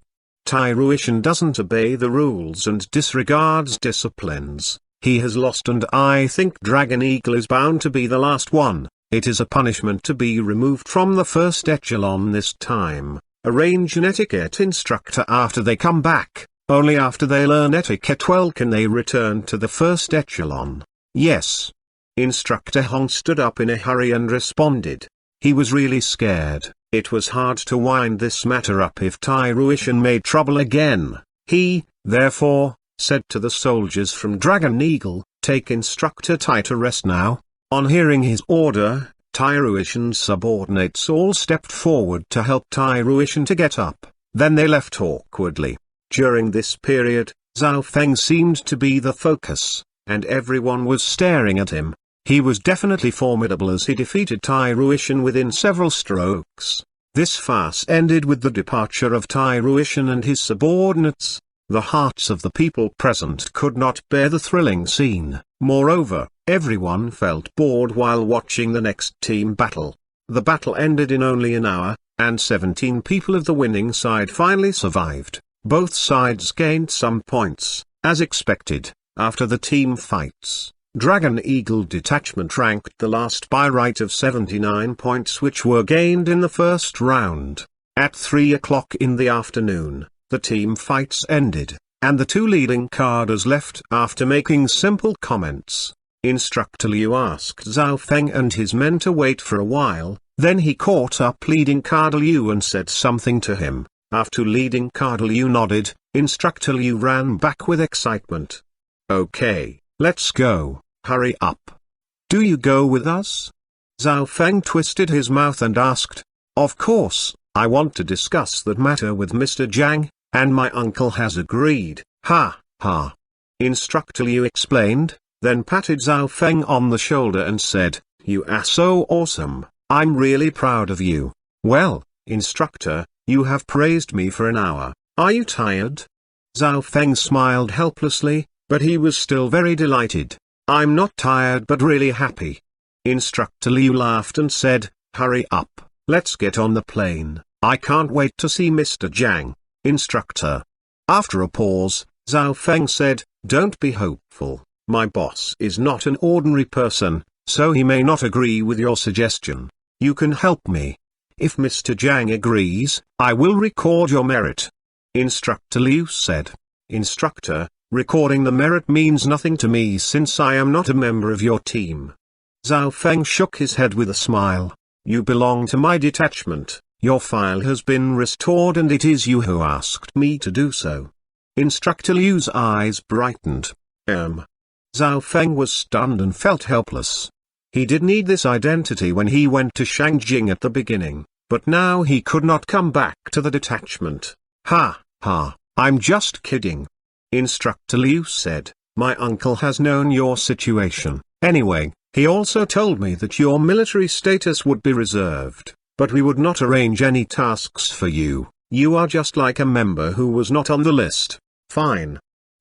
Tyruishan doesn't obey the rules and disregards disciplines. He has lost, and I think Dragon Eagle is bound to be the last one. It is a punishment to be removed from the first echelon this time. Arrange an etiquette instructor after they come back. Only after they learn etiquette well can they return to the first echelon. Yes. Instructor Hong stood up in a hurry and responded. He was really scared. It was hard to wind this matter up if Tyruishan made trouble again. He, therefore, said to the soldiers from Dragon Eagle, "Take Instructor Tai to rest now." On hearing his order, Tyruishan's subordinates all stepped forward to help Tyruishan to get up. Then they left awkwardly. During this period, Zhao Feng seemed to be the focus, and everyone was staring at him. He was definitely formidable as he defeated Tyruishan within several strokes. This farce ended with the departure of Tyruishan and his subordinates. The hearts of the people present could not bear the thrilling scene. Moreover, everyone felt bored while watching the next team battle. The battle ended in only an hour, and 17 people of the winning side finally survived. Both sides gained some points, as expected, after the team fights. Dragon Eagle Detachment ranked the last by right of 79 points which were gained in the first round. At 3 o'clock in the afternoon, the team fights ended, and the two leading carders left after making simple comments. Instructor Liu asked Zhao Feng and his men to wait for a while, then he caught up leading carder Liu and said something to him. After leading carder Liu nodded, Instructor Liu ran back with excitement. "Okay, let's go, hurry up. Do you go with us?" Zhao Feng twisted his mouth and asked. "Of course, I want to discuss that matter with Mr. Zhang, and my uncle has agreed." "Ha, ha." Instructor Liu explained, then patted Zhao Feng on the shoulder and said, "You are so awesome, I'm really proud of you. Well, instructor, you have praised me for an hour. Are you tired?" Zhao Feng smiled helplessly, but he was still very delighted. "I'm not tired but really happy." Instructor Liu laughed and said, "Hurry up, let's get on the plane. I can't wait to see Mr. Zhang." Instructor. After a pause, Zhao Feng said, "Don't be hopeful. My boss is not an ordinary person, so he may not agree with your suggestion. You can help me. If Mr. Zhang agrees, I will record your merit." Instructor Liu said. "Instructor, recording the merit means nothing to me since I am not a member of your team." Zhao Feng shook his head with a smile. "You belong to my detachment. Your file has been restored and it is you who asked me to do so." Instructor Liu's eyes brightened. Zhao Feng was stunned and felt helpless. He did need this identity when he went to Shangjing at the beginning, but now he could not come back to the detachment. "Ha, ha, I'm just kidding." Instructor Liu said, "My uncle has known your situation. Anyway, he also told me that your military status would be reserved. But we would not arrange any tasks for you. You are just like a member who was not on the list." "Fine."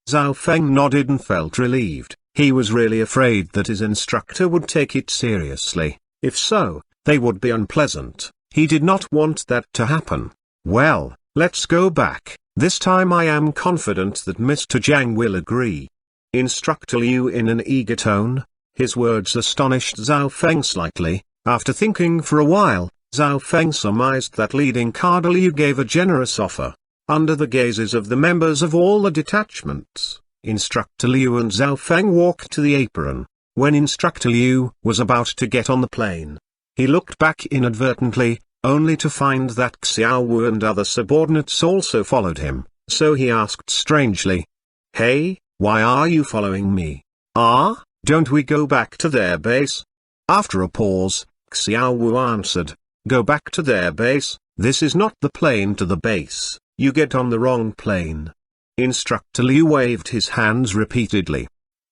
Zhao Feng nodded and felt relieved. He was really afraid that his instructor would take it seriously. If so, they would be unpleasant. He did not want that to happen. "Well, let's go back. This time I am confident that Mr. Zhang will agree." Instructor Liu in an eager tone. His words astonished Zhao Feng slightly. After thinking for a while, Zhao Feng surmised that leading carder Liu gave a generous offer. Under the gazes of the members of all the detachments, Instructor Liu and Zhao Feng walked to the apron. When Instructor Liu was about to get on the plane, he looked back inadvertently, only to find that Xuanhuan and other subordinates also followed him, so he asked strangely, "Hey, why are you following me? Don't we go back to their base?" After a pause, Xuanhuan answered, "Go back to their base? This is not the plane to the base, you get on the wrong plane." Instructor Liu waved his hands repeatedly.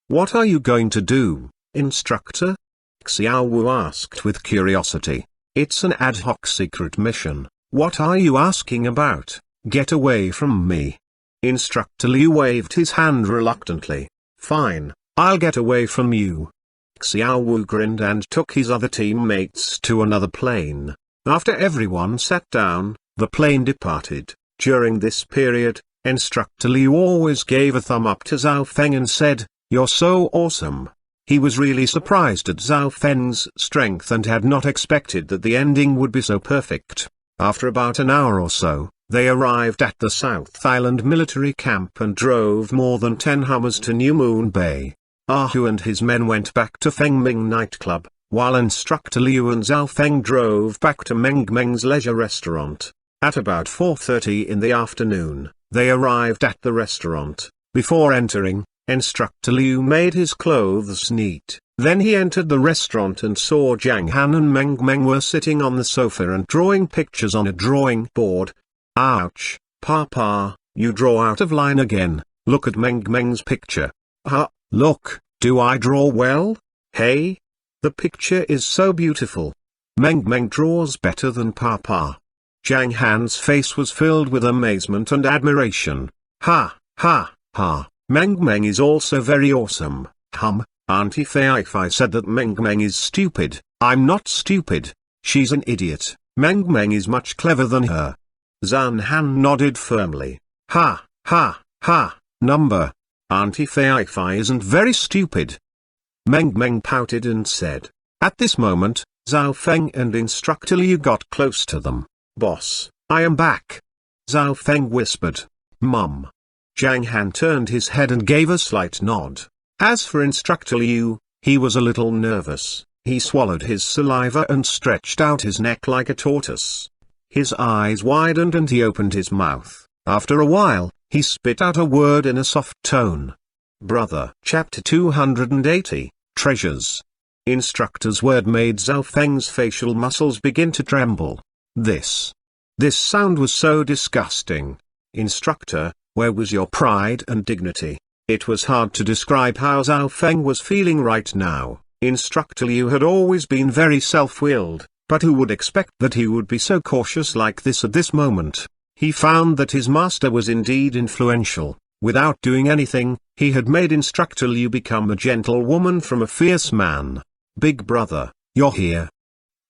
"What are you going to do, instructor?" Xiaowu asked with curiosity. "It's an ad hoc secret mission. What are you asking about? Get away from me." Instructor Liu waved his hand reluctantly. "Fine, I'll get away from you." Xiaowu grinned and took his other teammates to another plane. After everyone sat down, the plane departed. During this period, Instructor Liu always gave a thumb up to Zhao Feng and said, "You're so awesome." He was really surprised at Zhao Feng's strength and had not expected that the ending would be so perfect. After about an hour or so, they arrived at the South Island military camp and drove more than 10 Hummers to New Moon Bay. Hu and his men went back to Fengming nightclub, while Instructor Liu and Zhao Feng drove back to Mengmeng's leisure restaurant. At about 4:30 in the afternoon, they arrived at the restaurant. Before entering, Instructor Liu made his clothes neat. Then he entered the restaurant and saw Zhang Han and Meng were sitting on the sofa and drawing pictures on a drawing board. "Ouch, Papa, you draw out of line again. Look at Meng's picture." Look, do I draw well? Hey? The picture is so beautiful. Meng draws better than Papa. Zhang Han's face was filled with amazement and admiration. Ha, ha, ha. Meng is also very awesome. Auntie Fei said that Meng is stupid. I'm not stupid. She's an idiot. Meng is much clever than her. Zhang Han nodded firmly. Ha, ha, ha, number. Auntie Fei isn't very stupid. Meng pouted and said. At this moment, Zhao Feng and Instructor Liu got close to them. "Boss, I am back." Zhao Feng whispered. "Mum." Zhang Han turned his head and gave a slight nod. As for Instructor Liu, he was a little nervous. He swallowed his saliva and stretched out his neck like a tortoise. His eyes widened and he opened his mouth. After a while, he spit out a word in a soft tone. Brother. Chapter 280, Treasures. Instructor's word made Zhao Feng's facial muscles begin to tremble. This sound was so disgusting. Instructor, where was your pride and dignity? It was hard to describe how Zhao Feng was feeling right now. Instructor Liu had always been very self-willed, but who would expect that he would be so cautious like this at this moment? He found that his master was indeed influential. Without doing anything, he had made Instructor Liu become a gentle woman from a fierce man. Big brother, you're here.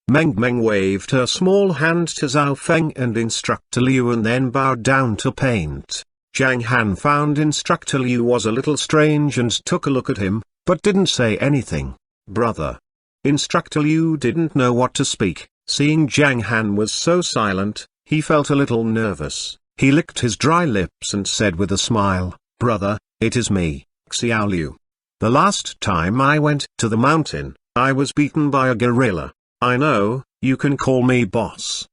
Meng waved her small hand to Zhao Feng and Instructor Liu and then bowed down to paint. Zhang Han found Instructor Liu was a little strange and took a look at him, but didn't say anything. Brother. Instructor Liu didn't know what to speak. Seeing Zhang Han was so silent, he felt a little nervous. He licked his dry lips and said with a smile, Brother, it is me, Xiao Liu. The last time I went to the mountain, I was beaten by a gorilla. I know, you can call me boss.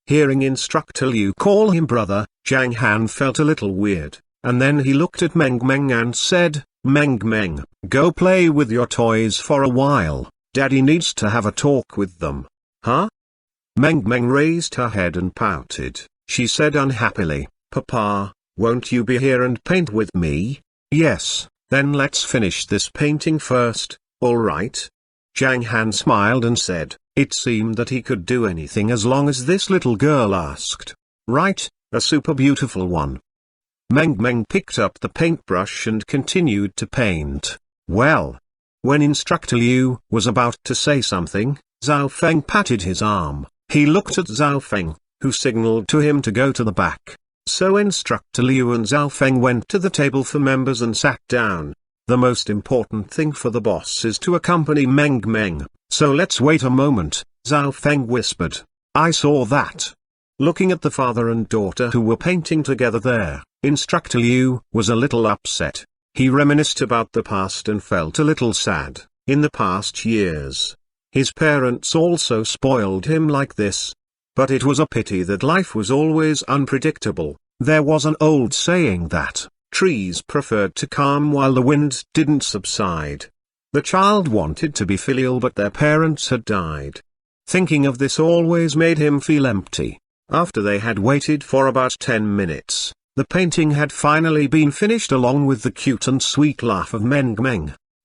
Hearing Instructor Liu call him brother, Zhang Han felt a little weird, and then he looked at Meng and said, Meng, go play with your toys for a while, Daddy needs to have a talk with them. Huh? Meng raised her head and pouted. She said unhappily, Papa, won't you be here and paint with me? Yes, then let's finish this painting first, alright? Zhang Han smiled and said, it seemed that he could do anything as long as this little girl asked. Right, a super beautiful one. Meng picked up the paintbrush and continued to paint. Well. When Instructor Liu was about to say something, Zhao Feng patted his arm. He looked at Zhao Feng, who signaled to him to go to the back. So Instructor Liu and Zhao Feng went to the table for members and sat down. The most important thing for the boss is to accompany Meng, so let's wait a moment, Zhao Feng whispered. I saw that. Looking at the father and daughter who were painting together there, Instructor Liu was a little upset. He reminisced about the past and felt a little sad. In the past years, his parents also spoiled him like this. But it was a pity that life was always unpredictable. There was an old saying that trees preferred to calm while the wind didn't subside. The child wanted to be filial but their parents had died. Thinking of this always made him feel empty. After they had waited for about 10 minutes, the painting had finally been finished along with the cute and sweet laugh of Meng.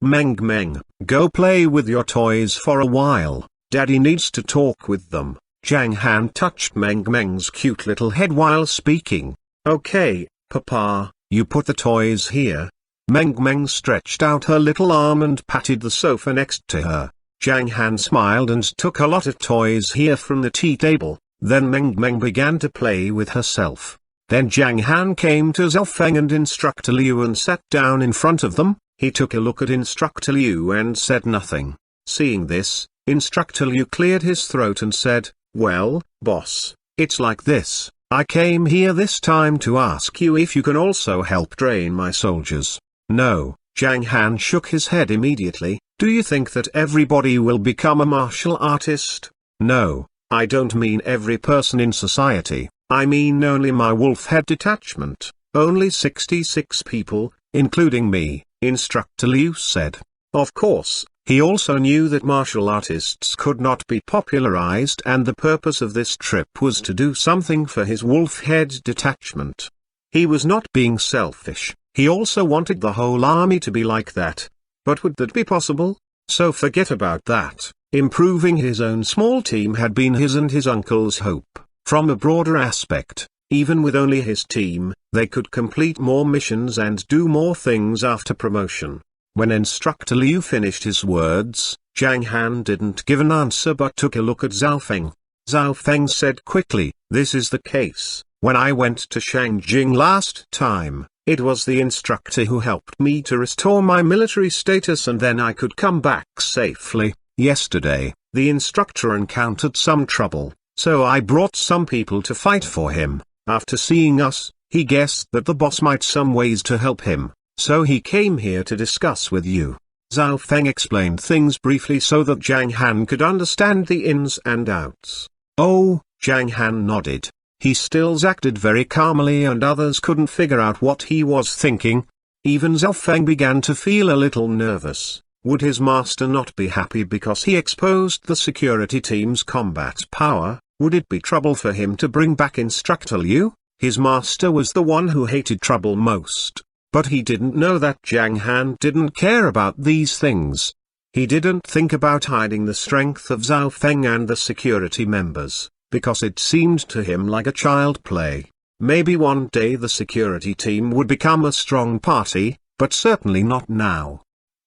Meng, go play with your toys for a while, Daddy needs to talk with them. Zhang Han touched Meng's cute little head while speaking. Okay, Papa, you put the toys here. Meng stretched out her little arm and patted the sofa next to her. Zhang Han smiled and took a lot of toys here from the tea table. Then Meng began to play with herself. Then Zhang Han came to Zhao Feng and Instructor Liu and sat down in front of them. He took a look at Instructor Liu and said nothing. Seeing this, Instructor Liu cleared his throat and said, "Well, boss, it's like this. I came here this time to ask you if you can also help train my soldiers." "No," Zhang Han shook his head immediately. "Do you think that everybody will become a martial artist?" "No, I don't mean every person in society. I mean only my wolf head detachment. Only 66 people, including me," Instructor Liu said. Of course, he also knew that martial artists could not be popularized, and the purpose of this trip was to do something for his wolf head detachment. He was not being selfish, he also wanted the whole army to be like that. But would that be possible? So forget about that. Improving his own small team had been his and his uncle's hope. From a broader aspect, even with only his team, they could complete more missions and do more things after promotion. When Instructor Liu finished his words, Zhang Han didn't give an answer but took a look at Zhao Feng. Zhao Feng said quickly, "This is the case. When I went to Shangjing last time, it was the instructor who helped me to restore my military status and then I could come back safely. Yesterday, the instructor encountered some trouble, so I brought some people to fight for him. After seeing us, he guessed that the boss might some ways to help him, so he came here to discuss with you." Zhao Feng explained things briefly so that Zhang Han could understand the ins and outs. "Oh," Zhang Han nodded. He still acted very calmly and others couldn't figure out what he was thinking. Even Zhao Feng began to feel a little nervous. Would his master not be happy because he exposed the security team's combat power? Would it be trouble for him to bring back Instructor Liu? His master was the one who hated trouble most. But he didn't know that Zhang Han didn't care about these things. He didn't think about hiding the strength of Zhao Feng and the security members, because it seemed to him like a child play. Maybe one day the security team would become a strong party, but certainly not now.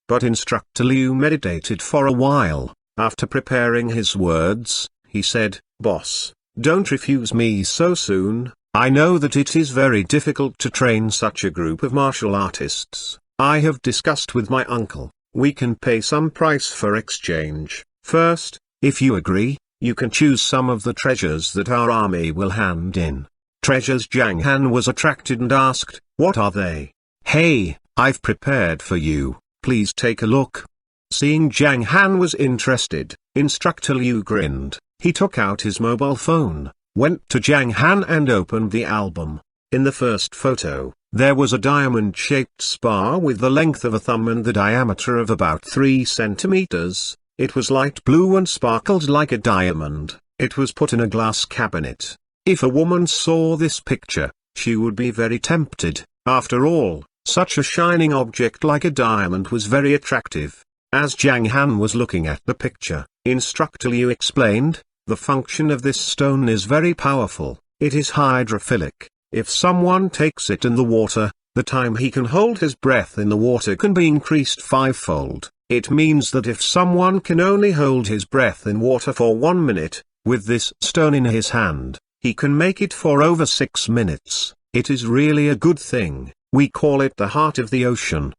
But Instructor Liu meditated for a while. After preparing his words, he said, "Boss, don't refuse me so soon. I know that it is very difficult to train such a group of martial artists. I have discussed with my uncle. We can pay some price for exchange. First, if you agree, you can choose some of the treasures that our army will hand in." Treasures? Zhang Han was attracted and asked, "What are they?" "Hey, I've prepared for you. Please take a look." Seeing Zhang Han was interested, Instructor Liu grinned. He took out his mobile phone, went to Zhang Han and opened the album. In the first photo, there was a diamond-shaped spar with the length of a thumb and the diameter of about 3 centimeters. It was light blue and sparkled like a diamond. It was put in a glass cabinet. If a woman saw this picture, she would be very tempted. After all, such a shining object like a diamond was very attractive. As Zhang Han was looking at the picture, Instructor Liu explained, "The function of this stone is very powerful. It is hydrophilic. If someone takes it in the water, the time he can hold his breath in the water can be increased 5-fold. It means that if someone can only hold his breath in water for 1 minute, with this stone in his hand, he can make it for over 6 minutes. It is really a good thing. We call it the heart of the ocean."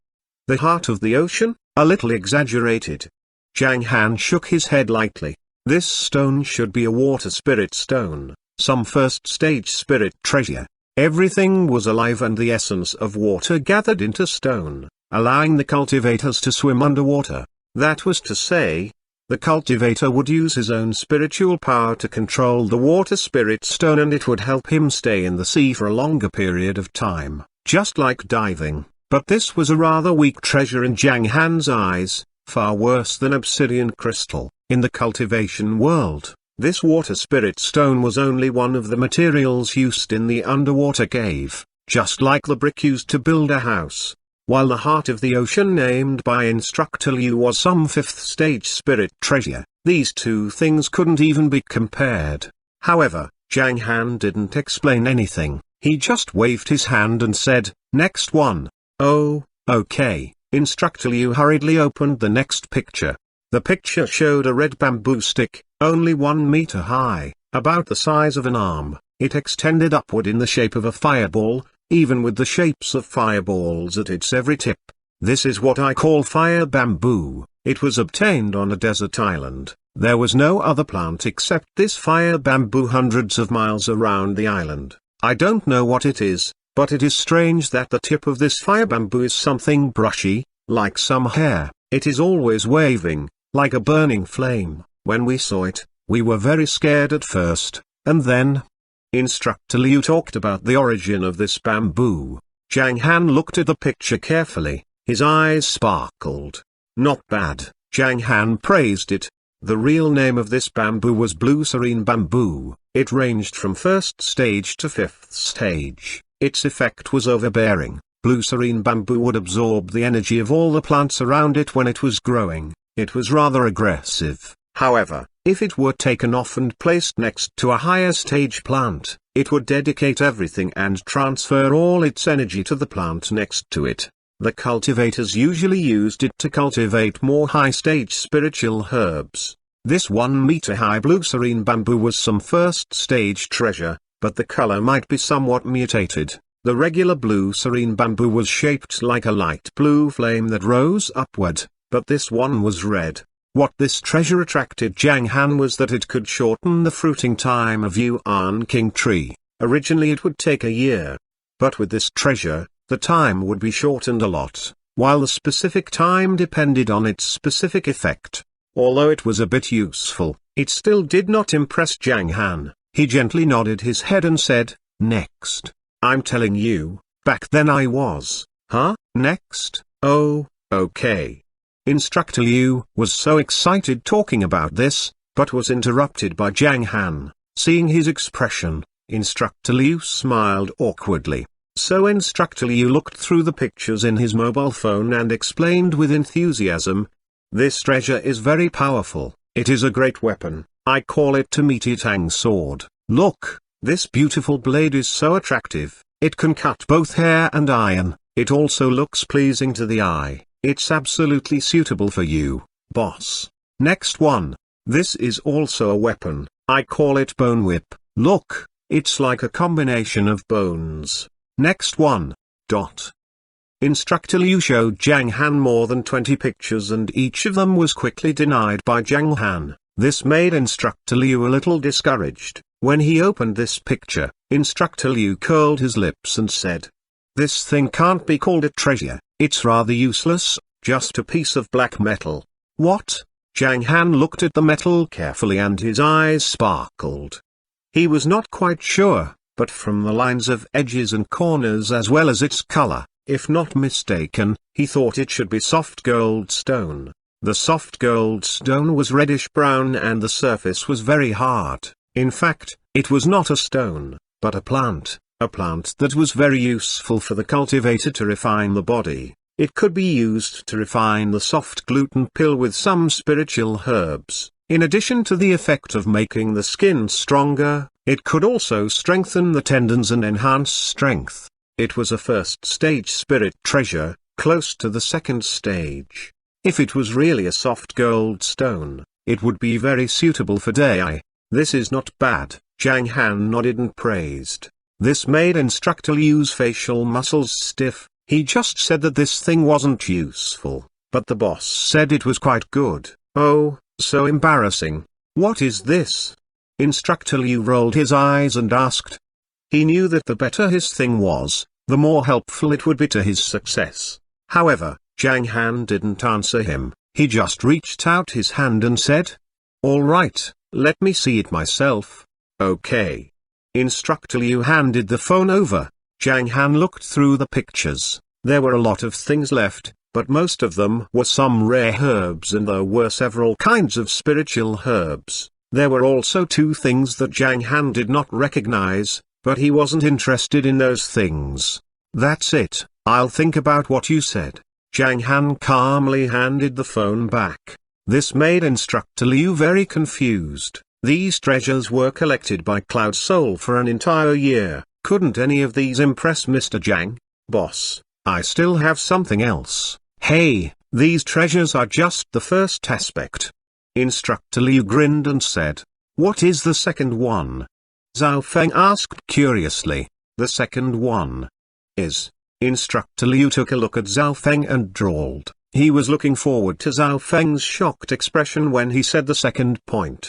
The heart of the ocean? A little exaggerated. Zhang Han shook his head lightly. This stone should be a water spirit stone, some first-stage spirit treasure. Everything was alive and the essence of water gathered into stone, allowing the cultivators to swim underwater. That was to say, the cultivator would use his own spiritual power to control the water spirit stone and it would help him stay in the sea for a longer period of time, just like diving. But this was a rather weak treasure in Zhang Han's eyes, far worse than obsidian crystal. In the cultivation world, this water spirit stone was only one of the materials used in the underwater cave, just like the brick used to build a house. While the heart of the ocean named by Instructor Liu was some 5th-stage spirit treasure, these two things couldn't even be compared. However, Zhang Han didn't explain anything. He just waved his hand and said, "Next one." "Oh, okay." Instructor Liu hurriedly opened the next picture. The picture showed a red bamboo stick, only 1 meter high, about the size of an arm. It extended upward in the shape of a fireball, even with the shapes of fireballs at its every tip. This is what I call fire bamboo. It was obtained on a desert island. There was no other plant except this fire bamboo hundreds of miles around the island. I don't know what it is, but it is strange that the tip of this fire bamboo is something brushy, like some hair. It is always waving, like a burning flame. When we saw it, we were very scared at first, and then... Instructor Liu talked about the origin of this bamboo. Zhang Han looked at the picture carefully. His eyes sparkled. Not bad, Zhang Han praised it. The real name of this bamboo was blue serene bamboo. It ranged from first stage to fifth stage. Its effect was overbearing. Blue serene bamboo would absorb the energy of all the plants around it when it was growing. It was rather aggressive. However, if it were taken off and placed next to a higher stage plant, it would dedicate everything and transfer all its energy to the plant next to it. The cultivators usually used it to cultivate more high-stage spiritual herbs. This 1 meter high blue serene bamboo was some first-stage treasure, but the color might be somewhat mutated. The regular blue serene bamboo was shaped like a light blue flame that rose upward, but this one was red. What this treasure attracted Zhang Han was that it could shorten the fruiting time of Yuan King tree. Originally it would take a year. But with this treasure, the time would be shortened a lot, while the specific time depended on its specific effect. Although it was a bit useful, it still did not impress Zhang Han. He gently nodded his head and said, "Next. I'm telling you, back then I was." "Huh? Next? Oh, okay." Instructor Liu was so excited talking about this, but was interrupted by Zhang Han. Seeing his expression, Instructor Liu smiled awkwardly. So Instructor Liu looked through the pictures in his mobile phone and explained with enthusiasm, "This treasure is very powerful. It is a great weapon. I call it Tomiti Tang sword. Look, this beautiful blade is so attractive. It can cut both hair and iron. It also looks pleasing to the eye. It's absolutely suitable for you, boss." Next one. "This is also a weapon. I call it bone whip. Look, it's like a combination of bones." Next one. Instructor Liu showed Zhang Han more than 20 pictures and each of them was quickly denied by Zhang Han. This made Instructor Liu a little discouraged. When he opened this picture, Instructor Liu curled his lips and said, "This thing can't be called a treasure. It's rather useless, just a piece of black metal." "What?" Zhang Han looked at the metal carefully and his eyes sparkled. He was not quite sure, but from the lines of edges and corners as well as its color, if not mistaken, he thought it should be soft gold stone. The soft gold stone was reddish-brown and the surface was very hard. In fact, it was not a stone, but a plant that was very useful for the cultivator to refine the body. It could be used to refine the soft gluten pill with some spiritual herbs. In addition to the effect of making the skin stronger, it could also strengthen the tendons and enhance strength. It was a first-stage spirit treasure, close to the second stage. If it was really a soft gold stone, it would be very suitable for Dai. "This is not bad," Zhang Han nodded and praised. This made Instructor Liu's facial muscles stiff. He just said that this thing wasn't useful, but the boss said it was quite good. Oh, so embarrassing. "What is this?" Instructor Liu rolled his eyes and asked. He knew that the better his thing was, the more helpful it would be to his success. However, Zhang Han didn't answer him. He just reached out his hand and said, "All right, let me see it myself." "Okay." Instructor Liu handed the phone over. Zhang Han looked through the pictures. There were a lot of things left, but most of them were some rare herbs and there were several kinds of spiritual herbs. There were also 2 things that Zhang Han did not recognize, but he wasn't interested in those things. "That's it, I'll think about what you said." Zhang Han calmly handed the phone back. This made Instructor Liu very confused. These treasures were collected by Cloud Soul for an entire year. Couldn't any of these impress Mr. Zhang? "Boss, I still have something else." "Hey, these treasures are just the first aspect." Instructor Liu grinned and said, "What is the second one?" Zhao Feng asked curiously. The second one is. Instructor Liu took a look at Zhao Feng and drawled. He was looking forward to Zhao Feng's shocked expression when he said the second point.